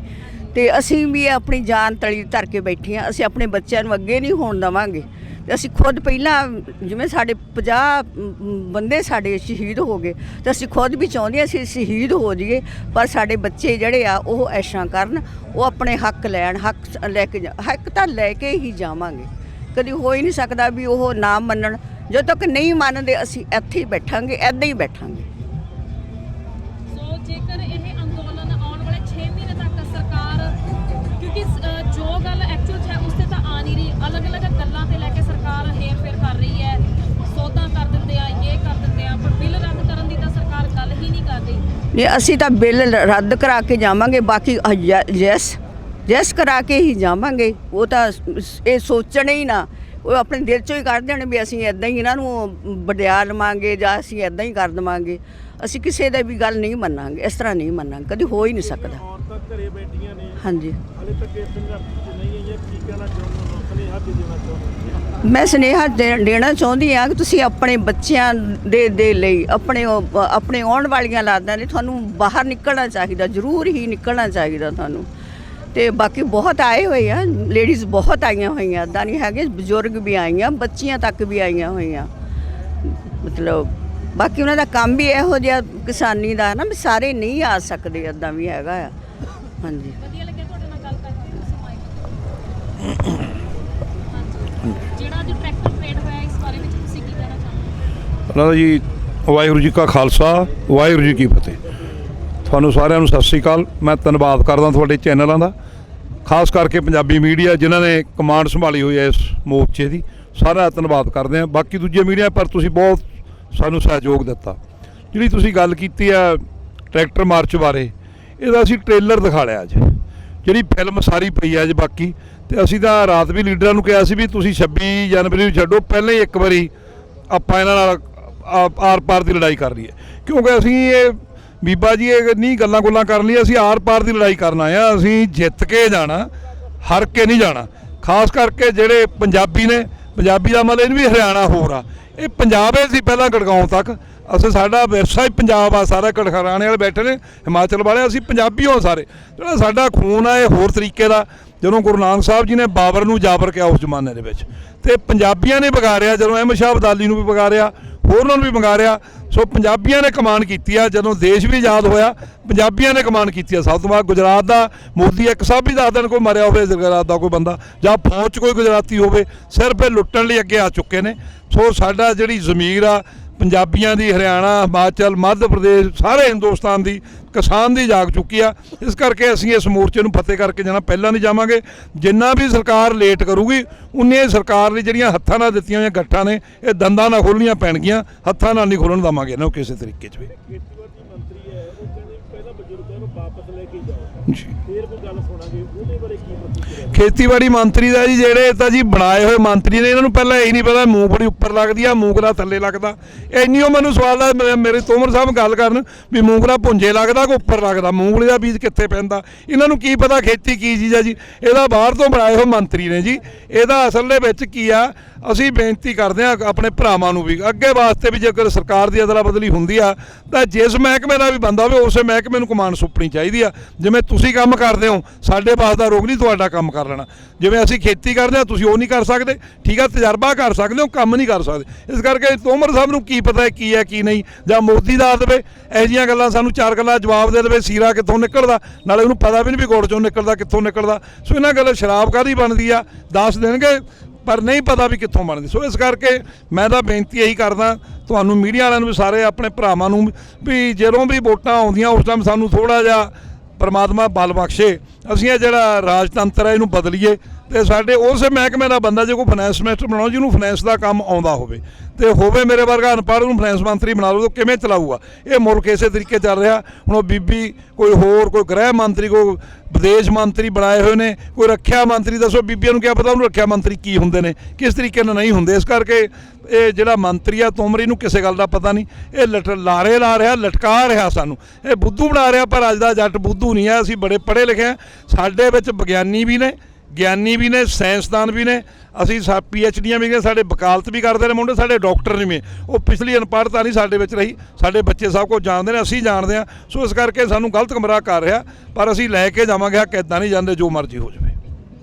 ਤੇ ਅਸੀਂ ਵੀ ਆਪਣੀ ਜਾਨ ਤਲੀ ਧਰ ਕੇ ਬੈਠੇ ਹਾਂ। ਅਸੀਂ ਆਪਣੇ ਬੱਚਿਆਂ ਨੂੰ ਅੱਗੇ ਨਹੀਂ ਹੋਣ ਦੇਵਾਂਗੇ। ਤੇ ਅਸੀਂ ਖੁਦ ਪਹਿਲਾਂ ਜਿਵੇਂ ਸਾਡੇ 50 ਬੰਦੇ ਸਾਡੇ ਸ਼ਹੀਦ ਹੋ ਗਏ ਤੇ ਅਸੀਂ ਖੁਦ ਵੀ ਚਾਹੁੰਦੇ ਹਾਂ ਅਸੀਂ ਸ਼ਹੀਦ ਹੋ ਜਾਈਏ, ਪਰ ਸਾਡੇ ਬੱਚੇ ਜਿਹੜੇ ਆ ਉਹ ਐਸ਼ਾਂ ਕਰਨ, ਉਹ ਆਪਣੇ ਹੱਕ ਲੈਣ। ਹੱਕ ਲੈ ਕੇ ਹੱਕ ਤਾਂ ਲੈ ਕੇ ਹੀ ਜਾਵਾਂਗੇ। ਕਦੀ ਹੋ ਹੀ ਨਹੀਂ ਸਕਦਾ ਵੀ ਉਹ ਨਾ ਮੰਨਣ। ਜਦੋਂ ਤੱਕ ਨਹੀਂ ਮੰਨਦੇ ਅਸੀਂ ਇੱਥੇ ਹੀ ਬੈਠਾਂਗੇ, ਇੱਦਾਂ ਹੀ ਬੈਠਾਂਗੇ। ਸੋ ਜੇਕਰ ਇਹ ਅੰਦੋਲਨ ਆਉਣ ਵਾਲੇ 6 ਮਹੀਨੇ ਤੱਕ ਸਰਕਾਰ, ਕਿਉਂਕਿ ਜੋ ਗੱਲ ਐਕਚੁਅਲ ਹੈ ਉਸ ਤੇ ਤਾਂ ਆ ਨਹੀਂ ਰਹੀ, ਅਲੱਗ-ਅਲੱਗ ਗੱਲਾਂ ਤੇ ਲੈ ਕੇ ਸਰਕਾਰ ਹੇਰ-ਫੇਰ ਕਰ ਰਹੀ ਹੈ, ਸੌਦਾ ਕਰ ਦਿੰਦੇ ਆ, ਇਹ ਕਰ ਦਿੰਦੇ ਆ, ਪਰ ਬਿੱਲ ਰੱਦ ਕਰਨ ਦੀ ਤਾਂ ਸਰਕਾਰ ਗੱਲ ਹੀ ਨਹੀਂ ਕਰ ਰਹੀ। ਨਹੀਂ, ਅਸੀਂ ਤਾਂ ਬਿੱਲ ਰੱਦ ਕਰਾ ਕੇ ਜਾਵਾਂਗੇ, ਬਾਕੀ ਯੈਸ ਕਰਾ ਕੇ ਹੀ ਜਾਵਾਂਗੇ। ਉਹ ਤਾਂ ਇਹ ਸੋਚਣ ਹੀ ਨਾ, ਉਹ ਆਪਣੇ ਦਿਲ 'ਚੋਂ ਹੀ ਕੱਢ ਦੇਣ ਵੀ ਅਸੀਂ ਇੱਦਾਂ ਹੀ ਇਹਨਾਂ ਨੂੰ ਵਡਿਆ ਲਵਾਂਗੇ ਜਾਂ ਅਸੀਂ ਇੱਦਾਂ ਹੀ ਕਰ ਦੇਵਾਂਗੇ। ਅਸੀਂ ਕਿਸੇ ਦਾ ਵੀ ਗੱਲ ਨਹੀਂ ਮੰਨਾਂਗੇ, ਇਸ ਤਰ੍ਹਾਂ ਨਹੀਂ ਮੰਨਾਂਗੇ, ਕਦੀ ਹੋ ਹੀ ਨਹੀਂ ਸਕਦਾ। ਔਰਤਾਂ ਘਰੇ ਬੈਠੀਆਂ ਨੇ, ਹਾਂਜੀ, ਹਾਲੇ ਤੱਕ ਇਹ ਸੰਘਰਸ਼ 'ਚ ਨਹੀਂ ਆਈਆਂ, ਕੀ ਕਹਿਣਾ ਚਾਹੁੰਦੇ ਹੋ? ਸੁਨੇਹਾ ਕੀ ਦੇਣਾ ਚਾਹੁੰਦੇ? ਮੈਂ ਸੁਨੇਹਾ ਦੇਣਾ ਚਾਹੁੰਦੀ ਹਾਂ ਕਿ ਤੁਸੀਂ ਆਪਣੇ ਬੱਚਿਆਂ ਦੇ ਲਈ, ਆਪਣੇ ਆਉਣ ਵਾਲੀਆਂ ਔਲਾਦਾਂ ਲਈ ਤੁਹਾਨੂੰ ਬਾਹਰ ਨਿਕਲਣਾ ਚਾਹੀਦਾ, ਜ਼ਰੂਰ ਹੀ ਨਿਕਲਣਾ ਚਾਹੀਦਾ ਤੁਹਾਨੂੰ। ਤੇ ਬਾਕੀ ਬਹੁਤ ਆਏ ਹੋਏ ਆ, ਲੇਡੀਜ਼ ਬਹੁਤ ਆਈਆਂ ਹੋਈਆਂ, ਇੱਦਾਂ ਨਹੀਂ ਹੈਗੇ, ਬਜ਼ੁਰਗ ਵੀ ਆਈਆਂ, ਬੱਚੀਆਂ ਤੱਕ ਵੀ ਆਈਆਂ ਹੋਈਆਂ। ਮਤਲਬ ਬਾਕੀ ਉਹਨਾਂ ਦਾ ਕੰਮ ਵੀ ਇਹੋ ਜਿਹਾ ਕਿਸਾਨੀ ਦਾ ਨਾ ਵੀ ਸਾਰੇ ਨਹੀਂ ਆ ਸਕਦੇ, ਇੱਦਾਂ ਵੀ ਹੈਗਾ ਆ। ਹਾਂਜੀ, ਵਧੀਆ ਲੱਗਿਆ ਤੁਹਾਡੇ ਨਾਲ ਗੱਲ ਕਰਕੇ। ਜਿਹੜਾ ਅੱਜ ਟਰੈਕਟਰ ਪਰੇਡ ਹੋਇਆ ਇਸ ਬਾਰੇ ਵਿੱਚ ਤੁਸੀਂ ਕੀ ਕਹਿਣਾ ਚਾਹੁੰਦੇ ਹੋ? ਉਹਨਾਂ ਜੀ ਵਾਹਿਗੁਰੂ ਜੀ ਕਾ ਖਾਲਸਾ, ਵਾਹਿਗੁਰੂ ਜੀ ਕੀ ਫਤਿਹ। ਤੁਹਾਨੂੰ ਸਾਰਿਆਂ ਨੂੰ ਸਤਿ ਸ਼੍ਰੀ ਅਕਾਲ। ਮੈਂ ਧੰਨਵਾਦ ਕਰਦਾ ਤੁਹਾਡੇ ਚੈਨਲਾਂ ਦਾ, ਖਾਸ ਕਰਕੇ ਪੰਜਾਬੀ ਮੀਡੀਆ ਜਿਨ੍ਹਾਂ ਨੇ ਕਮਾਂਡ ਸੰਭਾਲੀ ਹੋਈ ਹੈ ਇਸ ਮੋਰਚੇ ਦੀ, ਸਾਰਿਆਂ ਦਾ ਧੰਨਵਾਦ ਕਰਦੇ ਹਾਂ। ਬਾਕੀ ਦੂਜੇ ਮੀਡੀਆ ਪਰ ਤੁਸੀਂ ਬਹੁਤ ਸਾਨੂੰ ਸਹਿਯੋਗ ਦਿੱਤਾ। ਜਿਹੜੀ ਤੁਸੀਂ ਗੱਲ ਕੀਤੀ ਆ ਟਰੈਕਟਰ ਮਾਰਚ ਬਾਰੇ, ਇਹਦਾ ਅਸੀਂ ਟ੍ਰੇਲਰ ਦਿਖਾ ਲਿਆ ਅੱਜ, ਜਿਹੜੀ ਫਿਲਮ ਸਾਰੀ ਪਈ ਆ ਅੱਜ। ਬਾਕੀ ਤੇ ਅਸੀਂ ਤਾਂ ਰਾਤ ਵੀ ਲੀਡਰਾਂ ਨੂੰ ਕਿਹਾ ਸੀ ਵੀ ਤੁਸੀਂ 26 ਜਨਵਰੀ ਨੂੰ ਛੱਡੋ, ਪਹਿਲਾਂ ਹੀ ਇੱਕ ਵਾਰੀ ਆਪਾਂ ਇਹਨਾਂ ਨਾਲ ਆਰ ਪਾਰ ਦੀ ਲੜਾਈ ਕਰ ਲਈਏ, ਕਿਉਂਕਿ ਅਸੀਂ ਇਹ ਬੀਬਾ ਜੀ ਇਹ ਨਹੀਂ ਗੱਲਾਂ ਕਰਨ ਲਈ, ਅਸੀਂ ਆਰ ਪਾਰ ਦੀ ਲੜਾਈ ਕਰਨ ਆਏ ਹਾਂ। ਅਸੀਂ ਜਿੱਤ ਕੇ ਜਾਣਾ, ਹਾਰ ਕੇ ਨਹੀਂ ਜਾਣਾ। ਖਾਸ ਕਰਕੇ ਜਿਹੜੇ ਪੰਜਾਬੀ ਨੇ, ਪੰਜਾਬੀ ਦਾ ਮਤਲਬ ਇਹ ਵੀ ਹਰਿਆਣਾ ਹੋਰ ਆ, ਇਹ ਪੰਜਾਬ ਸੀ ਪਹਿਲਾਂ ਗੜਗਾਉਂ ਤੱਕ, ਅਸੀਂ ਸਾਡਾ ਵਿਰਸਾ ਹੀ ਪੰਜਾਬ ਆ ਸਾਰਾ। ਹਰਿਆਣੇ ਵਾਲੇ ਬੈਠੇ ਨੇ, ਹਿਮਾਚਲ ਵਾਲੇ, ਅਸੀਂ ਪੰਜਾਬੀ ਹਾਂ ਸਾਰੇ। ਜਿਹੜਾ ਸਾਡਾ ਖੂਨ ਆ ਇਹ ਹੋਰ ਤਰੀਕੇ ਦਾ। ਜਦੋਂ ਗੁਰੂ ਨਾਨਕ ਸਾਹਿਬ ਜੀ ਨੇ ਬਾਬਰ ਨੂੰ ਜਾਬਰ ਕਿਹਾ ਉਸ ਜ਼ਮਾਨੇ ਦੇ ਵਿੱਚ, ਤੇ ਪੰਜਾਬੀਆਂ ਨੇ ਵਿਗਾੜਿਆ। ਜਦੋਂ ਅਹਿਮਦ ਸ਼ਾਹ ਅਬਦਾਲੀ ਨੂੰ ਵੀ ਵਿਗਾੜਿਆ, ਹੋਰਾਂ ਨੂੰ ਵੀ ਵਿਗਾੜਿਆ। ਸੋ ਪੰਜਾਬੀਆਂ ਨੇ ਕਮਾਨ ਕੀਤੀ ਆ। ਜਦੋਂ ਦੇਸ਼ ਵੀ ਆਜ਼ਾਦ ਹੋਇਆ ਪੰਜਾਬੀਆਂ ਨੇ ਕਮਾਨ ਕੀਤੀ ਆ। ਸਭ ਤੋਂ ਬਾਅਦ ਗੁਜਰਾਤ ਦਾ ਮੋਦੀ ਇੱਕ ਸਾਹਿਬ ਵੀ ਦੱਸ ਦੇਣ ਕੋਈ ਮਰਿਆ ਹੋਵੇ ਗੁਜਰਾਤ ਦਾ ਕੋਈ ਬੰਦਾ, ਜਾਂ ਫੌਜ 'ਚ ਕੋਈ ਗੁਜਰਾਤੀ ਹੋਵੇ, ਸਿਰਫ ਇਹ ਲੁੱਟਣ ਲਈ ਅੱਗੇ ਆ ਚੁੱਕੇ ਨੇ। ਸੋ ਸਾਡਾ ਜਿਹੜੀ ਜ਼ਮੀਰ ਆ ਪੰਜਾਬੀਆਂ ਦੀ, ਹਰਿਆਣਾ, ਹਿਮਾਚਲ, ਮੱਧ ਪ੍ਰਦੇਸ਼, ਸਾਰੇ ਹਿੰਦੁਸਤਾਨ ਦੀ ਕਿਸਾਨ ਦੀ ਜਾਗ ਚੁੱਕੀ ਆ। ਇਸ ਕਰਕੇ ਅਸੀਂ ਇਸ ਮੋਰਚੇ ਨੂੰ ਫਤਿਹ ਕਰਕੇ ਜਾਣਾ, ਪਹਿਲਾਂ ਨਹੀਂ ਜਾਵਾਂਗੇ। ਜਿੰਨਾ ਵੀ ਸਰਕਾਰ ਲੇਟ ਕਰੂਗੀ ਉਨੀਆਂ ਸਰਕਾਰ ਲਈ ਜਿਹੜੀਆਂ ਹੱਥਾਂ ਨਾਲ ਦਿੱਤੀਆਂ ਹੋਈਆਂ ਗੱਠਾਂ ਨੇ ਇਹ ਦੰਦਾਂ ਨਾਲ ਖੋਲ੍ਹਣੀਆਂ ਪੈਣਗੀਆਂ, ਹੱਥਾਂ ਨਾਲ ਨਹੀਂ ਖੋਲ੍ਹਣ ਦੇਵਾਂਗੇ ਇਹਨਾਂ ਨੂੰ ਕਿਸੇ ਤਰੀਕੇ 'ਚ ਵੀ। ਖੇਤੀਬਾੜੀ ਮੰਤਰੀ ਹੈ, ਉਹ ਕਹਿੰਦੇ ਪਹਿਲਾਂ ਬਜ਼ੁਰਗਾਂ ਨੂੰ ਵਾਪਸ ਲੈ ਕੇ ਜਾਓ, ਜੀ ਫਿਰ ਕੋਈ ਗੱਲ ਸੁਣਾਂਗੇ। ਉਹਦੇ ਬਾਰੇ ਕੀ ਪ੍ਰਤੀਕਿਰਿਆ? ਖੇਤੀਬਾੜੀ ਮੰਤਰੀ ਦਾ ਜੀ, ਜਿਹੜੇ ਤਾਂ ਜੀ ਬਣਾਏ ਹੋਏ ਮੰਤਰੀ ਨੇ, ਇਹਨਾਂ ਨੂੰ ਪਹਿਲਾਂ ਇਹ ਨਹੀਂ ਪਤਾ ਮੂੰਗਫਲੀ ਉੱਪਰ ਲੱਗਦੀ ਆ, ਮੂੰਗਲਾ ਥੱਲੇ ਲੱਗਦਾ। ਇੰਨੀ ਉਹ ਮੈਨੂੰ ਸਵਾਲ ਆ, ਮੇਰੇ ਤੋਮਰ ਸਾਹਿਬ ਗੱਲ ਕਰਨ ਵੀ ਮੂੰਗਲਾ ਭੁੰਜੇ ਲੱਗਦਾ ਕਿ ਉੱਪਰ ਲੱਗਦਾ, ਮੂੰਗਲੀ ਦਾ ਬੀਜ ਕਿੱਥੇ ਪੈਂਦਾ। ਇਹਨਾਂ ਨੂੰ ਕੀ ਪਤਾ ਖੇਤੀ ਕੀ ਚੀਜ਼ ਆ ਜੀ। ਇਹਦਾ ਬਾਹਰ ਤੋਂ ਬਣਾਏ ਹੋਏ ਮੰਤਰੀ ਨੇ ਜੀ। ਇਹਦਾ ਅਸਲ ਦੇ ਵਿੱਚ ਕੀ ਆ, ਅਸੀਂ ਬੇਨਤੀ ਕਰਦੇ ਹਾਂ ਆਪਣੇ ਭਰਾਵਾਂ ਨੂੰ ਵੀ ਅੱਗੇ ਵਾਸਤੇ ਵੀ, ਜੇਕਰ ਸਰਕਾਰ ਦੀ ਅਦਲਾ ਬਦਲੀ ਹੁੰਦੀ ਆ ਤਾਂ ਜਿਸ ਮਹਿਕਮੇ ਦਾ ਵੀ ਬੰਦਾ ਹੋਵੇ ਉਸੇ ਮਹਿਕਮੇ ਨੂੰ ਕਮਾਨ ਸੁੱਪਣੀ ਚਾਹੀਦੀ ਆ। ਜਿਵੇਂ ਤੁਸੀਂ ਕੰਮ ਕਰਦੇ ਹੋ, ਸਾਡੇ ਪਾਸ ਦਾ ਰੋਗ ਨਹੀਂ ਤੁਹਾਡਾ ਕੰਮ ਕਰ ਲੈਣਾ। ਜਿਵੇਂ ਅਸੀਂ ਖੇਤੀ ਕਰਦੇ ਹਾਂ, ਤੁਸੀਂ ਉਹ ਨਹੀਂ ਕਰ ਸਕਦੇ, ਠੀਕ ਆ, ਤਜਰਬਾ ਕਰ ਸਕਦੇ ਹੋ, ਕੰਮ ਨਹੀਂ ਕਰ ਸਕਦੇ। ਇਸ ਕਰਕੇ ਤੋਮਰ ਸਾਹਿਬ ਨੂੰ ਕੀ ਪਤਾ ਕੀ ਹੈ ਕੀ ਨਹੀਂ, ਜਾਂ ਮੋਦੀ ਦਾ ਦੇਵੇ ਇਹੋ ਜਿਹੀਆਂ ਗੱਲਾਂ, ਸਾਨੂੰ 4 ਗੱਲਾਂ ਜਵਾਬ ਦੇ ਦੇਵੇ ਸੀਰਾ ਕਿੱਥੋਂ ਨਿਕਲਦਾ, ਨਾਲੇ ਉਹਨੂੰ ਪਤਾ ਵੀ ਨਹੀਂ ਵੀ ਗੁੜ ਚੋਂ ਨਿਕਲਦਾ ਕਿੱਥੋਂ ਨਿਕਲਦਾ। ਸੋ ਇਹਨਾਂ ਗੱਲ ਸ਼ਰਾਬ ਕਾਹਦੀ ਬਣਦੀ ਆ ਦੱਸ ਦੇਣਗੇ, ਪਰ ਨਹੀਂ ਪਤਾ ਵੀ ਕਿੱਥੋਂ ਬਣਦੀ। ਸੋ ਇਸ ਕਰਕੇ ਮੈਂ ਤਾਂ ਬੇਨਤੀ ਇਹੀ ਕਰਦਾ ਤੁਹਾਨੂੰ ਮੀਡੀਆ ਵਾਲਿਆਂ ਨੂੰ ਵੀ, ਸਾਰੇ ਆਪਣੇ ਭਰਾਵਾਂ ਨੂੰ ਵੀ, ਜਦੋਂ ਵੀ ਵੋਟਾਂ ਆਉਂਦੀਆਂ ਉਸ ਟਾਈਮ ਸਾਨੂੰ ਥੋੜ੍ਹਾ ਜਿਹਾ ਪਰਮਾਤਮਾ ਬਲ ਬਖਸ਼ੇ, ਅਸੀਂ ਇਹ ਜਿਹੜਾ ਰਾਜਤੰਤਰ ਹੈ ਇਹਨੂੰ ਬਦਲੀਏ। ਤੇ ਸਾਡੇ ਉਸੇ ਮਹਿਕਮੇ ਦਾ ਬੰਦਾ, ਜੇ ਕੋਈ ਫਾਈਨੈਂਸ ਮਿਨਿਸਟਰ ਬਣਾਓ ਜਿਹਨੂੰ ਫਾਈਨੈਂਸ ਦਾ ਕੰਮ ਆਉਂਦਾ ਹੋਵੇ, ਤੇ ਹੋਵੇ ਮੇਰੇ ਵਰਗਾ ਅਨਪੜ੍ਹ, ਨੂੰ ਫਾਈਨੈਂਸ ਮੰਤਰੀ ਬਣਾ ਲਓ ਤਾਂ ਕਿਵੇਂ ਚਲਾਊਗਾ ਇਹ ਮੁਲਕ? ਇਸੇ ਤਰੀਕੇ ਚੱਲ ਰਿਹਾ। ਹੁਣ ਉਹ ਬੀਬੀ, ਕੋਈ ਹੋਰ, ਕੋਈ ਗ੍ਰਹਿ ਮੰਤਰੀ, ਕੋਈ ਵਿਦੇਸ਼ ਮੰਤਰੀ ਬਣਾਏ ਹੋਏ ਨੇ, ਕੋਈ ਰੱਖਿਆ ਮੰਤਰੀ। ਦੱਸੋ ਬੀਬੀਆਂ ਨੂੰ ਕਿਆ ਪਤਾ ਉਹਨੂੰ ਰੱਖਿਆ ਮੰਤਰੀ ਕੀ ਹੁੰਦੇ ਨੇ, ਕਿਸ ਤਰੀਕੇ ਨਾਲ ਨਹੀਂ ਹੁੰਦੇ। ਇਸ ਕਰਕੇ ਇਹ ਜਿਹੜਾ ਮੰਤਰੀ ਆ ਤੋਮਰੀ ਨੂੰ ਕਿਸੇ ਗੱਲ ਦਾ ਪਤਾ ਨਹੀਂ, ਇਹ ਲਾਰੇ ਲਾ ਰਿਹਾ, ਲਟਕਾ ਰਿਹਾ ਸਾਨੂੰ, ਇਹ ਬੁੱਧੂ ਬਣਾ ਰਿਹਾ। ਪਰ ਅੱਜ ਦਾ ਜੱਟ ਬੁੱਧੂ ਨਹੀਂ ਹੈ। ਅਸੀਂ ਬੜੇ ਪੜ੍ਹੇ ਲਿਖੇ ਹਾਂ, ਸਾਡੇ ਵਿੱਚ ਵਿਗਿਆਨੀ ਵੀ ਨੇ, ਗਿਆਨੀ ਵੀ ਨੇ, ਸਾਇੰਸਦਾਨ ਵੀ ਨੇ, ਅਸੀਂ PhDਆਂ ਵੀ ਨੇ, ਸਾਡੇ ਵਕਾਲਤ ਵੀ ਕਰਦੇ ਨੇ ਮੁੰਡੇ, ਸਾਡੇ ਡਾਕਟਰ ਨੇ। ਉਹ ਪਿਛਲੀ ਅਨਪੜ੍ਹਤਾ ਨਹੀਂ ਸਾਡੇ ਵਿੱਚ ਰਹੀ, ਸਾਡੇ ਬੱਚੇ ਸਭ ਕੁਝ ਜਾਣਦੇ ਨੇ, ਅਸੀਂ ਜਾਣਦੇ ਹਾਂ। ਸੋ ਇਸ ਕਰਕੇ ਸਾਨੂੰ ਗਲਤ ਗੁੰਮਰਾਹ ਕਰ ਰਿਹਾ, ਪਰ ਅਸੀਂ ਲੈ ਕੇ ਜਾਵਾਂਗੇ, ਹੱਕ ਇੱਦਾਂ ਨਹੀਂ ਜਾਂਦੇ ਜੋ ਮਰਜ਼ੀ ਹੋ ਜਾਵੇ।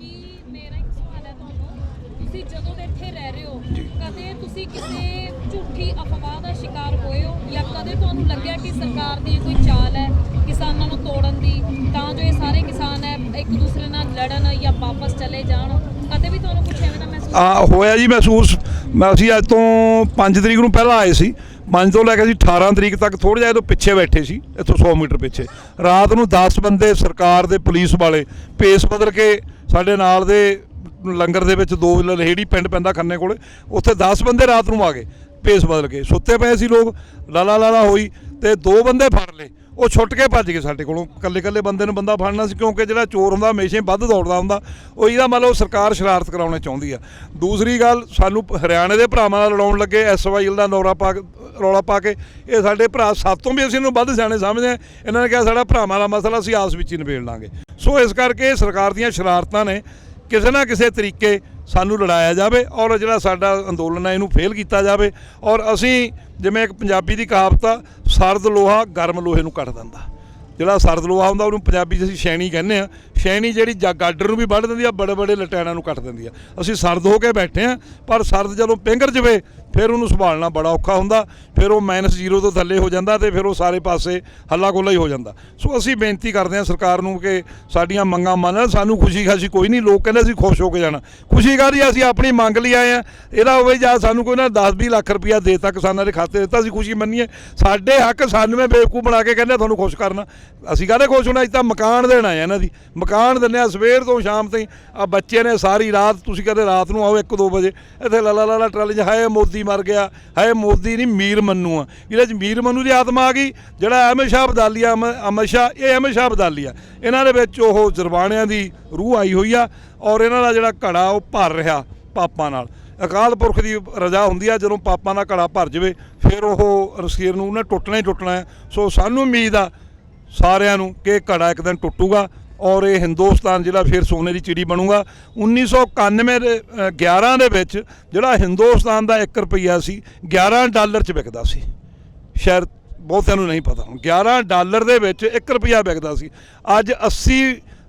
ਮੇਰਾ ਇੱਕ ਸਵਾਲ ਹੈ ਤੁਹਾਨੂੰ, ਤੁਸੀਂ ਜਦੋਂ ਦੇ ਇੱਥੇ ਰਹਿ ਰਹੇ ਹੋ, ਕਦੇ ਤੁਸੀਂ ਕਿਸੇ ਝੂਠੀ ਅਫਵਾਹ ਦਾ ਸ਼ਿਕਾਰ ਹੋਏ ਹੋ, ਜਾਂ ਕਦੇ ਤੁਹਾਨੂੰ ਲੱਗਿਆ ਕਿ ਸਰਕਾਰ ਦੀ ਕੋਈ ਚਾਲ ਹੈ ਕਿਸਾਨਾਂ ਨੂੰ ਤੋੜਨ ਦੀ, ਤਾਂ ਜੋ ਇਹ ਸਾਰੇ ਕਿਸਾਨ ਹੈ ਇੱਕ ਦੂਸਰੇ ਨਾਲ ਲੜਨ ਜਾਂ ਵਾਪਸ ਚਲੇ ਜਾਣ? ਕਦੇ ਵੀ ਤੁਹਾਨੂੰ ਕੁਝ ਐਵੇਂ ਦਾ ਮਹਿਸੂਸ ਹੋਇਆ ਜੀ? ਮਹਿਸੂਸ ਅਸੀਂ ਅੱਜ ਤੋਂ 5 ਤਰੀਕ ਨੂੰ ਪਹਿਲਾਂ ਆਏ ਸੀ, 5 ਤੋਂ ਲੈ ਕੇ ਅਸੀਂ 18 ਤਰੀਕ ਤੱਕ ਥੋੜ੍ਹਾ ਜਿਹਾ ਤੋਂ ਪਿੱਛੇ ਬੈਠੇ ਸੀ, ਇੱਥੋਂ 100 ਮੀਟਰ ਪਿੱਛੇ। ਰਾਤ ਨੂੰ 10 ਬੰਦੇ ਸਰਕਾਰ ਦੇ, ਪੁਲਿਸ ਵਾਲੇ ਭੇਸ ਬਦਲ ਕੇ ਸਾਡੇ ਨਾਲ ਦੇ ਲੰਗਰ ਦੇ ਵਿੱਚ 2 ਲਹੇੜੀ ਪਿੰਡ ਪੈਂਦਾ ਖੰਨੇ ਕੋਲ, ਉੱਥੇ 10 ਬੰਦੇ ਰਾਤ ਨੂੰ ਆ ਗਏ ਭੇਸ ਬਦਲ ਕੇ। ਸੁੱਤੇ ਪਏ ਸੀ ਲੋਕ, ਲਾਲਾ ਹੋਈ, ਤੇ 2 ਬੰਦੇ ਫੜ ਲਏ। ਉਹ ਛੁੱਟ ਕੇ ਭੱਜ ਗਏ ਸਾਡੇ ਕੋਲੋਂ। ਇਕੱਲੇ ਬੰਦੇ ਨੂੰ ਬੰਦਾ ਫੜਨਾ ਸੀ, ਕਿਉਂਕਿ ਜਿਹੜਾ ਚੋਰ ਹੁੰਦਾ ਹਮੇਸ਼ਾ ਹੀ ਵੱਧ ਦੌੜਦਾ ਹੁੰਦਾ। ਉਹ ਇਹਦਾ ਮਤਲਬ ਸਰਕਾਰ ਸ਼ਰਾਰਤ ਕਰਾਉਣਾ ਚਾਹੁੰਦੀ ਆ। ਦੂਸਰੀ ਗੱਲ, ਸਾਨੂੰ ਹਰਿਆਣੇ ਦੇ ਭਰਾਵਾਂ ਨਾਲ ਲੜਾਉਣ ਲੱਗੇ, SYL ਦਾ ਰੌਲਾ ਪਾ ਕੇ। ਇਹ ਸਾਡੇ ਭਰਾ ਸਾਤੋਂ ਵੀ ਅਸੀਂ ਇਹਨੂੰ ਵੱਧ ਸਿਆਣੇ ਸਮਝਦੇ ਹਾਂ। ਇਹਨਾਂ ਨੇ ਕਿਹਾ ਸਾਡਾ ਭਰਾਵਾਂ ਦਾ ਮਸਲਾ ਅਸੀਂ ਆਪਸ ਵਿੱਚ ਹੀ ਨਿਬੇੜ ਲਾਂਗੇ। ਸੋ ਇਸ ਕਰਕੇ ਸਰਕਾਰ ਦੀਆਂ ਸ਼ਰਾਰਤਾਂ ਨੇ, ਕਿਸੇ ਨਾ ਕਿਸੇ ਤਰੀਕੇ ਸਾਨੂੰ ਲੜਾਇਆ ਜਾਵੇ, ਔਰ ਜਿਹੜਾ ਸਾਡਾ ਅੰਦੋਲਨ ਹੈ ਇਹਨੂੰ ਫੇਲ ਕੀਤਾ ਜਾਵੇ। ਔਰ ਅਸੀਂ, ਜਿਵੇਂ ਇੱਕ ਪੰਜਾਬੀ ਦੀ ਕਹਾਵਤ ਆ, ਸਰਦ ਲੋਹਾ ਗਰਮ ਲੋਹੇ ਨੂੰ ਕੱਟ ਦਿੰਦਾ। ਜਿਹੜਾ ਸਰਦ ਲੋਹਾ ਹੁੰਦਾ ਉਹਨੂੰ ਪੰਜਾਬੀ 'ਚ ਅਸੀਂ ਸ਼ੈਣੀ ਕਹਿੰਦੇ ਹਾਂ। ਸ਼ੈਣੀ ਜਿਹੜੀ ਗਾਡਰ ਨੂੰ ਵੀ ਵੱਢ ਦਿੰਦੀ ਆ, ਬੜੇ ਲਟੈਣਾਂ ਨੂੰ ਕੱਟ ਦਿੰਦੀ ਆ। ਅਸੀਂ ਸਰਦ ਹੋ ਕੇ ਬੈਠੇ ਹਾਂ, ਪਰ ਸਰਦ ਜਦੋਂ ਪਿੰਗਰ ਜਵੇ ਫਿਰ ਉਹਨੂੰ ਸੰਭਾਲਣਾ ਬੜਾ ਔਖਾ ਹੁੰਦਾ। ਫਿਰ ਉਹ -0 ਤੋਂ ਥੱਲੇ ਹੋ ਜਾਂਦਾ, ਤੇ ਫਿਰ ਉਹ ਸਾਰੇ ਪਾਸੇ ਹੱਲਾ ਗੋਲਾ ਹੀ ਹੋ ਜਾਂਦਾ। ਸੋ ਅਸੀਂ ਬੇਨਤੀ ਕਰਦੇ ਹਾਂ ਸਰਕਾਰ ਨੂੰ ਕਿ ਸਾਡੀਆਂ ਮੰਗਾਂ ਮੰਨਣ। ਸਾਨੂੰ ਖੁਸ਼ੀ ਖਾਸੀ ਕੋਈ ਨਹੀਂ, ਲੋਕ ਕਹਿੰਦੇ ਅਸੀਂ ਖੁਸ਼ ਹੋ ਕੇ ਜਾਣਾ। ਖੁਸ਼ੀ ਕਾਹਦੀ, ਅਸੀਂ ਆਪਣੀ ਮੰਗ ਲਈ ਆਏ ਹਾਂ। ਇਹਦਾ ਹੋਵੇ ਜਾਂ ਸਾਨੂੰ ਕੋਈ ਨਾ 10-20 ਲੱਖ ਰੁਪਈਆ ਦੇ ਤਾ, ਕਿਸਾਨਾਂ ਦੇ ਖਾਤੇ ਦਿੱਤਾ, ਅਸੀਂ ਖੁਸ਼ੀ ਮੰਨੀਏ। ਸਾਡੇ ਹੱਕ ਸਾਨੂੰ ਬੇਵਕੂਫ ਬਣਾ ਕੇ ਕਹਿੰਦੇ ਤੁਹਾਨੂੰ ਖੁਸ਼ ਕਰਨਾ। ਅਸੀਂ ਕਾਹਦੇ ਖੁਸ਼ ਹੋਣਾ? ਅਸੀਂ ਤਾਂ ਮਕਾਨ ਦੇਣਾ ਹੈ ਇਹਨਾਂ ਦੀ, ਮਕਾਨ ਦਿੰਦੇ ਹਾਂ ਸਵੇਰ ਤੋਂ ਸ਼ਾਮ ਤਾਈਂ। ਆ ਬੱਚੇ ਨੇ ਸਾਰੀ ਰਾਤ, ਤੁਸੀਂ ਕਦੇ ਰਾਤ ਨੂੰ ਆਓ 1-2 ਵਜੇ, ਇੱਥੇ ਲਾਲਾ ਟਰਾਲੀ 'ਚ ਹਾਏ ਮੋਦੀ ਮਰ ਗਿਆ, ਹਾਏ ਮੋਦੀ ਨਹੀਂ ਮੀਰ ਮੰਨੂ ਆ। ਇਹਦੇ 'ਚ ਮੀਰ ਮੰਨੂ ਦੀ ਆਤਮਾ ਆ ਗਈ। ਜਿਹੜਾ ਅਹਿਮਦ ਸ਼ਾਹ ਅਬਦਾਲੀ ਆ, ਅਹਿਮਦ ਸ਼ਾਹ ਅਬਦਾਲੀ ਆ, ਇਹਨਾਂ ਦੇ ਵਿੱਚ ਉਹ ਜਰਬਾਣਿਆਂ ਦੀ ਰੂਹ ਆਈ ਹੋਈ ਆ। ਔਰ ਇਹਨਾਂ ਦਾ ਜਿਹੜਾ ਘੜਾ ਉਹ ਭਰ ਰਿਹਾ ਪਾਪਾਂ ਨਾਲ। ਅਕਾਲ ਪੁਰਖ ਦੀ ਰਜ਼ਾ ਹੁੰਦੀ ਆ, ਜਦੋਂ ਪਾਪਾਂ ਦਾ ਘੜਾ ਭਰ ਜਾਵੇ ਫਿਰ ਉਹ ਰਸੀਰ ਨੂੰ ਉਹਨੇ ਟੁੱਟਣਾ ਹੀ ਟੁੱਟਣਾ ਹੈ। ਸੋ ਸਾਨੂੰ ਉਮੀਦ ਆ ਸਾਰਿਆਂ ਨੂੰ ਕਿ ਘੜਾ ਇੱਕ ਦਿਨ ਟੁੱਟੂਗਾ, ਔਰ ਇਹ ਹਿੰਦੁਸਤਾਨ ਜਿਹੜਾ ਫਿਰ ਸੋਨੇ ਦੀ ਚਿੜੀ ਬਣੂਗਾ। 1991 ਦੇ ਵਿੱਚ ਜਿਹੜਾ ਹਿੰਦੁਸਤਾਨ ਦਾ 1 ਰੁਪਈਆ ਸੀ $11 'ਚ ਵਿਕਦਾ ਸੀ। ਸ਼ਾਇਦ ਬਹੁਤਿਆਂ ਨੂੰ ਨਹੀਂ ਪਤਾ। ਹੁਣ $11 ਦੇ ਵਿੱਚ 1 ਰੁਪਿਆ ਵਿਕਦਾ ਸੀ, ਅੱਜ 80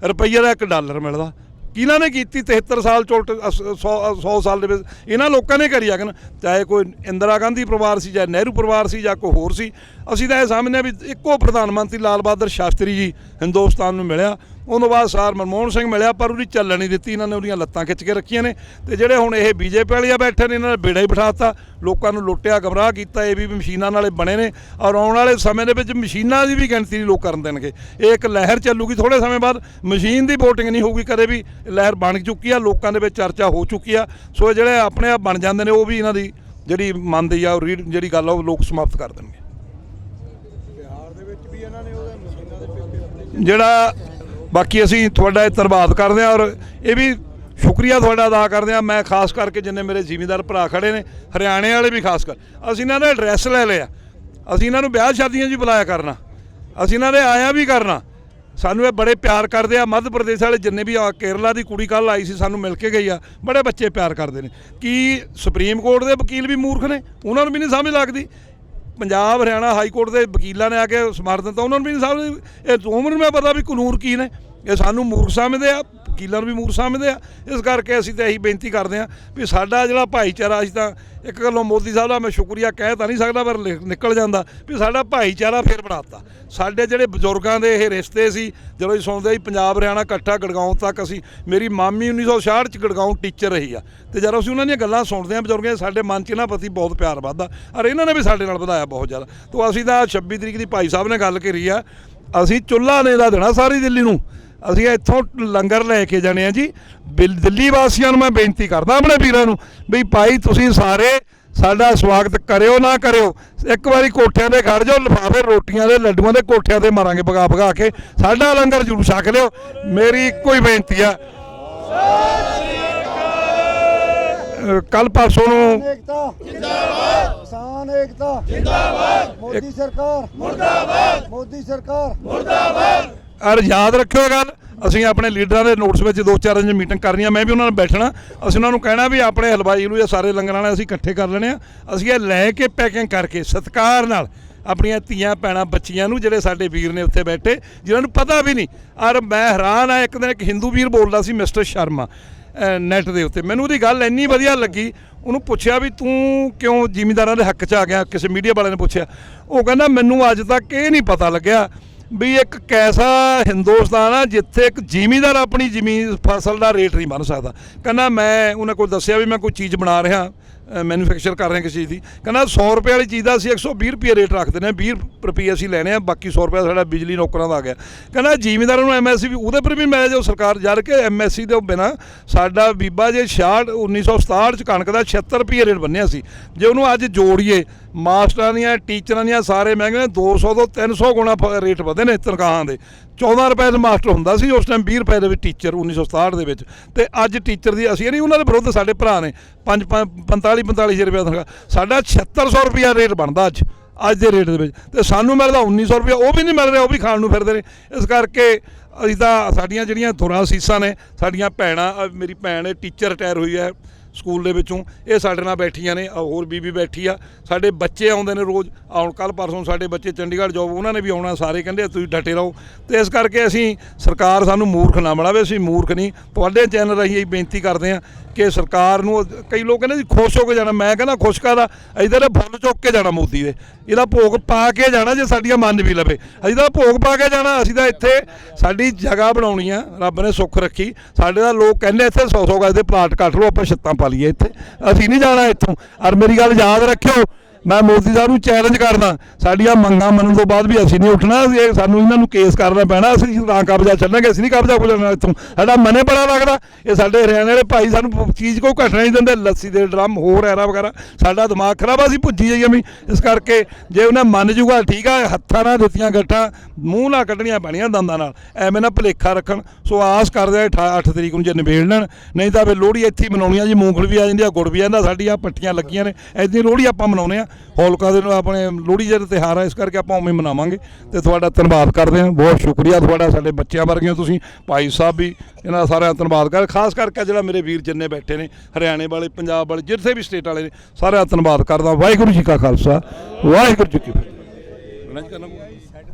ਰੁਪਈਏ ਦਾ $1 ਮਿਲਦਾ। ਕਿਹਨਾਂ ਨੇ ਕੀਤੀ 73 ਸਾਲ ਚ ਉਲਟ 100 ਸਾਲ ਦੇ ਵਿੱਚ? ਇਹਨਾਂ ਲੋਕਾਂ ਨੇ ਕਰੀ ਆ ਕਿ ਚਾਹੇ ਕੋਈ ਇੰਦਰਾ ਗਾਂਧੀ ਪਰਿਵਾਰ ਸੀ, ਚਾਹੇ ਨਹਿਰੂ ਪਰਿਵਾਰ ਸੀ, ਜਾਂ ਕੋਈ ਹੋਰ ਸੀ। ਅਸੀਂ ਤਾਂ ਇਹ ਸਮਝਦੇ ਹਾਂ ਵੀ ਇੱਕੋ ਪ੍ਰਧਾਨ ਮੰਤਰੀ ਲਾਲ ਬਹਾਦਰ ਸ਼ਾਸਤਰੀ ਜੀ ਹਿੰਦੁਸਤਾਨ ਨੂੰ ਮਿਲਿਆ, ਉਹਦੋਂ ਬਾਅਦ ਸਰ ਮਨਮੋਹਨ ਸਿੰਘ ਮਿਲਿਆ, ਪਰ ਉਹਦੀ ਚੱਲਣ ਨਹੀਂ ਦਿੱਤੀ। ਇਹਨਾਂ ਨੇ ਉਹਦੀਆਂ ਲੱਤਾਂ ਖਿੱਚ ਕੇ ਰੱਖੀਆਂ ਨੇ। ਤੇ ਜਿਹੜੇ ਹੁਣ ਇਹ ਬੀਜੇਪੀ ਵਾਲੀਆਂ ਬੈਠੇ ਨੇ, ਇਹਨਾਂ ਨੇ ਬੇੜਾ ਹੀ ਬਿਠਾਤਾ, ਲੋਕਾਂ ਨੂੰ ਲੁੱਟਿਆ, ਗਮਰਾਹ ਕੀਤਾ। ਇਹ ਵੀ ਮਸ਼ੀਨਾਂ ਨਾਲੇ ਬਣੇ ਨੇ, ਔਰ ਆਉਣ ਵਾਲੇ ਸਮੇਂ ਦੇ ਵਿੱਚ ਮਸ਼ੀਨਾਂ ਦੀ ਵੀ ਗਿਣਤੀ ਨਹੀਂ ਲੋਕ ਕਰਨ ਦੇਣਗੇ। ਇਹ ਇੱਕ ਲਹਿਰ ਚੱਲੂਗੀ, ਥੋੜ੍ਹੇ ਸਮੇਂ ਬਾਅਦ ਮਸ਼ੀਨ ਦੀ ਵੋਟਿੰਗ ਨਹੀਂ ਹੋਊਗੀ ਕਦੇ ਵੀ। ਲਹਿਰ ਬਣ ਚੁੱਕੀ ਆ, ਲੋਕਾਂ ਦੇ ਵਿੱਚ ਚਰਚਾ ਹੋ ਚੁੱਕੀ ਆ। ਸੋ ਇਹ ਜਿਹੜੇ ਆਪਣੇ ਆਪ ਬਣ ਜਾਂਦੇ ਨੇ, ਉਹ ਵੀ ਇਹਨਾਂ ਦੀ ਜਿਹੜੀ ਮੰਨਦੀ ਆ ਜਿਹੜੀ ਗੱਲ ਆ ਉਹ ਲੋਕ ਸਮਾਪਤ ਕਰ ਦੇਣਗੇ। ਜਿਹੜਾ ਬਾਕੀ ਅਸੀਂ ਤੁਹਾਡਾ ਇਹ ਧੰਨਵਾਦ ਕਰਦੇ ਹਾਂ, ਔਰ ਇਹ ਵੀ ਸ਼ੁਕਰੀਆ ਤੁਹਾਡਾ ਅਦਾ ਕਰਦੇ ਹਾਂ। ਮੈਂ ਖਾਸ ਕਰਕੇ ਜਿੰਨੇ ਮੇਰੇ ਜ਼ਿਮੀਂਦਾਰ ਭਰਾ ਖੜੇ ਨੇ, ਹਰਿਆਣੇ ਵਾਲੇ ਵੀ ਖਾਸ ਕਰ, ਅਸੀਂ ਇਹਨਾਂ ਦਾ ਐਡਰੈਸ ਲੈ ਲਿਆ। ਅਸੀਂ ਇਹਨਾਂ ਨੂੰ ਵਿਆਹ ਸ਼ਾਦੀਆਂ 'ਚ ਵੀ ਬੁਲਾਇਆ ਕਰਨਾ, ਅਸੀਂ ਇਹਨਾਂ ਦੇ ਆਇਆ ਵੀ ਕਰਨਾ। ਸਾਨੂੰ ਇਹ ਬੜੇ ਪਿਆਰ ਕਰਦੇ ਆ। ਮੱਧ ਪ੍ਰਦੇਸ਼ ਵਾਲੇ ਜਿੰਨੇ ਵੀ ਕੇਰਲਾ ਦੀ ਕੁੜੀ ਕੱਲ੍ਹ ਆਈ ਸੀ, ਸਾਨੂੰ ਮਿਲ ਕੇ ਗਈ ਆ, ਬੜੇ ਬੱਚੇ ਪਿਆਰ ਕਰਦੇ ਨੇ। ਕੀ ਸੁਪਰੀਮ ਕੋਰਟ ਦੇ ਵਕੀਲ ਵੀ ਮੂਰਖ ਨੇ? ਉਹਨਾਂ ਨੂੰ ਵੀ ਨਹੀਂ ਸਮਝ ਲੱਗਦੀ। ਪੰਜਾਬ ਹਰਿਆਣਾ ਹਾਈ ਕੋਰਟ ਦੇ ਵਕੀਲਾਂ ਨੇ ਆ ਕੇ ਸਮਰਥਨ ਦਿੱਤਾ, ਉਹਨਾਂ ਨੂੰ ਵੀ ਨਹੀਂ ਸਮਝ। ਇਹ ਉਮਰ ਨੂੰ ਮੈਂ ਪਤਾ ਵੀ ਕਾਨੂੰਨ ਕੀ ਨੇ। ਇਹ ਸਾਨੂੰ ਮੂਰਖ ਸਮਝਦੇ ਆ, ਵਕੀਲਾਂ ਨੂੰ ਵੀ ਮੂਰਖ ਸਮਝਦੇ ਆ। ਇਸ ਕਰਕੇ ਅਸੀਂ ਤਾਂ ਇਹੀ ਬੇਨਤੀ ਕਰਦੇ ਹਾਂ ਵੀ ਸਾਡਾ ਜਿਹੜਾ ਭਾਈਚਾਰਾ, ਅਸੀਂ ਤਾਂ ਇੱਕ ਗੱਲੋਂ ਮੋਦੀ ਸਾਹਿਬ ਦਾ ਮੈਂ ਸ਼ੁਕਰੀਆ ਕਹਿ ਤਾਂ ਨਹੀਂ ਸਕਦਾ, ਪਰ ਨਿਕਲ ਜਾਂਦਾ ਵੀ ਸਾਡਾ ਭਾਈਚਾਰਾ ਫਿਰ ਬਣਾਤਾ। ਸਾਡੇ ਜਿਹੜੇ ਬਜ਼ੁਰਗਾਂ ਦੇ ਇਹ ਰਿਸ਼ਤੇ ਸੀ, ਜਦੋਂ ਅਸੀਂ ਸੁਣਦੇ ਸੀ ਪੰਜਾਬ ਹਰਿਆਣਾ ਇਕੱਠਾ ਗੜਗਾਉਂ ਤੱਕ। ਅਸੀਂ, ਮੇਰੀ ਮਾਮੀ 1966 'ਚ ਗੜਗਾਉਂ ਟੀਚਰ ਰਹੀ ਆ, ਤੇ ਜਦੋਂ ਅਸੀਂ ਉਹਨਾਂ ਦੀਆਂ ਗੱਲਾਂ ਸੁਣਦੇ ਹਾਂ ਬਜ਼ੁਰਗਾਂ, ਸਾਡੇ ਮਨ 'ਚ ਇਹਨਾਂ ਪ੍ਰਤੀ ਬਹੁਤ ਪਿਆਰ ਵੱਧਦਾ, ਔਰ ਇਹਨਾਂ ਨੇ ਵੀ ਸਾਡੇ ਨਾਲ ਵਧਾਇਆ ਬਹੁਤ ਜ਼ਿਆਦਾ। ਤੋਂ ਅਸੀਂ ਤਾਂ 26 ਤਰੀਕ ਦੀ ਭਾਈ ਸਾਹਿਬ ਨੇ ਗੱਲ ਕਰੀ ਆ, ਅਸੀਂ ਚੁੱਲ੍ਹਾ ਨੇ ਦਾ ਦੇਣਾ ਸਾਰੀ ਦਿੱਲੀ ਨੂੰ। ਅਸੀਂ ਇੱਥੋਂ ਲੰਗਰ ਲੈ ਕੇ ਜਾਣੇ ਆ ਜੀ। ਦਿੱਲੀ ਵਾਸੀਆਂ ਨੂੰ ਮੈਂ ਬੇਨਤੀ ਕਰਦਾ, ਆਪਣੇ ਵੀਰਾਂ ਨੂੰ, ਵੀ ਭਾਈ ਤੁਸੀਂ ਸਾਰੇ ਸਾਡਾ ਸਵਾਗਤ ਕਰਿਓ ਨਾ ਕਰਿਓ, ਇੱਕ ਵਾਰੀ ਕੋਠਿਆਂ 'ਤੇ ਖੜ ਜਾਓ, ਲਿਫਾਫੇ ਰੋਟੀਆਂ ਦੇ ਲੱਡੂਆਂ ਦੇ ਕੋਠਿਆਂ 'ਤੇ ਮਾਰਾਂਗੇ ਭਗਾ ਕੇ, ਸਾਡਾ ਲੰਗਰ ਜ਼ਰੂਰ ਛਕ ਲਿਓ। ਮੇਰੀ ਇੱਕੋ ਹੀ ਬੇਨਤੀ ਆ। ਕੱਲ ਪਰਸੋਂ ਨੂੰ ਕਿਸਾਨ ਏਕਤਾ ਜਿੰਦਾਬਾਦ, ਮੋਦੀ ਸਰਕਾਰ ਮੁਰਦਾਬਾਦ, ਮੋਦੀ ਸਰਕਾਰ ਮੁਰਦਾਬਾਦ। ਔਰ ਯਾਦ ਰੱਖਿਓ ਗੱਲ, ਅਸੀਂ ਆਪਣੇ ਲੀਡਰਾਂ ਦੇ ਨੋਟਸ ਵਿੱਚ 2-4 ਦਿਨ ਮੀਟਿੰਗ ਕਰਨੀ ਆ, ਮੈਂ ਵੀ ਉਹਨਾਂ ਨਾਲ ਬੈਠਣਾ। ਅਸੀਂ ਉਹਨਾਂ ਨੂੰ ਕਹਿਣਾ ਵੀ ਆਪਣੇ ਹਲਵਾਈ ਨੂੰ ਜਾਂ ਸਾਰੇ ਲੰਗਰਾਂ ਵਾਲੇ ਅਸੀਂ ਇਕੱਠੇ ਕਰ ਲੈਣੇ ਆ। ਅਸੀਂ ਇਹ ਲੈ ਕੇ ਪੈਕਿੰਗ ਕਰਕੇ ਸਤਿਕਾਰ ਨਾਲ ਆਪਣੀਆਂ ਧੀਆਂ ਭੈਣਾਂ ਬੱਚੀਆਂ ਨੂੰ, ਜਿਹੜੇ ਸਾਡੇ ਵੀਰ ਨੇ ਉੱਥੇ ਬੈਠੇ, ਜਿਨ੍ਹਾਂ ਨੂੰ ਪਤਾ ਵੀ ਨਹੀਂ। ਔਰ ਮੈਂ ਹੈਰਾਨ ਆ, ਇੱਕ ਦਿਨ ਇੱਕ ਹਿੰਦੂ ਵੀਰ ਬੋਲਦਾ ਸੀ, ਮਿਸਟਰ ਸ਼ਰਮਾ, ਨੈੱਟ ਦੇ ਉੱਤੇ। ਮੈਨੂੰ ਉਹਦੀ ਗੱਲ ਇੰਨੀ ਵਧੀਆ ਲੱਗੀ। ਉਹਨੂੰ ਪੁੱਛਿਆ ਵੀ ਤੂੰ ਕਿਉਂ ਜ਼ਿਮੀਂਦਾਰਾਂ ਦੇ ਹੱਕ 'ਚ ਆ ਗਿਆ? ਕਿਸੇ ਮੀਡੀਆ ਵਾਲੇ ਨੇ ਪੁੱਛਿਆ। ਉਹ ਕਹਿੰਦਾ ਮੈਨੂੰ ਅੱਜ ਤੱਕ ਇਹ ਨਹੀਂ ਪਤਾ ਲੱਗਿਆ ਵੀ ਇੱਕ ਕੈਸਾ ਹਿੰਦੁਸਤਾਨ ਆ ਜਿੱਥੇ ਇੱਕ ਜ਼ਿਮੀਂਦਾਰ ਆਪਣੀ ਜ਼ਮੀਨ ਫਸਲ ਦਾ ਰੇਟ ਨਹੀਂ ਬਣ ਸਕਦਾ। ਕਹਿੰਦਾ ਮੈਂ ਉਹਨਾਂ ਕੋਲ ਦੱਸਿਆ ਵੀ ਮੈਂ ਕੋਈ ਚੀਜ਼ ਬਣਾ ਰਿਹਾ, ਮੈਨੂਫੈਕਚਰ ਕਰ ਰਹੇ ਕਿਸੇ ਚੀਜ਼ ਦੀ। ਕਹਿੰਦਾ 100 ਰੁਪਏ ਵਾਲੀ ਚੀਜ਼ ਦਾ ਅਸੀਂ 120 ਰੁਪਏ ਰੇਟ ਰੱਖਦੇ ਨੇ, 20 ਰੁਪਏ ਅਸੀਂ ਲੈਣੇ ਆ, ਬਾਕੀ 100 ਰੁਪਏ ਸਾਡਾ ਬਿਜਲੀ ਨੌਕਰਾਂ ਦਾ ਆ ਗਿਆ। ਕਹਿੰਦਾ ਜ਼ਿਮੀਂਦਾਰਾਂ ਨੂੰ ਐਮਐਸਪੀ ਵੀ ਉਹਦੇ ਪਰ ਵੀ ਮਿਲੇ ਜੋ ਸਰਕਾਰ, ਜਦ ਕਿ ਐਮਐਸਪੀ ਦੇ ਬਿਨਾਂ ਸਾਡਾ ਬੀਬਾ ਜੇ 1967 'ਚ ਕਣਕ ਦਾ 76 ਰੁਪਏ ਰੇਟ ਬੰਨਿਆ ਸੀ। ਜੇ ਉਹਨੂੰ ਅੱਜ ਜੋੜੀਏ, ਮਾਸਟਰਾਂ ਦੀਆਂ ਟੀਚਰਾਂ ਦੀਆਂ ਸਾਰੇ ਮਹਿੰਗੇ 200 ਤੋਂ 300 ਗੁਣਾ ਰੇਟ ਵਧੇ ਨੇ ਤਨਖਾਹਾਂ ਦੇ। 14 ਰੁਪਏ ਦਾ ਮਾਸਟਰ ਹੁੰਦਾ ਸੀ ਉਸ ਟਾਈਮ, 20 ਰੁਪਏ ਦੇ ਵਿੱਚ ਟੀਚਰ 1967 ਦੇ ਵਿੱਚ। ਤੇ ਅੱਜ ਟੀਚਰ ਦੀ, ਅਸੀਂ ਨਹੀਂ ਉਹਨਾਂ ਦੇ ਵਿਰੁੱਧ, ਸਾਡੇ ਭਰਾ ਨੇ 45,000 ਰੁਪਏ ਤਨਖਾਹ, ਸਾਡਾ 7600 ਰੁਪਇਆ ਰੇਟ ਬਣਦਾ ਅੱਜ ਦੇ ਰੇਟ ਦੇ ਵਿੱਚ, ਤੇ ਸਾਨੂੰ ਮਿਲਦਾ 1900 ਰੁਪਇਆ। ਉਹ ਵੀ ਨਹੀਂ ਮਿਲ ਰਿਹਾ, ਉਹ ਵੀ ਖਾਣ ਨੂੰ ਫਿਰਦੇ ਨੇ। ਇਸ ਕਰਕੇ ਅਸੀਂ ਤਾਂ, ਸਾਡੀਆਂ ਜਿਹੜੀਆਂ ਧੁਰਾਂ ਸੀਸਾਂ ਨੇ, ਸਾਡੀਆਂ ਭੈਣਾਂ, ਮੇਰੀ ਭੈਣ ਟੀਚਰ ਰਿਟਾਇਰ ਹੋਈ ਹੈ ਸਕੂਲ ਦੇ ਵਿੱਚੋਂ, ਇਹ ਸਾਡੇ ਨਾਲ ਬੈਠੀਆਂ ਨੇ, ਹੋਰ ਬੀਬੀ ਬੈਠੀ ਆ। ਸਾਡੇ ਬੱਚੇ ਆਉਂਦੇ ਨੇ ਰੋਜ਼, ਆਉਣ ਕੱਲ੍ਹ ਪਰਸੋਂ ਸਾਡੇ ਬੱਚੇ ਚੰਡੀਗੜ੍ਹ ਜੋਬ, ਉਹਨਾਂ ਨੇ ਵੀ ਆਉਣਾ। ਸਾਰੇ ਕਹਿੰਦੇ ਤੁਸੀਂ ਡਟੇ ਰਹੋ। ਤੇ ਇਸ ਕਰਕੇ ਅਸੀਂ, ਸਰਕਾਰ ਸਾਨੂੰ ਮੂਰਖ ਨਾ ਬਣਾਵੇ, ਅਸੀਂ ਮੂਰਖ ਨਹੀਂ। ਤੁਹਾਡੇ ਚੈਨਲ ਰਾਹੀਂ ਇਹ ਬੇਨਤੀ ਕਰਦੇ ਹਾਂ ਕਿ ਸਰਕਾਰ ਨੂੰ, ਕਈ ਲੋਕ ਕਹਿੰਦੇ ਜੀ ਖੁਸ਼ ਹੋ ਕੇ ਜਾਣਾ, ਮੈਂ ਕਹਿੰਦਾ ਖੁਸ਼ ਕਾਹਦਾ, ਇੱਧਰ ਫੁੱਲ ਚੁੱਕ ਕੇ ਜਾਣਾ ਮੋਦੀ ਦੇ, ਇਹਦਾ ਭੋਗ ਪਾ ਕੇ ਜਾਣਾ ਜੇ ਸਾਡੀਆਂ ਮੰਨ ਵੀ ਲਵੇ। ਅਸੀਂ ਤਾਂ ਭੋਗ ਪਾ ਕੇ ਜਾਣਾ। ਅਸੀਂ ਤਾਂ ਇੱਥੇ ਸਾਡੀ ਜਗ੍ਹਾ ਬਣਾਉਣੀ ਆ, ਰੱਬ ਨੇ ਸੁੱਖ ਰੱਖੀ। ਸਾਡੇ ਤਾਂ ਲੋਕ ਕਹਿੰਦੇ ਇੱਥੇ 100-100 ਗਜ ਦੇ ਪਲਾਟ ਕੱਟ ਲਓ, ਆਪਾਂ ਛੱਤਾਂ ਪਾ ਲਈਏ ਇੱਥੇ, ਅਸੀਂ ਨਹੀਂ ਜਾਣਾ ਇੱਥੋਂ। ਔਰ ਮੇਰੀ ਗੱਲ ਯਾਦ ਰੱਖਿਓ, ਮੈਂ ਮੋਦੀ ਸਾਹਿਬ ਨੂੰ ਚੈਲੰਜ ਕਰਦਾ, ਸਾਡੀਆਂ ਮੰਗਾਂ ਮੰਨਣ ਤੋਂ ਬਾਅਦ ਵੀ ਅਸੀਂ ਨਹੀਂ ਉੱਠਣਾ। ਇਹ ਸਾਨੂੰ ਇਹਨਾਂ ਨੂੰ ਕੇਸ ਕਰਨਾ ਪੈਣਾ, ਅਸੀਂ ਤਾਂ ਕਬਜ਼ਾ ਚੱਲਾਂਗੇ, ਅਸੀਂ ਨਹੀਂ ਕਬਜ਼ਾ ਖੋਲਣਾ ਇੱਥੋਂ। ਸਾਡਾ ਮਨੇ ਬੜਾ ਲੱਗਦਾ, ਇਹ ਸਾਡੇ ਹਰਿਆਣੇ ਵਾਲੇ ਭਾਈ ਸਾਨੂੰ ਚੀਜ਼ ਕੋਈ ਘਟਣਾ ਨਹੀਂ ਦਿੰਦੇ, ਲੱਸੀ ਦੇ ਡਰਮ ਹੋਰ ਐਰਾ ਵਗੈਰਾ। ਸਾਡਾ ਦਿਮਾਗ ਖਰਾਬ, ਅਸੀਂ ਭੁੱਜੀ ਜਾਈਏ ਵੀ। ਇਸ ਕਰਕੇ ਜੇ ਉਹਨਾਂ ਮੰਨ ਜੂਗਾ ਠੀਕ ਆ, ਹੱਥਾਂ ਨਾਲ ਦਿੱਤੀਆਂ ਗੱਠਾਂ ਮੂੰਹ ਨਾਲ ਕੱਢਣੀਆਂ ਪੈਣੀਆਂ ਦੰਦਾਂ ਨਾਲ, ਐਵੇਂ ਨਾ ਭੁਲੇਖਾ ਰੱਖਣ। ਸੋ ਆਸ ਕਰਦੇ 8 ਤਰੀਕ ਨੂੰ ਜੇ ਨਿਬੇੜ ਲੈਣ, ਨਹੀਂ ਤਾਂ ਫਿਰ ਲੋਹੜੀ ਇੱਥੇ ਹੀ ਮਨਾਉਣੀ ਆ ਜੀ। ਮੂੰਗਫਲੀ ਵੀ ਆ ਜਾਂਦੀ ਆ, ਗੁੜ ਵੀ ਜਾਂਦਾ, ਸਾਡੀਆਂ ਪੱਟੀਆਂ ਲੱਗੀਆਂ ਨੇ, ਇੱਦਾਂ ਲੋਹੜੀ ਆਪਾਂ ਮਨਾਉਂਦੇ ਆ। ਹੋਲਕਾ ਦੇ ਨੂੰ ਆਪਣੇ ਲੋਹੜੀ ਜਿਹੜਾ ਤਿਉਹਾਰ ਆ, ਇਸ ਕਰਕੇ ਆਪਾਂ ਉਵੇਂ ਮਨਾਵਾਂਗੇ। ਤੇ ਤੁਹਾਡਾ ਧੰਨਵਾਦ ਕਰਦੇ ਹਾਂ, ਬਹੁਤ ਸ਼ੁਕਰੀਆ ਤੁਹਾਡਾ। ਸਾਡੇ ਬੱਚਿਆਂ ਵਰਗੇ ਤੁਸੀਂ, ਭਾਈ ਸਾਹਿਬ ਵੀ, ਇਹਨਾਂ ਸਾਰਿਆਂ ਦਾ ਧੰਨਵਾਦ ਕਰ। ਖਾਸ ਕਰਕੇ ਜਿਹੜਾ ਮੇਰੇ ਵੀਰ ਜਿੰਨੇ ਬੈਠੇ ਨੇ, ਹਰਿਆਣੇ ਵਾਲੇ, ਪੰਜਾਬ ਵਾਲੇ, ਜਿੱਥੇ ਵੀ ਸਟੇਟ ਵਾਲੇ ਨੇ, ਸਾਰਿਆਂ ਦਾ ਧੰਨਵਾਦ ਕਰਦਾ। ਵਾਹਿਗੁਰੂ ਜੀ ਕਾ ਖਾਲਸਾ, ਵਾਹਿਗੁਰੂ ਜੀ ਕੀ ਫਤਿਹ।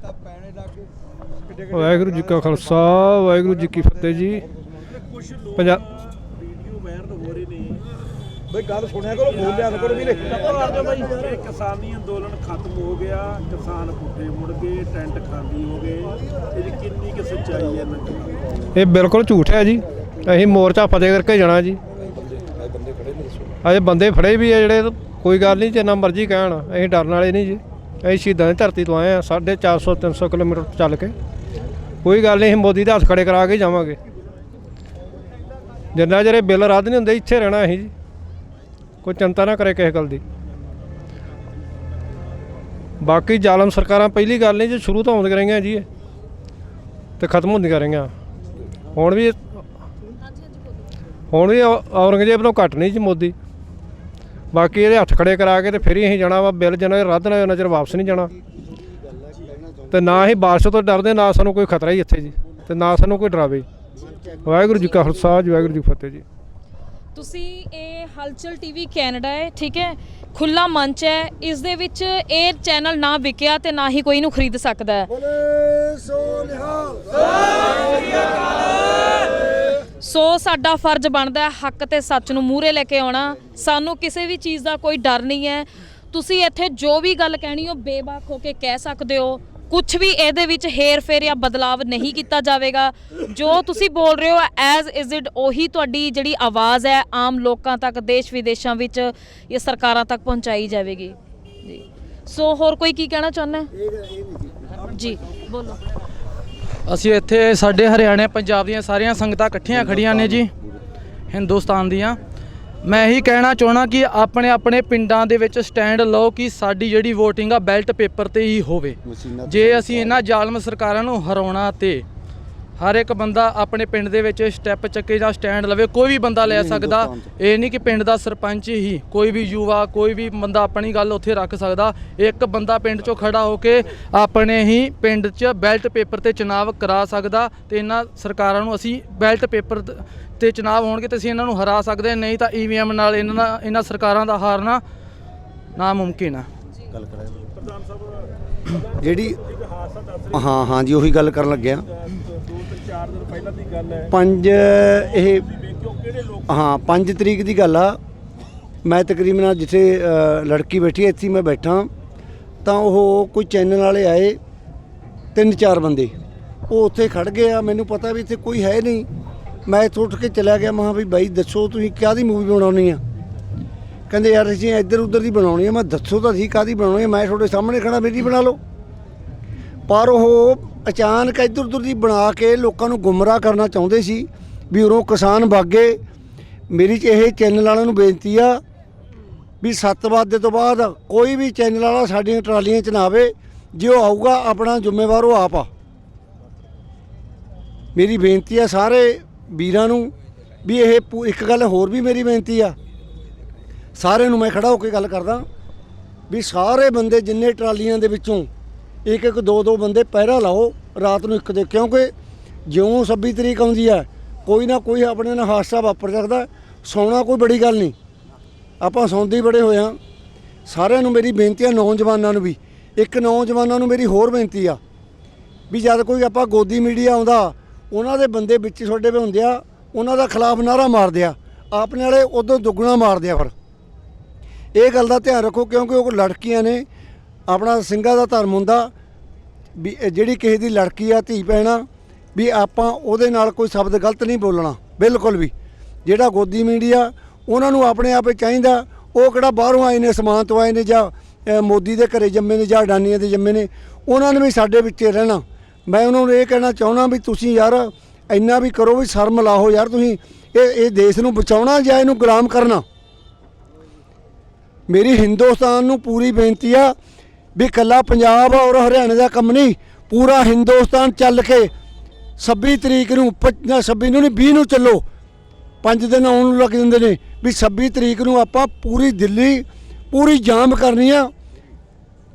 ਵਾਹਿਗੁਰੂ ਜੀ ਕਾ ਖਾਲਸਾ ਵਾਹਿਗੁਰੂ ਜੀ ਕੀ ਫਤਿਹ ਜੀ। ਕੁਝ ਲੋਕ ਪੰਜਾਬ ਵੀਡੀਓ ਵਾਇਰਲ ਹੋ ਰਹੇ ਨੇ ਬਈ ਗੱਲ ਸੁਣਿਆ ਕਰੋ, ਬੋਲਿਆ ਕਰੋ ਵੀਰੇ। ਇਹ ਕਿਸਾਨੀ ਅੰਦੋਲਨ ਖਤਮ ਹੋ ਗਿਆ, ਕਿਸਾਨ ਪੁੱਠੇ ਮੁੜ ਗਏ, ਟੈਂਟ ਖਾਲੀ ਹੋ ਗਏ, ਇਹਦੀ ਕਿੰਨੀ ਕਿ ਸੱਚਾਈ ਹੈ ਇਹਨਾਂ ਦੀ? ਇਹ ਬਿਲਕੁਲ ਝੂਠ ਹੈ ਜੀ। ਅਸੀਂ ਮੋਰਚਾ ਫਤਿਹ ਕਰਕੇ ਜਾਣਾ ਜੀ। ਅਜੇ ਬੰਦੇ ਫੜੇ ਵੀ ਆ ਜਿਹੜੇ, ਕੋਈ ਗੱਲ ਨਹੀਂ, ਜਿੰਨਾ ਮਰਜ਼ੀ ਕਹਿਣ, ਅਸੀਂ ਡਰਨ ਵਾਲੇ ਨਹੀਂ ਜੀ। ਅਸੀਂ ਸ਼ਹੀਦਾਂ ਦੀ ਧਰਤੀ ਤੋਂ ਆਏ ਆ, 450 300 ਕਿਲੋਮੀਟਰ ਚੱਲ ਕੇ। ਕੋਈ ਗੱਲ ਨਹੀਂ, ਅਸੀਂ ਮੋਦੀ ਦੇ ਹੱਥ ਖੜੇ ਕਰਾ ਕੇ ਜਾਵਾਂਗੇ। ਜਿੰਨਾ ਚਿਰ ਇਹ ਬਿੱਲ ਰੱਦ ਨਹੀਂ ਹੁੰਦੇ, ਇੱਥੇ ਰਹਿਣਾ ਅਸੀਂ ਜੀ। ਕੋਈ ਚਿੰਤਾ ਨਾ ਕਰੇ ਕਿਸੇ ਗੱਲ ਦੀ। ਬਾਕੀ ਜ਼ਾਲਮ ਸਰਕਾਰਾਂ ਪਹਿਲੀ ਗੱਲ ਨਹੀਂ ਜੀ, ਸ਼ੁਰੂ ਤੋਂ ਆਉਂਦੀਆਂ ਰਹੀਆਂ ਜੀ, ਤੇ ਖਤਮ ਹੁੰਦੀਆਂ ਰਹੀਆਂ। ਹੁਣ ਵੀ ਔਰੰਗਜ਼ੇਬ ਤੋਂ ਘੱਟ ਨਹੀਂ ਜੀ ਮੋਦੀ। ਬਾਕੀ ਇਹਦੇ ਹੱਥ ਖੜੇ ਕਰਾ ਕੇ ਤੇ ਫਿਰ ਹੀ ਅਸੀਂ ਜਾਣਾ ਵਾ। ਬਿੱਲ ਜਿੰਨਾ ਰੱਦ ਨਾ ਉਹਨਾਂ ਚਿਰ ਵਾਪਸ ਨਹੀਂ ਜਾਣਾ। ਤੇ ਨਾ ਹੀ ਬਾਰਿਸ਼ ਤੋਂ ਡਰਦੇ, ਨਾ ਸਾਨੂੰ ਕੋਈ ਖਤਰਾ ਹੀ ਇੱਥੇ ਜੀ, ਤੇ ਨਾ ਸਾਨੂੰ ਕੋਈ ਡਰਾਵੇ। ਵਾਹਿਗੁਰੂ ਜੀ ਕਾ ਖਾਲਸਾ ਵਾਹਿਗੁਰੂ ਜੀ ਕੀ ਫਤਿਹ ਜੀ। ਤੁਸੀਂ ਇਹ ਹਲਚਲ ਟੀਵੀ ਕੈਨੇਡਾ ਹੈ, ਠੀਕ ਹੈ, ਖੁੱਲਾ ਮੰਚ ਹੈ। ਇਸ ਦੇ ਵਿੱਚ ਇਹ ਚੈਨਲ ਨਾ ਵਿਕਿਆ ਤੇ ਨਾ ਹੀ ਕੋਈ ਨੂੰ ਖਰੀਦ ਸਕਦਾ ਹੈ। ਸੋ ਸਾਡਾ ਫਰਜ਼ ਬਣਦਾ ਹੈ ਹੱਕ ਤੇ ਸੱਚ ਨੂੰ ਮੂਹਰੇ ਲੈ ਕੇ ਆਉਣਾ। ਸਾਨੂੰ ਕਿਸੇ ਵੀ ਚੀਜ਼ ਦਾ ਕੋਈ ਡਰ ਨਹੀਂ ਹੈ। ਤੁਸੀਂ ਇੱਥੇ ਜੋ ਵੀ ਗੱਲ ਕਹਿਣੀ ਹੋ ਬੇਬਾਕ ਹੋ ਕੇ ਕਹਿ ਸਕਦੇ ਹੋ। ਕੁਝ ਵੀ ਇਹਦੇ ਵਿੱਚ ਹੇਰ ਫੇਰ ਜਾਂ ਬਦਲਾਵ ਨਹੀਂ ਕੀਤਾ ਜਾਵੇਗਾ। ਜੋ ਤੁਸੀਂ ਬੋਲ ਰਹੇ ਹੋ ਐਜ਼ ਇਜ਼ ਇਟ, ਉਹੀ ਤੁਹਾਡੀ ਜਿਹੜੀ ਆਵਾਜ਼ ਹੈ ਆਮ ਲੋਕਾਂ ਤੱਕ, ਦੇਸ਼ ਵਿਦੇਸ਼ਾਂ ਵਿੱਚ ਇਹ ਸਰਕਾਰਾਂ ਤੱਕ ਪਹੁੰਚਾਈ ਜਾਵੇਗੀ ਜੀ। ਸੋ ਹੋਰ ਕੋਈ ਕੀ ਕਹਿਣਾ ਚਾਹੁੰਦਾ ਜੀ? ਬੋਲੋ। ਅਸੀਂ ਇੱਥੇ ਸਾਡੇ ਹਰਿਆਣਾ ਪੰਜਾਬ ਦੀਆਂ ਸਾਰੀਆਂ ਸੰਗਤਾਂ ਇਕੱਠੀਆਂ ਖੜੀਆਂ ਨੇ ਜੀ, ਹਿੰਦੁਸਤਾਨ ਦੀਆਂ। ਮੈਂ ਇਹੀ ਕਹਿਣਾ ਚਾਹਣਾ ਕਿ ਆਪਣੇ ਆਪਣੇ ਪਿੰਡਾਂ ਦੇ ਵਿੱਚ ਸਟੈਂਡ ਲਓ ਕਿ ਸਾਡੀ ਜਿਹੜੀ VOTING ਆ ਬੈਲਟ ਪੇਪਰ ਤੇ ਹੀ ਹੋਵੇ। ਜੇ ਅਸੀਂ ਇਹਨਾਂ ਜ਼ਾਲਮ ਸਰਕਾਰਾਂ ਨੂੰ ਹਰਾਉਣਾ ਤੇ ਹਰ ਇੱਕ ਬੰਦਾ ਆਪਣੇ ਪਿੰਡ ਦੇ ਵਿੱਚ ਸਟੈਪ ਚੱਕੇ ਜਾਂ ਸਟੈਂਡ ਲਵੇ। ਕੋਈ ਵੀ ਬੰਦਾ ਲੈ ਸਕਦਾ, ਇਹ ਨਹੀਂ ਕਿ ਪਿੰਡ ਦਾ ਸਰਪੰਚ ਹੀ, ਕੋਈ ਵੀ ਯੁਵਾ, ਕੋਈ ਵੀ ਬੰਦਾ ਆਪਣੀ ਗੱਲ ਉੱਥੇ ਰੱਖ ਸਕਦਾ। ਇੱਕ ਬੰਦਾ ਪਿੰਡ 'ਚੋਂ ਖੜਾ ਹੋ ਕੇ ਆਪਣੇ ਹੀ ਪਿੰਡ 'ਚ ਬੈਲਟ ਪੇਪਰ ਤੇ ਚੁਣਾਵ ਕਰਾ ਸਕਦਾ। ਤੇ ਇਹਨਾਂ ਸਰਕਾਰਾਂ ਨੂੰ ਅਸੀਂ ਬੈਲਟ ਪੇਪਰ ਤੇ ਚੁਣਾਵ ਹੋਣਗੇ ਤੇ ਅਸੀਂ ਇਹਨਾਂ ਨੂੰ ਹਰਾ ਸਕਦੇ, ਨਹੀਂ ਤਾਂ EVM ਨਾਲ ਇਹਨਾਂ ਸਰਕਾਰਾਂ ਦਾ ਹਾਰਨਾ ਨਾਮੁਮਕਿਨ ਆ। ਪ੍ਰਧਾਨ ਸਾਹਿਬ ਜਿਹੜੀ ਹਾਦਸਾ ਦੱਸ ਹਾਂ ਜੀ, ਉਹੀ ਗੱਲ ਕਰਨ ਲੱਗਿਆ। 2-4 ਦਿਨ ਪਹਿਲਾਂ ਦੀ ਗੱਲ ਹੈ। 5 ਇਹ ਵੇਖਿਓ ਕਿਹੜੇ ਲੋਕ 5 ਤਰੀਕ ਦੀ ਗੱਲ ਆ। ਮੈਂ ਤਕਰੀਬਨ ਜਿੱਥੇ ਲੜਕੀ ਬੈਠੀ ਇੱਥੇ ਹੀ ਮੈਂ ਬੈਠਾ, ਤਾਂ ਉਹ ਕੋਈ ਚੈਨਲ ਵਾਲੇ ਆਏ 3-4 ਬੰਦੇ। ਉਹ ਉੱਥੇ ਖੜ ਗਏ ਆ। ਮੈਨੂੰ ਪਤਾ ਵੀ ਇੱਥੇ ਕੋਈ ਹੈ ਨਹੀਂ। ਮੈਂ ਇੱਥੋਂ ਉੱਠ ਕੇ ਚਲਾ ਗਿਆ। ਮੈਂ ਕਿਹਾ ਵੀ ਬਾਈ ਦੱਸੋ ਤੁਸੀਂ ਕਾਹਦੀ ਮੂਵੀ ਬਣਾਉਣੀ ਆ? ਕਹਿੰਦੇ ਯਾਰ ਅਸੀਂ ਇੱਧਰ ਉੱਧਰ ਦੀ ਬਣਾਉਣੀ ਆ। ਮੈਂ ਦੱਸੋ ਤਾਂ ਅਸੀਂ ਕਾਹਦੀ ਬਣਾਉਣੀ ਆ? ਮੈਂ ਤੁਹਾਡੇ ਸਾਹਮਣੇ ਖੜਾ, ਮੇਰੀ ਬਣਾ ਲਓ। ਪਰ ਉਹ ਅਚਾਨਕ ਇੱਧਰ ਉੱਧਰ ਦੀ ਬਣਾ ਕੇ ਲੋਕਾਂ ਨੂੰ ਗੁੰਮਰਾਹ ਕਰਨਾ ਚਾਹੁੰਦੇ ਸੀ ਵੀ ਉਰੋਂ ਕਿਸਾਨ ਬਾਗੇ। ਮੇਰੀ ਇਹ ਚੈਨਲ ਵਾਲਿਆਂ ਨੂੰ ਬੇਨਤੀ ਆ ਵੀ 7 ਵਜੇ ਤੋਂ ਬਾਅਦ ਕੋਈ ਵੀ ਚੈਨਲ ਵਾਲਾ ਸਾਡੀਆਂ ਟਰਾਲੀਆਂ 'ਚ ਨਾ ਆਵੇ। ਜੇ ਉਹ ਆਊਗਾ ਆਪਣਾ ਜ਼ਿੰਮੇਵਾਰ ਉਹ ਆਪ ਆ। ਮੇਰੀ ਬੇਨਤੀ ਆ ਸਾਰੇ ਵੀਰਾਂ ਨੂੰ ਵੀ ਇਹ ਇੱਕ ਗੱਲ ਹੋਰ ਵੀ ਮੇਰੀ ਬੇਨਤੀ ਆ ਸਾਰਿਆਂ ਨੂੰ। ਮੈਂ ਖੜਾ ਹੋ ਕੇ ਗੱਲ ਕਰਦਾ ਵੀ ਸਾਰੇ ਬੰਦੇ ਜਿੰਨੇ ਟਰਾਲੀਆਂ ਦੇ ਵਿੱਚੋਂ ਇੱਕ 2 ਬੰਦੇ ਪਹਿਰਾ ਲਾਓ ਰਾਤ ਨੂੰ ਇੱਕ ਦੇ, ਕਿਉਂਕਿ ਜਿਉਂ 26 ਤਰੀਕ ਆਉਂਦੀ ਆ ਕੋਈ ਨਾ ਕੋਈ ਆਪਣੇ ਨਾਲ ਹਾਦਸਾ ਵਾਪਰ ਸਕਦਾ। ਸੌਣਾ ਕੋਈ ਬੜੀ ਗੱਲ ਨਹੀਂ, ਆਪਾਂ ਸੌਂਦੇ ਹੀ ਬੜੇ ਹੋਏ ਹਾਂ। ਸਾਰਿਆਂ ਨੂੰ ਮੇਰੀ ਬੇਨਤੀ ਆ, ਨੌਜਵਾਨਾਂ ਨੂੰ ਵੀ। ਇੱਕ ਨੌਜਵਾਨਾਂ ਨੂੰ ਮੇਰੀ ਹੋਰ ਬੇਨਤੀ ਆ ਵੀ ਜਦ ਕੋਈ ਆਪਾਂ ਗੋਦੀ ਮੀਡੀਆ ਆਉਂਦਾ, ਉਹਨਾਂ ਦੇ ਬੰਦੇ ਵਿੱਚ ਤੁਹਾਡੇ ਵੀ ਹੁੰਦੇ ਆ, ਉਹਨਾਂ ਦਾ ਖਿਲਾਫ ਨਾਅਰਾ ਮਾਰਦੇ ਆ, ਆਪਣੇ ਵਾਲੇ ਉਦੋਂ ਦੁੱਗਣਾ ਮਾਰਦੇ ਆ। ਫਿਰ ਇਹ ਗੱਲ ਦਾ ਧਿਆਨ ਰੱਖੋ, ਕਿਉਂਕਿ ਉਹ ਲੜਕੀਆਂ ਨੇ, ਆਪਣਾ ਸਿੰਘਾਂ ਦਾ ਧਰਮ ਹੁੰਦਾ ਵੀ ਜਿਹੜੀ ਕਿਸੇ ਦੀ ਲੜਕੀ ਆ, ਧੀ ਭੈਣ, ਵੀ ਆਪਾਂ ਉਹਦੇ ਨਾਲ ਕੋਈ ਸ਼ਬਦ ਗਲਤ ਨਹੀਂ ਬੋਲਣਾ ਬਿਲਕੁਲ ਵੀ। ਜਿਹੜਾ ਗੋਦੀ ਮੀਡੀਆ ਉਹਨਾਂ ਨੂੰ ਆਪਣੇ ਆਪੇ ਚਾਹੀਦਾ, ਉਹ ਕਿਹੜਾ ਬਾਹਰੋਂ ਆਏ ਨੇ, ਸਮਾਨ ਤੋਂ ਆਏ ਨੇ, ਜਾਂ ਮੋਦੀ ਦੇ ਘਰੇ ਜੰਮੇ ਨੇ, ਜਾਂ ਅਡਾਨੀਆਂ ਦੇ ਜੰਮੇ ਨੇ। ਉਹਨਾਂ ਨੇ ਵੀ ਸਾਡੇ ਵਿੱਚ ਰਹਿਣਾ। ਮੈਂ ਉਹਨਾਂ ਨੂੰ ਇਹ ਕਹਿਣਾ ਚਾਹੁੰਦਾ ਵੀ ਤੁਸੀਂ ਯਾਰ ਇੰਨਾ ਵੀ ਕਰੋ ਵੀ ਸ਼ਰਮ ਲਾਓ ਯਾਰ। ਤੁਸੀਂ ਇਹ ਦੇਸ਼ ਨੂੰ ਬਚਾਉਣਾ ਜਾਂ ਇਹਨੂੰ ਗੁਲਾਮ ਕਰਨਾ? ਮੇਰੀ ਹਿੰਦੁਸਤਾਨ ਨੂੰ ਪੂਰੀ ਬੇਨਤੀ ਆ ਵੀ ਇਕੱਲਾ ਪੰਜਾਬ ਔਰ ਹਰਿਆਣੇ ਦਾ ਕੰਮ ਨਹੀਂ, ਪੂਰਾ ਹਿੰਦੁਸਤਾਨ ਚੱਲ ਕੇ 26 ਤਰੀਕ ਨੂੰ 26 ਨੂੰ ਨਹੀਂ 20 ਨੂੰ ਚੱਲੋ। 5 ਦਿਨ ਆਉਣ ਨੂੰ ਲੱਗ ਜਾਂਦੇ ਨੇ। ਵੀ 26 ਤਰੀਕ ਨੂੰ ਆਪਾਂ ਪੂਰੀ ਦਿੱਲੀ ਪੂਰੀ ਜਾਮ ਕਰਨੀ ਆ।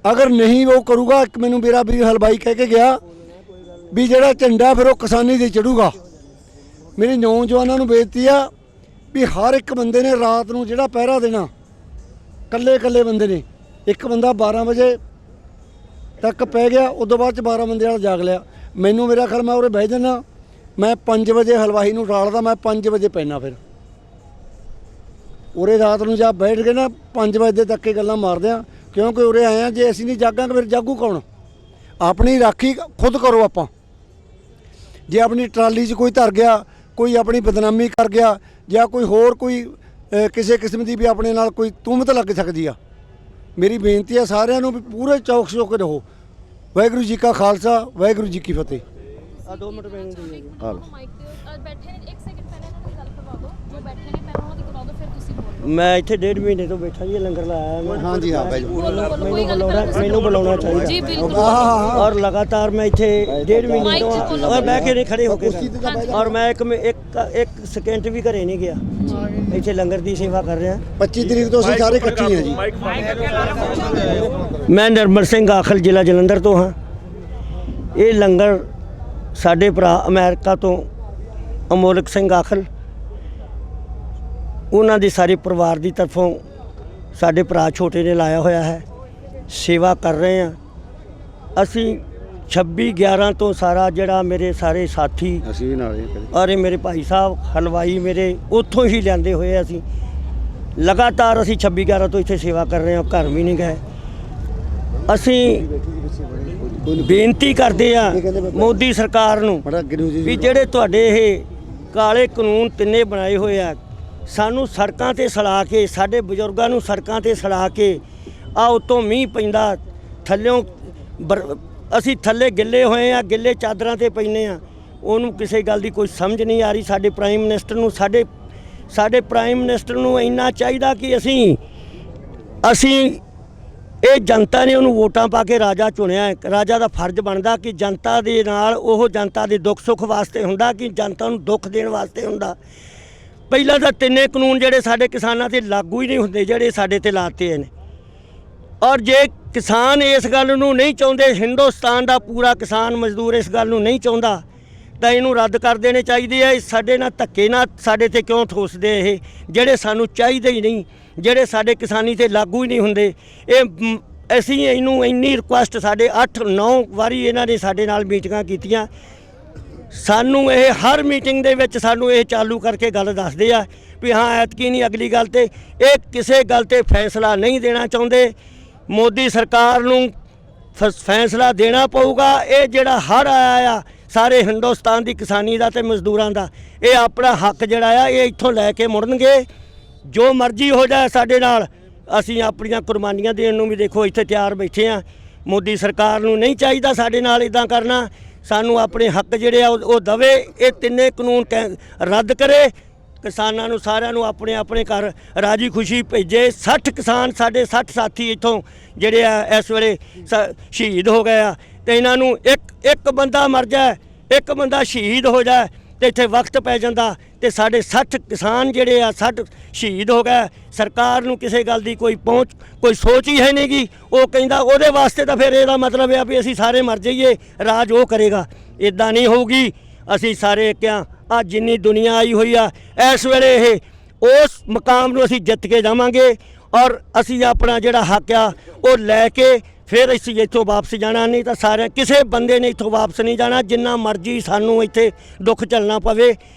ਅਗਰ ਨਹੀਂ ਉਹ ਕਰੂਗਾ, ਇੱਕ ਮੈਨੂੰ ਮੇਰਾ ਵੀਰ ਹਲਵਾਈ ਕਹਿ ਕੇ ਗਿਆ ਵੀ ਜਿਹੜਾ ਝੰਡਾ ਫਿਰ ਉਹ ਕਿਸਾਨੀ ਦੇ ਚੜੂਗਾ। ਮੇਰੀ ਨੌਜਵਾਨਾਂ ਨੂੰ ਬੇਨਤੀ ਆ ਵੀ ਹਰ ਇੱਕ ਬੰਦੇ ਨੇ ਰਾਤ ਨੂੰ ਜਿਹੜਾ ਪਹਿਰਾ ਦੇਣਾ, ਕੱਲੇ ਬੰਦੇ ਨੇ। ਇੱਕ ਬੰਦਾ 12 ਵਜੇ ਤੱਕ ਪੈ ਗਿਆ। ਉਦੋਂ ਬਾਅਦ ਚ 12 ਬੰਦੇ ਵਾਲਾ ਜਾਗ ਲਿਆ। ਮੈਨੂੰ ਮੇਰਾ ਖਿਆਲ ਮੈਂ ਉਰੇ ਬਹਿ ਜਾਣਾ, ਮੈਂ 5 ਵਜੇ ਹਲਵਾਈ ਨੂੰ ਟਾਲਦਾ, ਮੈਂ 5 ਵਜੇ ਪੈਣਾ। ਫਿਰ ਉਰੇ ਰਾਤ ਨੂੰ ਜਾ ਬੈਠ ਕੇ ਨਾ 5 ਵਜੇ ਤੱਕ ਇਹ ਗੱਲਾਂ ਮਾਰਦੇ ਆ, ਕਿਉਂਕਿ ਉਰੇ ਆਏ ਆ, ਜੇ ਅਸੀਂ ਨਹੀਂ ਜਾਗਾਂਗੇ ਫਿਰ ਜਾਗੂ ਕੌਣ? ਆਪਣੀ ਰਾਖੀ ਖੁਦ ਕਰੋ। ਆਪਾਂ ਜੇ ਆਪਣੀ ਟਰਾਲੀ 'ਚ ਕੋਈ ਧਰ ਗਿਆ, ਕੋਈ ਆਪਣੀ ਬਦਨਾਮੀ ਕਰ ਗਿਆ, ਜਾਂ ਕੋਈ ਹੋਰ ਕੋਈ ਕਿਸੇ ਕਿਸਮ ਦੀ ਵੀ ਆਪਣੇ ਨਾਲ ਕੋਈ ਤੁਹਮਤ ਲੱਗ ਸਕਦੀ ਆ। ਮੇਰੀ ਬੇਨਤੀ ਆ ਸਾਰਿਆਂ ਨੂੰ ਵੀ ਪੂਰੇ ਚੌਕ ਚੌਕ ਰਹੋ। ਵਾਹਿਗੁਰੂ ਜੀ ਕਾ ਖਾਲਸਾ, ਵਾਹਿਗੁਰੂ ਜੀ ਕੀ ਫਤਿਹ। ਆ 2 ਮਿੰਟ ਮੈਨੂੰ ਦੇ ਦਿਓ। ਹਾਲ ਮਾਈਕ ਤੇ ਬੈਠੇ ਨੇ, 1 ਸੈਕਿੰਡ ਪਹਿਲਾਂ ਇਹਨਾਂ ਦੀ ਗੱਲ ਕਰਵਾ ਦਿਓ। ਜੋ ਬੈਠੇ ਨੇ ਪਹਿਲਾਂ ਉਹਨਾਂ ਦੀ ਕਰਵਾ ਦਿਓ, ਫਿਰ ਤੁਸੀਂ ਬੋਲੋ। ਮੈਂ ਇੱਥੇ 1.5 ਮਹੀਨੇ ਤੋਂ ਬੈਠਾ ਜੀ, ਲੰਗਰ ਲਾਇਆ ਮੈਂ। ਹਾਂਜੀ ਹਾਂ ਬਾਈ ਮੈਨੂੰ ਬੁਲਾਉਣਾ ਚਾਹੀਦਾ ਜੀ ਬਿਲਕੁਲ। ਔਰ ਲਗਾਤਾਰ ਮੈਂ ਇੱਥੇ 1.5 ਮਹੀਨੇ ਤੋਂ ਔਰ ਬਹਿ ਕੇ ਨਹੀਂ ਖੜੇ ਹੋ ਕੇ, ਔਰ ਮੈਂ ਇੱਕ ਸਕਿੰਟ ਵੀ ਘਰੇ ਨਹੀਂ ਗਿਆ। ਇੱਥੇ ਲੰਗਰ ਦੀ ਸੇਵਾ ਕਰ ਰਿਹਾ। 25 ਤਰੀਕ ਤੋਂ ਅਸੀਂ ਸਾਰੇ ਇਕੱਠੇ ਹਾਂ ਜੀ। ਮੈਂ ਨਿਰਮਲ ਸਿੰਘ ਆਖਲ, ਜ਼ਿਲ੍ਹਾ ਜਲੰਧਰ ਤੋਂ ਹਾਂ। ਇਹ ਲੰਗਰ ਸਾਡੇ ਭਰਾ ਅਮਰੀਕਾ ਤੋਂ ਅਮੋਲਕ ਸਿੰਘ ਆਖਲ, ਉਹਨਾਂ ਦੇ ਸਾਰੇ ਪਰਿਵਾਰ ਦੀ ਤਰਫੋਂ ਸਾਡੇ ਭਰਾ ਛੋਟੇ ਨੇ ਲਾਇਆ ਹੋਇਆ ਹੈ। ਸੇਵਾ ਕਰ ਰਹੇ ਹਾਂ ਅਸੀਂ। 26/11 ਤੋਂ ਸਾਰਾ ਜਿਹੜਾ ਮੇਰੇ ਸਾਰੇ ਸਾਥੀ ਅਸੀਂ ਵੀ ਨਾਲ ਹੀ ਔਰ ਇਹ ਮੇਰੇ ਭਾਈ ਸਾਹਿਬ ਹਲਵਾਈ ਮੇਰੇ ਉੱਥੋਂ ਹੀ ਲਿਆਂਦੇ ਹੋਏ ਅਸੀਂ ਲਗਾਤਾਰ ਅਸੀਂ 26/11 ਤੋਂ ਇੱਥੇ ਸੇਵਾ ਕਰ ਰਹੇ ਹਾਂ। ਘਰ ਵੀ ਨਹੀਂ ਗਏ। ਅਸੀਂ ਬੇਨਤੀ ਕਰਦੇ ਆ ਮੋਦੀ ਸਰਕਾਰ ਨੂੰ ਵੀ ਜਿਹੜੇ ਤੁਹਾਡੇ ਇਹ ਕਾਲੇ ਕਾਨੂੰਨ ਤਿੰਨੇ ਬਣਾਏ ਹੋਏ ਆ, ਸਾਨੂੰ ਸੜਕਾਂ ਤੇ ਸੜਾ ਕੇ, ਸਾਡੇ ਬਜ਼ੁਰਗਾਂ ਨੂੰ ਸੜਕਾਂ ਤੇ ਸੜਾ ਕੇ, ਆ ਉੱਤੋਂ ਮੀਂਹ ਪੈਂਦਾ ਥੱਲਿਓਂ ਅਸੀਂ ਥੱਲੇ ਗਿੱਲੇ ਹੋਏ ਆ, ਗਿੱਲੇ ਚਾਦਰਾਂ ਤੇ ਪੈਂਦੇ ਆ। ਉਹਨੂੰ ਕਿਸੇ ਗੱਲ ਦੀ ਕੋਈ ਸਮਝ ਨਹੀਂ ਆ ਰਹੀ। ਸਾਡੇ ਪ੍ਰਾਈਮ ਮਿਨਿਸਟਰ ਨੂੰ ਸਾਡੇ ਪ੍ਰਾਈਮ ਮਿਨਿਸਟਰ ਨੂੰ ਇੰਨਾ ਚਾਹੀਦਾ ਕਿ ਅਸੀਂ ਇਹ ਜਨਤਾ ਨੇ ਉਹਨੂੰ ਵੋਟਾਂ ਪਾ ਕੇ ਰਾਜਾ ਚੁਣਿਆ ਹੈ। ਰਾਜਾ ਦਾ ਫਰਜ਼ ਬਣਦਾ ਕਿ ਜਨਤਾ ਦੇ ਨਾਲ ਉਹ ਜਨਤਾ ਦੇ ਦੁੱਖ ਸੁੱਖ ਵਾਸਤੇ ਹੁੰਦਾ, ਕਿ ਜਨਤਾ ਨੂੰ ਦੁੱਖ ਦੇਣ ਵਾਸਤੇ ਹੁੰਦਾ। ਪਹਿਲਾਂ ਤਾਂ ਤਿੰਨੇ ਕਾਨੂੰਨ ਜਿਹੜੇ ਸਾਡੇ ਕਿਸਾਨਾਂ ਤੇ ਲਾਗੂ ਹੀ ਨਹੀਂ ਹੁੰਦੇ, ਜਿਹੜੇ ਸਾਡੇ ਤੇ ਲਾਤੇ ਨੇ। ਔਰ ਜੇ ਕਿਸਾਨ ਇਸ ਗੱਲ ਨੂੰ ਨਹੀਂ ਚਾਹੁੰਦੇ, ਹਿੰਦੁਸਤਾਨ ਦਾ ਪੂਰਾ ਕਿਸਾਨ ਮਜ਼ਦੂਰ ਇਸ ਗੱਲ ਨੂੰ ਨਹੀਂ ਚਾਹੁੰਦਾ, ਤਾਂ ਇਹਨੂੰ ਰੱਦ ਕਰ ਦੇਣੇ ਚਾਹੀਦੇ ਆ। ਸਾਡੇ ਨਾਲ ਧੱਕੇ ਨਾਲ ਸਾਡੇ ਤੇ ਕਿਉਂ ਠੋਸਦੇ ਇਹ ਜਿਹੜੇ ਸਾਨੂੰ ਚਾਹੀਦੇ ਹੀ ਨਹੀਂ, ਜਿਹੜੇ ਸਾਡੇ ਕਿਸਾਨੀ ਤੇ ਲਾਗੂ ਹੀ ਨਹੀਂ ਹੁੰਦੇ। ਇਹ ਅਸੀਂ ਇਹਨੂੰ ਇੰਨੀ ਰਿਕੁਐਸਟ, ਸਾਡੇ 8-9 ਵਾਰੀ ਇਹਨਾਂ ਨੇ ਸਾਡੇ ਨਾਲ ਮੀਟਿੰਗਾਂ ਕੀਤੀਆਂ। ਸਾਨੂੰ ਇਹ ਹਰ ਮੀਟਿੰਗ ਦੇ ਵਿੱਚ ਸਾਨੂੰ ਇਹ ਚਾਲੂ ਕਰਕੇ ਗੱਲ ਦੱਸਦੇ ਆ ਵੀ ਹਾਂ ਐਤਕੀ ਨਹੀਂ, ਅਗਲੀ ਗੱਲ ਤੇ ਇਹ ਕਿਸੇ ਗੱਲ ਤੇ ਫੈਸਲਾ ਨਹੀਂ ਦੇਣਾ ਚਾਹੁੰਦੇ। ਮੋਦੀ ਸਰਕਾਰ ਨੂੰ ਫੈਸਲਾ ਦੇਣਾ ਪਊਗਾ। ਇਹ ਜਿਹੜਾ ਹੜ੍ਹ ਆਇਆ ਆ ਸਾਰੇ ਹਿੰਦੁਸਤਾਨ ਦੀ ਕਿਸਾਨੀ ਦਾ ਤੇ ਮਜ਼ਦੂਰਾਂ ਦਾ, ਇਹ ਆਪਣਾ ਹੱਕ ਜਿਹੜਾ ਆ ਇਹ ਇੱਥੋਂ ਲੈ ਕੇ ਮੁੜਨਗੇ। ਜੋ ਮਰਜ਼ੀ ਹੋ ਜਾਏ ਸਾਡੇ ਨਾਲ, ਅਸੀਂ ਆਪਣੀਆਂ ਕੁਰਬਾਨੀਆਂ ਦੇਣ ਨੂੰ ਵੀ ਦੇਖੋ ਇੱਥੇ ਤਿਆਰ ਬੈਠੇ ਆ। ਮੋਦੀ ਸਰਕਾਰ ਨੂੰ ਨਹੀਂ ਚਾਹੀਦਾ ਸਾਡੇ ਨਾਲ ਇਦਾਂ ਕਰਨਾ। ਸਾਨੂੰ ਆਪਣੇ ਹੱਕ ਜਿਹੜੇ ਆ ਉਹ ਦਵੇ। ਇਹ ਤਿੰਨੇ ਕਾਨੂੰਨ ਰੱਦ ਕਰੇ। ਕਿਸਾਨਾਂ ਨੂੰ ਸਾਰਿਆਂ ਨੂੰ ਆਪਣੇ ਆਪਣੇ ਘਰ ਰਾਜੀ ਖੁਸ਼ੀ ਭੇਜੇ। 60 ਕਿਸਾਨ ਸਾਡੇ 60 ਸਾਥੀ ਇੱਥੋਂ ਜਿਹੜੇ ਆ ਇਸ ਵੇਲੇ ਸ਼ਹੀਦ ਹੋ ਗਏ ਆ, ਤੇ ਇਹਨਾਂ ਨੂੰ ਇੱਕ ਬੰਦਾ ਮਰ ਜਾਏ, ਇੱਕ ਬੰਦਾ ਸ਼ਹੀਦ ਹੋ ਜਾਏ ਤੇ ਇੱਥੇ ਵਕਤ ਪੈ ਜਾਂਦਾ, ਤੇ ਸਾਡੇ 60 ਕਿਸਾਨ ਜਿਹੜੇ ਆ 60 ਸ਼ਹੀਦ ਹੋ ਗਏ। ਸਰਕਾਰ ਨੂੰ ਕਿਸੇ ਗੱਲ ਦੀ ਕੋਈ ਕੋਈ ਸੋਚ ਹੀ ਹੈ ਨਹੀਂ ਗੀ। ਉਹ ਕਹਿੰਦਾ ਉਹਦੇ ਵਾਸਤੇ ਤਾਂ ਫਿਰ ਇਹਦਾ ਮਤਲਬ ਹੈ ਵੀ ਅਸੀਂ ਸਾਰੇ ਮਰ ਜਾਈਏ, ਰਾਜ ਉਹ ਕਰੇਗਾ। ਇਦਾਂ ਨਹੀਂ ਹੋਊਗੀ। ਅਸੀਂ ਸਾਰੇ ਇੱਕ ਆ ਜਿੰਨੀ ਦੁਨੀਆ ਆਈ ਹੋਈ ਆ ਇਸ ਵੇਲੇ ਇਹ ਉਸ ਮਕਾਮ ਨੂੰ ਅਸੀਂ ਜਿੱਤ ਕੇ ਜਾਵਾਂਗੇ, ਔਰ ਅਸੀਂ ਆਪਣਾ ਜਿਹੜਾ ਹੱਕ ਆ ਉਹ ਲੈ ਕੇ ਫਿਰ ਅਸੀਂ ਇੱਥੋਂ ਵਾਪਸ ਜਾਣਾ। ਨਹੀਂ ਤਾਂ ਸਾਰੇ ਕਿਸੇ ਬੰਦੇ ਨੇ ਇੱਥੋਂ ਵਾਪਸ ਨਹੀਂ ਜਾਣਾ, ਜਿੰਨਾ ਮਰਜ਼ੀ ਸਾਨੂੰ ਇੱਥੇ ਦੁੱਖ ਝੱਲਣਾ ਪਵੇ।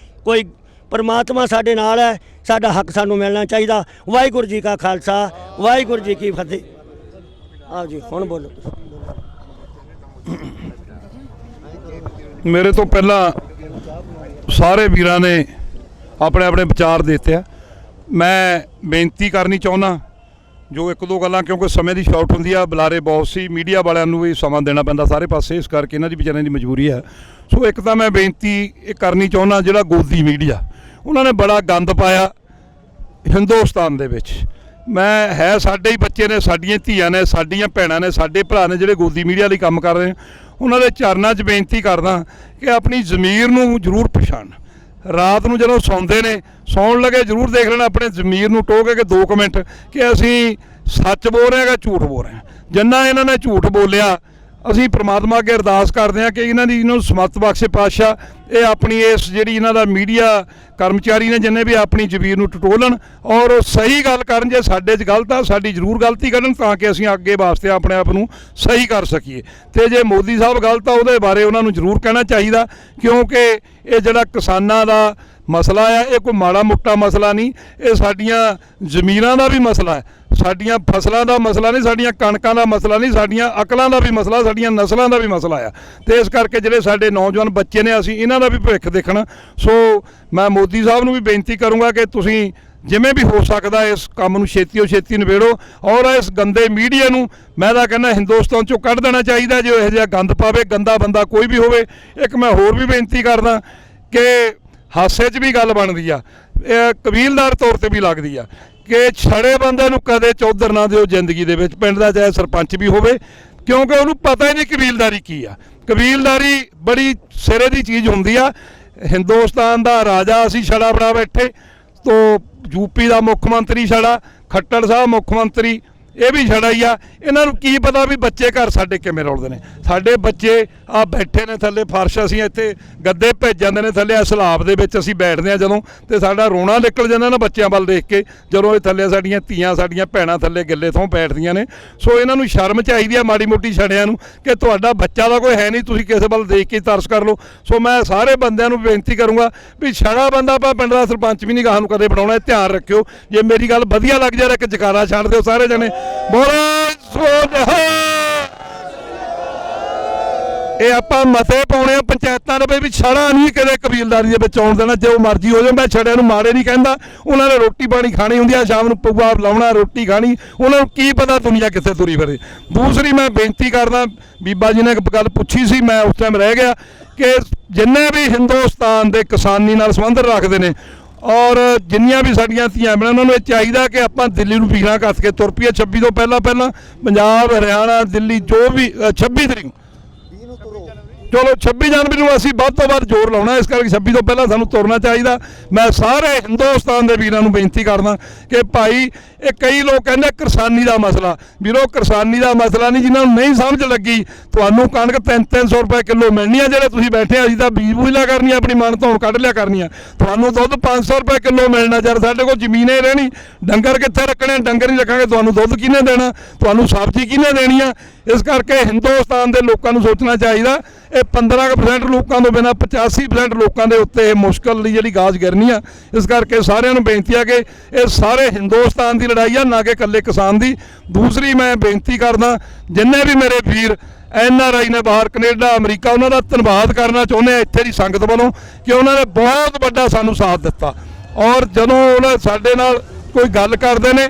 ਕੋਈ ਪਰਮਾਤਮਾ ਸਾਡੇ ਨਾਲ ਹੈ, ਸਾਡਾ ਹੱਕ ਸਾਨੂੰ ਮਿਲਣਾ ਚਾਹੀਦਾ। ਵਾਹਿਗੁਰੂ ਜੀ ਕਾ ਖਾਲਸਾ, ਵਾਹਿਗੁਰੂ ਜੀ ਕੀ ਫਤਿਹ। ਆਓ ਜੀ ਹੁਣ ਬੋਲੋ। ਮੇਰੇ ਤੋਂ ਪਹਿਲਾਂ ਸਾਰੇ ਵੀਰਾਂ ਨੇ ਆਪਣੇ ਆਪਣੇ ਵਿਚਾਰ ਦਿੱਤੇ ਆ। ਮੈਂ ਬੇਨਤੀ ਕਰਨੀ ਚਾਹੁੰਦਾ ਜੋ 1-2 ਗੱਲਾਂ, ਕਿਉਂਕਿ ਸਮੇਂ ਦੀ ਸ਼ਾਰਟ ਹੁੰਦੀ ਆ, ਬੁਲਾਰੇ ਬਹੁਤ ਸੀ, ਮੀਡੀਆ ਵਾਲਿਆਂ ਨੂੰ ਵੀ ਸਮਾਂ ਦੇਣਾ ਪੈਂਦਾ ਸਾਰੇ ਪਾਸੇ, ਇਸ ਕਰਕੇ ਇਹਨਾਂ ਦੀ ਵਿਚਾਰਿਆਂ ਦੀ ਮਜਬੂਰੀ ਹੈ। ਸੋ ਇੱਕ ਤਾਂ ਮੈਂ ਬੇਨਤੀ ਇਹ ਕਰਨੀ ਚਾਹੁੰਦਾ, ਜਿਹੜਾ ਗੋਦੀ ਮੀਡੀਆ ਉਹਨਾਂ ਨੇ ਬੜਾ ਗੰਦ ਪਾਇਆ ਹਿੰਦੁਸਤਾਨ ਦੇ ਵਿੱਚ। ਹੈ ਸਾਡੇ ਹੀ ਬੱਚੇ ਨੇ, ਸਾਡੀਆਂ ਧੀਆਂ ਨੇ, ਸਾਡੀਆਂ ਭੈਣਾਂ ਨੇ, ਸਾਡੇ ਭਰਾ ਨੇ ਜਿਹੜੇ ਗੋਦੀ ਮੀਡੀਆ ਲਈ ਕੰਮ ਕਰ ਰਹੇ ਨੇ। ਉਹਨਾਂ ਦੇ ਚਰਨਾਂ 'ਚ ਬੇਨਤੀ ਕਰਦਾ ਕਿ ਆਪਣੀ ਜ਼ਮੀਰ ਨੂੰ ਜ਼ਰੂਰ ਪਛਾਣ। ਰਾਤ ਨੂੰ ਜਦੋਂ ਸੌਂਦੇ ਨੇ, ਸੌਣ ਲੱਗੇ ਜ਼ਰੂਰ ਦੇਖ ਲੈਣਾ ਆਪਣੇ ਜ਼ਮੀਰ ਨੂੰ ਟੋਕ ਕੇ 2 ਮਿੰਟ ਕਿ ਅਸੀਂ ਸੱਚ ਬੋਲ ਰਹੇ ਹਾਂ ਕਿ ਝੂਠ ਬੋਲ ਰਹੇ ਹਾਂ। ਜਿੰਨਾ ਇਹਨਾਂ ਨੇ ਝੂਠ ਬੋਲਿਆ ਅਸੀਂ ਪ੍ਰਮਾਤਮਾ ਅੱਗੇ ਅਰਦਾਸ ਕਰਦੇ ਹਾਂ ਕਿ ਇਹਨਾਂ ਨੂੰ ਸਮੱਤ ਬਖਸ਼ੇ ਪਾਤਸ਼ਾਹ ਇਹ ਆਪਣੀ ਇਸ ਜਿਹੜੀ ਇਹਨਾਂ ਦਾ ਮੀਡੀਆ ਕਰਮਚਾਰੀ ਨੇ ਜਿੰਨੇ ਵੀ ਆਪਣੀ ਜ਼ਮੀਰ ਨੂੰ ਟਟੋਲਣ ਔਰ ਉਹ ਸਹੀ ਗੱਲ ਕਰਨ। ਜੇ ਸਾਡੇ 'ਚ ਗਲਤ ਆ ਸਾਡੀ ਜ਼ਰੂਰ ਗਲਤੀ ਕਰਨ ਤਾਂ ਕਿ ਅਸੀਂ ਅੱਗੇ ਵਾਸਤੇ ਆਪਣੇ ਆਪ ਨੂੰ ਸਹੀ ਕਰ ਸਕੀਏ। ਤੇ ਜੇ ਮੋਦੀ ਸਾਹਿਬ ਗਲਤ ਆ ਉਹਦੇ ਬਾਰੇ ਉਹਨਾਂ ਨੂੰ ਜ਼ਰੂਰ ਕਹਿਣਾ ਚਾਹੀਦਾ, ਕਿਉਂਕਿ ਇਹ ਜਿਹੜਾ ਕਿਸਾਨਾਂ ਦਾ ਮਸਲਾ ਆ ਇਹ ਕੋਈ ਮਾੜਾ ਮੋਟਾ ਮਸਲਾ ਨਹੀਂ, ਇਹ ਸਾਡੀਆਂ ਜ਼ਮੀਰਾਂ ਦਾ ਵੀ ਮਸਲਾ ਹੈ, ਸਾਡੀਆਂ ਫਸਲਾਂ ਦਾ ਮਸਲਾ ਨਹੀਂ, ਸਾਡੀਆਂ ਕਣਕਾਂ ਦਾ ਮਸਲਾ ਨਹੀਂ, ਸਾਡੀਆਂ ਅਕਲਾਂ ਦਾ ਵੀ ਮਸਲਾ, ਸਾਡੀਆਂ ਨਸਲਾਂ ਦਾ ਵੀ ਮਸਲਾ ਆ। ਤੇ ਇਸ ਕਰਕੇ ਜਿਹੜੇ ਸਾਡੇ ਨੌਜਵਾਨ ਬੱਚੇ ਨੇ ਅਸੀਂ ਇਹਨਾਂ ਦਾ ਵੀ ਭਵਿੱਖ ਦੇਖਣਾ। ਸੋ ਮੈਂ ਮੋਦੀ ਸਾਹਿਬ ਨੂੰ ਵੀ ਬੇਨਤੀ ਕਰੂੰਗਾ ਕਿ ਤੁਸੀਂ ਜਿਵੇਂ ਵੀ ਹੋ ਸਕਦਾ ਇਸ ਕੰਮ ਨੂੰ ਛੇਤੀ ਤੋਂ ਛੇਤੀ ਨਿਬੇੜੋ ਔਰ ਇਸ ਗੰਦੇ ਮੀਡੀਆ ਨੂੰ ਮੈਂ ਤਾਂ ਕਹਿੰਦਾ ਹਿੰਦੁਸਤਾਨ 'ਚੋਂ ਕੱਢ ਦੇਣਾ ਚਾਹੀਦਾ ਜੋ ਇਹੋ ਜਿਹਾ ਗੰਦ ਪਾਵੇ। ਗੰਦਾ ਬੰਦਾ ਕੋਈ ਵੀ ਹੋਵੇ। ਇੱਕ ਮੈਂ ਹੋਰ ਵੀ ਬੇਨਤੀ ਕਰਦਾ ਕਿ ਹਾਸੇ 'ਚ ਵੀ ਗੱਲ ਬਣਦੀ ਆ, ਇਹ ਕਬੀਲਦਾਰ ਤੌਰ ਤੇ ਵੀ ਲੱਗਦੀ ਆ ਕਿ ਛੜੇ ਬੰਦੇ ਨੂੰ ਕਦੇ ਚੌਧਰ ਨਾ ਦਿਓ ਜ਼ਿੰਦਗੀ ਦੇ ਵਿੱਚ, ਪਿੰਡ ਦਾ ਚਾਹੇ ਸਰਪੰਚ ਵੀ ਹੋਵੇ, ਕਿਉਂਕਿ ਉਹਨੂੰ ਪਤਾ ਹੀ ਨਹੀਂ ਕਬੀਲਦਾਰੀ ਕੀ ਆ। ਕਬੀਲਦਾਰੀ ਬੜੀ ਸਿਰੇ ਦੀ ਚੀਜ਼ ਹੁੰਦੀ ਆ। ਹਿੰਦੁਸਤਾਨ ਦਾ ਰਾਜਾ ਅਸੀਂ ਛੜਾ ਬਣਾ ਬੈਠੇ, ਤੋ ਯੂਪੀ ਦਾ ਮੁੱਖ ਮੰਤਰੀ ਛੜਾ, ਖੱਟੜ ਸਾਹਿਬ ਮੁੱਖ ਮੰਤਰੀ ਇਹ ਵੀ ਛੜਾ ਹੀ ਆ। ਇਹਨਾਂ ਨੂੰ ਕੀ ਪਤਾ ਵੀ ਬੱਚੇ ਘਰ ਸਾਡੇ ਕਿਵੇਂ ਰੁਲਦੇ ਨੇ। ਸਾਡੇ ਬੱਚੇ ਆ ਬੈਠੇ ਨੇ ਥੱਲੇ ਫਰਸ਼, ਅਸੀਂ ਇੱਥੇ ਗੱਦੇ ਭੇਜ ਜਾਂਦੇ ਨੇ ਥੱਲੇ ਸਲਾਬ ਦੇ ਵਿੱਚ ਅਸੀਂ ਬੈਠਦੇ ਹਾਂ ਜਦੋਂ, ਤੇ ਸਾਡਾ ਰੋਣਾ ਨਿਕਲ ਜਾਂਦਾ ਨਾ ਬੱਚਿਆਂ ਵੱਲ ਦੇਖ ਕੇ ਜਦੋਂ ਇਹ ਥੱਲੇ ਸਾਡੀਆਂ ਧੀਆਂ ਸਾਡੀਆਂ ਭੈਣਾਂ ਥੱਲੇ ਗਿੱਲੇ ਥੋਂ ਬੈਠਦੀਆਂ ਨੇ। ਸੋ ਇਹਨਾਂ ਨੂੰ ਸ਼ਰਮ ਚਾਹੀਦੀ ਆ ਮਾੜੀ ਮੋਟੀ ਛੜਿਆਂ ਨੂੰ ਕਿ ਤੁਹਾਡਾ ਬੱਚਾ ਦਾ ਕੋਈ ਹੈ ਨਹੀਂ, ਤੁਸੀਂ ਕਿਸੇ ਵੱਲ ਦੇਖ ਕੇ ਤਰਸ ਕਰ ਲਓ। ਸੋ ਮੈਂ ਸਾਰੇ ਬੰਦਿਆਂ ਨੂੰ ਬੇਨਤੀ ਕਰੂੰਗਾ ਵੀ ਛੜਾ ਬੰਦਾ ਆਪਾਂ ਪਿੰਡ ਦਾ ਸਰਪੰਚ ਵੀ ਨਹੀਂ ਗਾਹਾਂ ਨੂੰ ਕਦੇ ਬਣਾਉਣਾ, ਧਿਆਨ ਰੱਖਿਓ। ਜੇ ਮੇਰੀ ਗੱਲ ਵਧੀਆ ਲੱਗ ਜਾਏ ਇੱਕ ਜਕਾਰਾ ਛੱਡ ਦਿਓ ਸਾਰੇ ਜਣੇ, ਬੋਲੇ ਸੋ ਨਿਹਾਲ। ਇਹ ਆਪਾਂ ਮਤੇ ਪਾਉਣੇ ਆ ਪੰਚਾਇਤਾਂ ਦੇ ਵੀ ਛੜਾ ਨਹੀਂ ਕਦੇ ਕਬੀਲਦਾਰੀ ਦੇ ਵਿੱਚ ਆਉਣ ਦੇਣਾ, ਜੋ ਮਰਜ਼ੀ ਹੋ ਜਾਵੇ। ਮੈਂ ਛੜਿਆਂ ਨੂੰ ਮਾੜੇ ਨਹੀਂ ਕਹਿੰਦਾ, ਉਹਨਾਂ ਨੇ ਰੋਟੀ ਪਾਣੀ ਖਾਣੀ ਹੁੰਦੀ ਆ, ਸ਼ਾਮ ਨੂੰ ਪਊਆ ਲਾਉਣਾ, ਰੋਟੀ ਖਾਣੀ, ਉਹਨਾਂ ਨੂੰ ਕੀ ਪਤਾ ਦੁਨੀਆ ਕਿੱਥੇ ਤੁਰੀ ਫਿਰੇ। ਦੂਸਰੀ ਮੈਂ ਬੇਨਤੀ ਕਰਦਾ, ਬੀਬਾ ਜੀ ਨੇ ਇੱਕ ਗੱਲ ਪੁੱਛੀ ਸੀ, ਮੈਂ ਉਸ ਟਾਈਮ ਰਹਿ ਗਿਆ, ਕਿ ਜਿੰਨੇ ਵੀ ਹਿੰਦੁਸਤਾਨ ਦੇ ਕਿਸਾਨੀ ਨਾਲ ਸੰਬੰਧ ਰੱਖਦੇ ਨੇ ਔਰ ਜਿੰਨੀਆਂ ਵੀ ਸਾਡੀਆਂ ਧੀਆਂ ਭੈਣਾਂ ਉਹਨਾਂ ਨੂੰ ਇਹ ਚਾਹੀਦਾ ਕਿ ਆਪਾਂ ਦਿੱਲੀ ਨੂੰ ਵੀਰਾਂ ਕੱਸ ਕੇ ਤੁਰ ਪਈਏ 26 ਤੋਂ ਪਹਿਲਾਂ ਪੰਜਾਬ ਹਰਿਆਣਾ ਦਿੱਲੀ ਜੋ ਵੀ 26 ਤਰੀਕ ਚਲੋ 26 ਜਨਵਰੀ ਨੂੰ ਅਸੀਂ ਵੱਧ ਤੋਂ ਵੱਧ ਜ਼ੋਰ ਲਾਉਣਾ, ਇਸ ਕਰਕੇ 26 ਤੋਂ ਪਹਿਲਾਂ ਸਾਨੂੰ ਤੁਰਨਾ ਚਾਹੀਦਾ। ਮੈਂ ਸਾਰੇ ਹਿੰਦੁਸਤਾਨ ਦੇ ਵੀਰਾਂ ਨੂੰ ਬੇਨਤੀ ਕਰਦਾ ਕਿ ਭਾਈ ਇਹ ਕਈ ਲੋਕ ਕਹਿੰਦੇ ਕਿਸਾਨੀ ਦਾ ਮਸਲਾ, ਵੀਰੋ ਕਿਸਾਨੀ ਦਾ ਮਸਲਾ ਨਹੀਂ। ਜਿਨ੍ਹਾਂ ਨੂੰ ਨਹੀਂ ਸਮਝ ਲੱਗੀ, ਤੁਹਾਨੂੰ ਕਣਕ 300 ਰੁਪਏ ਕਿਲੋ ਮਿਲਣੀ ਆ, ਜਿਹੜੇ ਤੁਸੀਂ ਬੈਠੇ ਅਸੀਂ ਤਾਂ ਬੀਜ ਬੂਜ ਲਿਆ ਕਰਨੀ ਆਪਣੀ ਮਨ ਤੋਂ ਕੱਢ ਲਿਆ ਕਰਨੀ ਆ। ਤੁਹਾਨੂੰ ਦੁੱਧ 500 ਰੁਪਏ ਕਿਲੋ ਮਿਲਣਾ, ਜਦ ਸਾਡੇ ਕੋਲ ਜ਼ਮੀਨ ਹੀ ਰਹਿਣੀ, ਡੰਗਰ ਕਿੱਥੇ ਰੱਖਣੇ, ਡੰਗਰ ਨਹੀਂ ਰੱਖਾਂਗੇ ਤੁਹਾਨੂੰ ਦੁੱਧ ਕਿਹਨੇ ਦੇਣਾ, ਤੁਹਾਨੂੰ ਸਬਜ਼ੀ ਕਿਹਨੇ ਦੇਣੀ ਆ। ਇਸ ਕਰਕੇ ਹਿੰਦੁਸਤਾਨ ਦੇ ਲੋਕਾਂ ਨੂੰ ਸੋਚਣਾ ਚਾਹੀਦਾ, ਇਹ 15% ਲੋਕਾਂ ਤੋਂ ਬਿਨਾਂ 85% ਲੋਕਾਂ ਦੇ ਉੱਤੇ ਇਹ ਮੁਸ਼ਕਲ ਦੀ ਜਿਹੜੀ ਗਾਜ ਗਿਰਨੀ ਆ। ਇਸ ਕਰਕੇ ਸਾਰਿਆਂ ਨੂੰ ਬੇਨਤੀ ਆ ਕਿ ਇਹ ਸਾਰੇ ਹਿੰਦੁਸਤਾਨ ਦੀ ਲੜਾਈ ਆ, ਨਾ ਕਿ ਇਕੱਲੇ ਕਿਸਾਨ ਦੀ। ਦੂਸਰੀ ਮੈਂ ਬੇਨਤੀ ਕਰਦਾ, ਜਿੰਨੇ ਵੀ ਮੇਰੇ ਵੀਰ NRI ਨੇ ਬਾਹਰ ਕੈਨੇਡਾ ਅਮਰੀਕਾ, ਉਹਨਾਂ ਦਾ ਧੰਨਵਾਦ ਕਰਨਾ ਚਾਹੁੰਦੇ ਆ ਇੱਥੇ ਦੀ ਸੰਗਤ ਵੱਲੋਂ ਕਿ ਉਹਨਾਂ ਨੇ ਬਹੁਤ ਵੱਡਾ ਸਾਨੂੰ ਸਾਥ ਦਿੱਤਾ। ਔਰ ਜਦੋਂ ਉਹਨਾਂ ਸਾਡੇ ਨਾਲ ਕੋਈ ਗੱਲ ਕਰਦੇ ਨੇ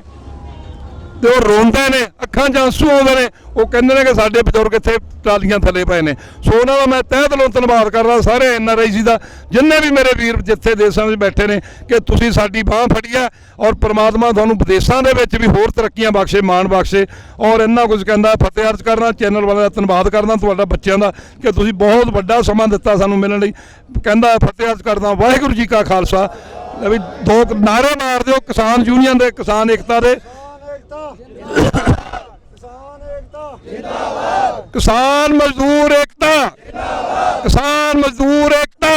ਤੇ ਉਹ ਰੋਂਦੇ ਨੇ, ਅੱਖਾਂ 'ਚ ਆਂਸੂ ਆਉਂਦੇ ਨੇ, ਉਹ ਕਹਿੰਦੇ ਨੇ ਕਿ ਸਾਡੇ ਬਜ਼ੁਰਗ ਇੱਥੇ ਟਰਾਲੀਆਂ ਥੱਲੇ ਪਏ ਨੇ। ਸੋ ਉਹਨਾਂ ਦਾ ਮੈਂ ਤਹਿ ਦਿਲੋਂ ਧੰਨਵਾਦ ਕਰਦਾ ਸਾਰੇ NRI ਜੀ ਦਾ, ਜਿੰਨੇ ਵੀ ਮੇਰੇ ਵੀਰ ਜਿੱਥੇ ਦੇਸ਼ਾਂ ਵਿੱਚ ਬੈਠੇ ਨੇ, ਕਿ ਤੁਸੀਂ ਸਾਡੀ ਬਾਂਹ ਫੜੀ ਆ ਔਰ ਪ੍ਰਮਾਤਮਾ ਤੁਹਾਨੂੰ ਵਿਦੇਸ਼ਾਂ ਦੇ ਵਿੱਚ ਵੀ ਹੋਰ ਤਰੱਕੀਆਂ ਬਖਸ਼ੇ, ਮਾਣ ਬਖਸ਼ੇ। ਔਰ ਇੰਨਾ ਕੁਝ ਕਹਿੰਦਾ ਫਤਿਹ ਅਰਜ਼ ਕਰਨਾ, ਚੈਨਲ ਵਾਲਿਆਂ ਦਾ ਧੰਨਵਾਦ ਕਰਦਾ ਤੁਹਾਡਾ ਬੱਚਿਆਂ ਦਾ ਕਿ ਤੁਸੀਂ ਬਹੁਤ ਵੱਡਾ ਸਮਾਂ ਦਿੱਤਾ ਸਾਨੂੰ ਮਿਲਣ ਲਈ। ਕਹਿੰਦਾ ਫਤਿਹ ਅਰਜ਼ ਕਰਦਾ, ਵਾਹਿਗੁਰੂ ਜੀ ਕਾ ਖਾਲਸਾ। ਵੀ ਦੋ ਨਾਅਰੇ ਮਾਰ ਦਿਓ ਕਿਸਾਨ ਯੂਨੀਅਨ ਦੇ, ਕਿਸਾਨ ਏਕਤਾ ਦੇ। ਕਿਸਾਨ ਮਜ਼ਦੂਰ ਏਕਤਾ, ਕਿਸਾਨ ਮਜ਼ਦੂਰ ਏਕਤਾ,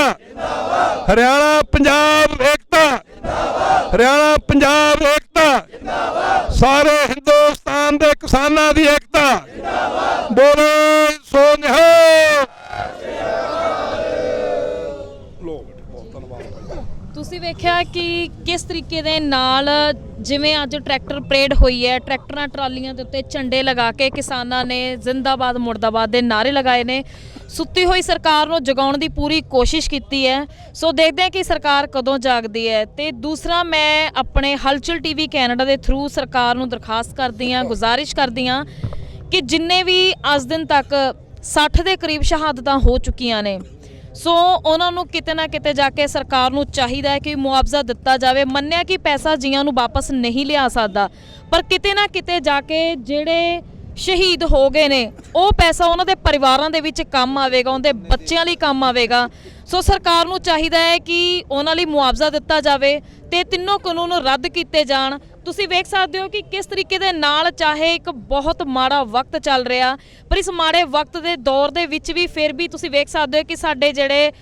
ਹਰਿਆਣਾ ਪੰਜਾਬ ਏਕਤਾ, ਹਰਿਆਣਾ ਪੰਜਾਬ ਏਕਤਾ, ਸਾਰੇ ਹਿੰਦੁਸਤਾਨ ਦੇ ਕਿਸਾਨਾਂ ਦੀ ਏਕਤਾ। ਬੋਲੇ ਸੋ ਨਿਹਾਲ। ਤੁਸੀਂ ਵੇਖਿਆ ਕਿ ਕਿਸ ਤਰੀਕੇ ਦੇ ਨਾਲ ਜਿਵੇਂ ਅੱਜ ਟਰੈਕਟਰ ਪਰੇਡ ਹੋਈ ਹੈ, ਟਰੈਕਟਰਾਂ ਟਰਾਲੀਆਂ ਦੇ ਉੱਤੇ ਝੰਡੇ ਲਗਾ ਕੇ ਕਿਸਾਨਾਂ ਨੇ ਜ਼ਿੰਦਾਬਾਦ ਮੁਰਦਾਬਾਦ ਦੇ ਨਾਅਰੇ ਲਗਾਏ ਨੇ, ਸੁੱਤੀ ਹੋਈ ਸਰਕਾਰ ਨੂੰ ਜਗਾਉਣ ਦੀ ਪੂਰੀ ਕੋਸ਼ਿਸ਼ ਕੀਤੀ ਹੈ। ਸੋ ਦੇਖਦੇ ਹਾਂ ਕਿ ਸਰਕਾਰ ਕਦੋਂ ਜਾਗਦੀ ਹੈ। ਤੇ ਦੂਸਰਾ, ਮੈਂ ਆਪਣੇ ਹਲਚਲ TV ਕੈਨੇਡਾ ਦੇ ਥਰੂ ਸਰਕਾਰ ਨੂੰ ਦਰਖਾਸਤ ਕਰਦੀ ਹਾਂ, ਗੁਜ਼ਾਰਿਸ਼ ਕਰਦੀ ਹਾਂ ਕਿ ਜਿੰਨੇ ਵੀ ਅੱਜ ਦਿਨ ਤੱਕ 60 ਦੇ ਕਰੀਬ ਸ਼ਹਾਦਤਾਂ ਹੋ ਚੁੱਕੀਆਂ ਨੇ, ਸੋ ਉਹਨਾਂ ਨੂੰ ਕਿਤੇ ਨਾ ਕਿਤੇ ਜਾ ਕੇ ਸਰਕਾਰ ਨੂੰ ਚਾਹੀਦਾ ਹੈ ਕਿ ਮੁਆਵਜ਼ਾ ਦਿੱਤਾ ਜਾਵੇ। ਮੰਨਿਆ ਕਿ ਪੈਸਾ ਜੀਆਂ ਨੂੰ ਵਾਪਸ ਨਹੀਂ ਲਿਆ ਸਕਦਾ, ਪਰ ਕਿਤੇ ਨਾ ਕਿਤੇ ਜਾ ਕੇ ਜਿਹੜੇ ਸ਼ਹੀਦ ਹੋ ਗਏ ਨੇ ਉਹ ਪੈਸਾ ਉਹਨਾਂ ਦੇ ਪਰਿਵਾਰਾਂ ਦੇ ਵਿੱਚ ਕੰਮ ਆਵੇਗਾ, ਉਹਨਾਂ ਦੇ ਬੱਚਿਆਂ ਲਈ ਕੰਮ ਆਵੇਗਾ। ਸੋ ਸਰਕਾਰ ਨੂੰ ਚਾਹੀਦਾ ਹੈ ਕਿ ਉਹਨਾਂ ਲਈ ਮੁਆਵਜ਼ਾ ਦਿੱਤਾ ਜਾਵੇ ਤੇ ਤਿੰਨੋਂ ਕਾਨੂੰਨ ਰੱਦ ਕੀਤੇ ਜਾਣ ਤੁਸੀਂ ਵੇਖ ਸਕਦੇ ਹੋ ਕਿ ਕਿਸ ਤਰੀਕੇ ਦੇ ਨਾਲ ਚਾਹੇ ਇੱਕ ਬਹੁਤ ਮਾੜਾ ਵਕਤ ਚੱਲ ਰਿਹਾ, ਪਰ ਇਸ ਮਾੜੇ ਵਕਤ ਦੇ ਦੌਰ ਦੇ ਵਿੱਚ ਵੀ ਫਿਰ ਵੀ ਤੁਸੀਂ ਵੇਖ ਸਕਦੇ ਹੋ ਕਿ ਸਾਡੇ ਜਿਹੜੇ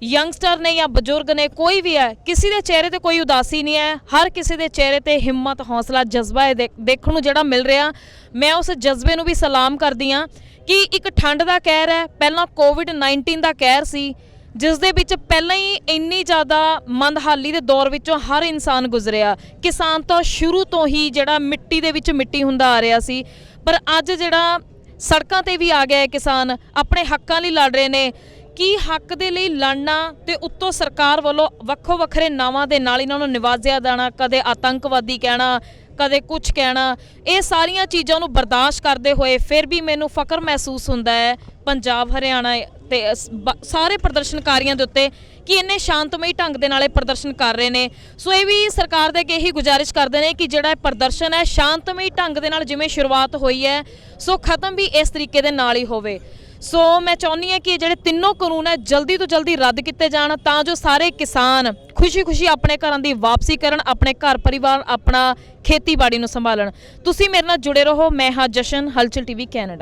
ਯੰਗਸਟਰ ਨੇ ਜਾਂ ਬਜ਼ੁਰਗ ਨੇ, ਕੋਈ ਵੀ ਹੈ, ਕਿਸੇ ਦੇ ਚਿਹਰੇ ਤੇ ਕੋਈ ਉਦਾਸੀ ਨਹੀਂ ਹੈ। ਹਰ ਕਿਸੇ ਦੇ ਚਿਹਰੇ ਤੇ ਹਿੰਮਤ, ਹੌਸਲਾ, ਜਜ਼ਬਾ ਹੈ ਦੇਖਣ ਨੂੰ ਜਿਹੜਾ ਮਿਲ ਰਿਹਾ। ਮੈਂ ਉਸ ਜਜ਼ਬੇ ਨੂੰ ਵੀ ਸਲਾਮ ਕਰਦੀ ਹਾਂ ਕਿ ਇੱਕ ਠੰਡ ਦਾ ਕਹਿਰ ਹੈ, ਪਹਿਲਾਂ ਕੋਵਿਡ-19 ਦਾ ਕਹਿਰ ਸੀ, ਜਿਸ ਦੇ ਵਿੱਚ ਪਹਿਲਾਂ ਹੀ ਇੰਨੀ ਜ਼ਿਆਦਾ ਮੰਦਹਾਲੀ ਦੇ ਦੌਰ ਵਿੱਚੋਂ ਹਰ ਇਨਸਾਨ ਗੁਜ਼ਰਿਆ। ਕਿਸਾਨ ਤਾਂ ਸ਼ੁਰੂ ਤੋਂ ਹੀ ਜਿਹੜਾ ਮਿੱਟੀ ਦੇ ਵਿੱਚ ਮਿੱਟੀ ਹੁੰਦਾ ਆ ਰਿਹਾ ਸੀ, ਪਰ ਅੱਜ ਜਿਹੜਾ ਸੜਕਾਂ ਤੇ ਵੀ ਆ ਗਿਆ ਹੈ ਕਿਸਾਨ, ਆਪਣੇ ਹੱਕਾਂ ਲਈ ਲੜ ਰਹੇ ਨੇ। ਕੀ ਹੱਕ ਦੇ ਲਈ ਲੜਨਾ ਤੇ ਉੱਤੋਂ ਸਰਕਾਰ ਵੱਲੋਂ ਵੱਖੋ ਵੱਖਰੇ ਨਾਵਾਂ ਦੇ ਨਾਲ ਇਹਨਾਂ ਨੂੰ ਨਿਵਾਜ਼ਿਆ ਜਾਣਾ, ਕਦੇ ਆਤੰਕਵਾਦੀ ਕਹਿਣਾ, ਕਦੇ ਕੁਝ ਕਹਿਣਾ, ਇਹ ਸਾਰੀਆਂ ਚੀਜ਼ਾਂ ਨੂੰ ਬਰਦਾਸ਼ਤ ਕਰਦੇ ਹੋਏ ਫਿਰ ਵੀ ਮੈਨੂੰ ਫਖਰ ਮਹਿਸੂਸ ਹੁੰਦਾ ਹੈ ਪੰਜਾਬ, ਹਰਿਆਣਾ ਤੇ ਸਾਰੇ ਪ੍ਰਦਰਸ਼ਨਕਾਰੀਆਂ ਦੇ ਉੱਤੇ ਕਿ ਇੰਨੇ ਸ਼ਾਂਤਮਈ ਢੰਗ ਦੇ ਨਾਲ ਇਹ ਪ੍ਰਦਰਸ਼ਨ ਕਰ ਰਹੇ ਨੇ। ਸੋ ਇਹ ਵੀ ਸਰਕਾਰ ਦੇ ਅੱਗੇ ਇਹੀ ਗੁਜ਼ਾਰਿਸ਼ ਕਰਦੇ ਨੇ ਕਿ ਜਿਹੜਾ ਇਹ ਪ੍ਰਦਰਸ਼ਨ ਹੈ ਸ਼ਾਂਤਮਈ ਢੰਗ ਦੇ ਨਾਲ ਜਿਵੇਂ ਸ਼ੁਰੂਆਤ ਹੋਈ ਹੈ, ਸੋ ਖਤਮ ਵੀ ਇਸ ਤਰੀਕੇ ਦੇ ਨਾਲ ਹੀ ਹੋਵੇ। ਸੋ ਮੈਂ ਚਾਹੁੰਦੀ ਹਾਂ ਕਿ ਜਿਹੜੇ ਤਿੰਨੋਂ ਕਾਨੂੰਨ ਹੈ ਜਲਦੀ ਤੋਂ ਜਲਦੀ ਰੱਦ ਕੀਤੇ ਜਾਣ, ਤਾਂ ਜੋ ਸਾਰੇ ਕਿਸਾਨ ਖੁਸ਼ੀ-ਖੁਸ਼ੀ ਆਪਣੇ ਘਰਾਂ ਦੀ ਵਾਪਸੀ ਕਰਨ, ਆਪਣੇ ਘਰ ਪਰਿਵਾਰ, ਆਪਣਾ ਖੇਤੀਬਾੜੀ ਨੂੰ ਸੰਭਾਲਣ। ਤੁਸੀਂ ਮੇਰੇ ਨਾਲ ਜੁੜੇ ਰਹੋ। ਮੈਂ ਹਾਂ ਜਸ਼ਨ, ਹਲਚਲ ਟੀਵੀ ਕੈਨੇਡਾ।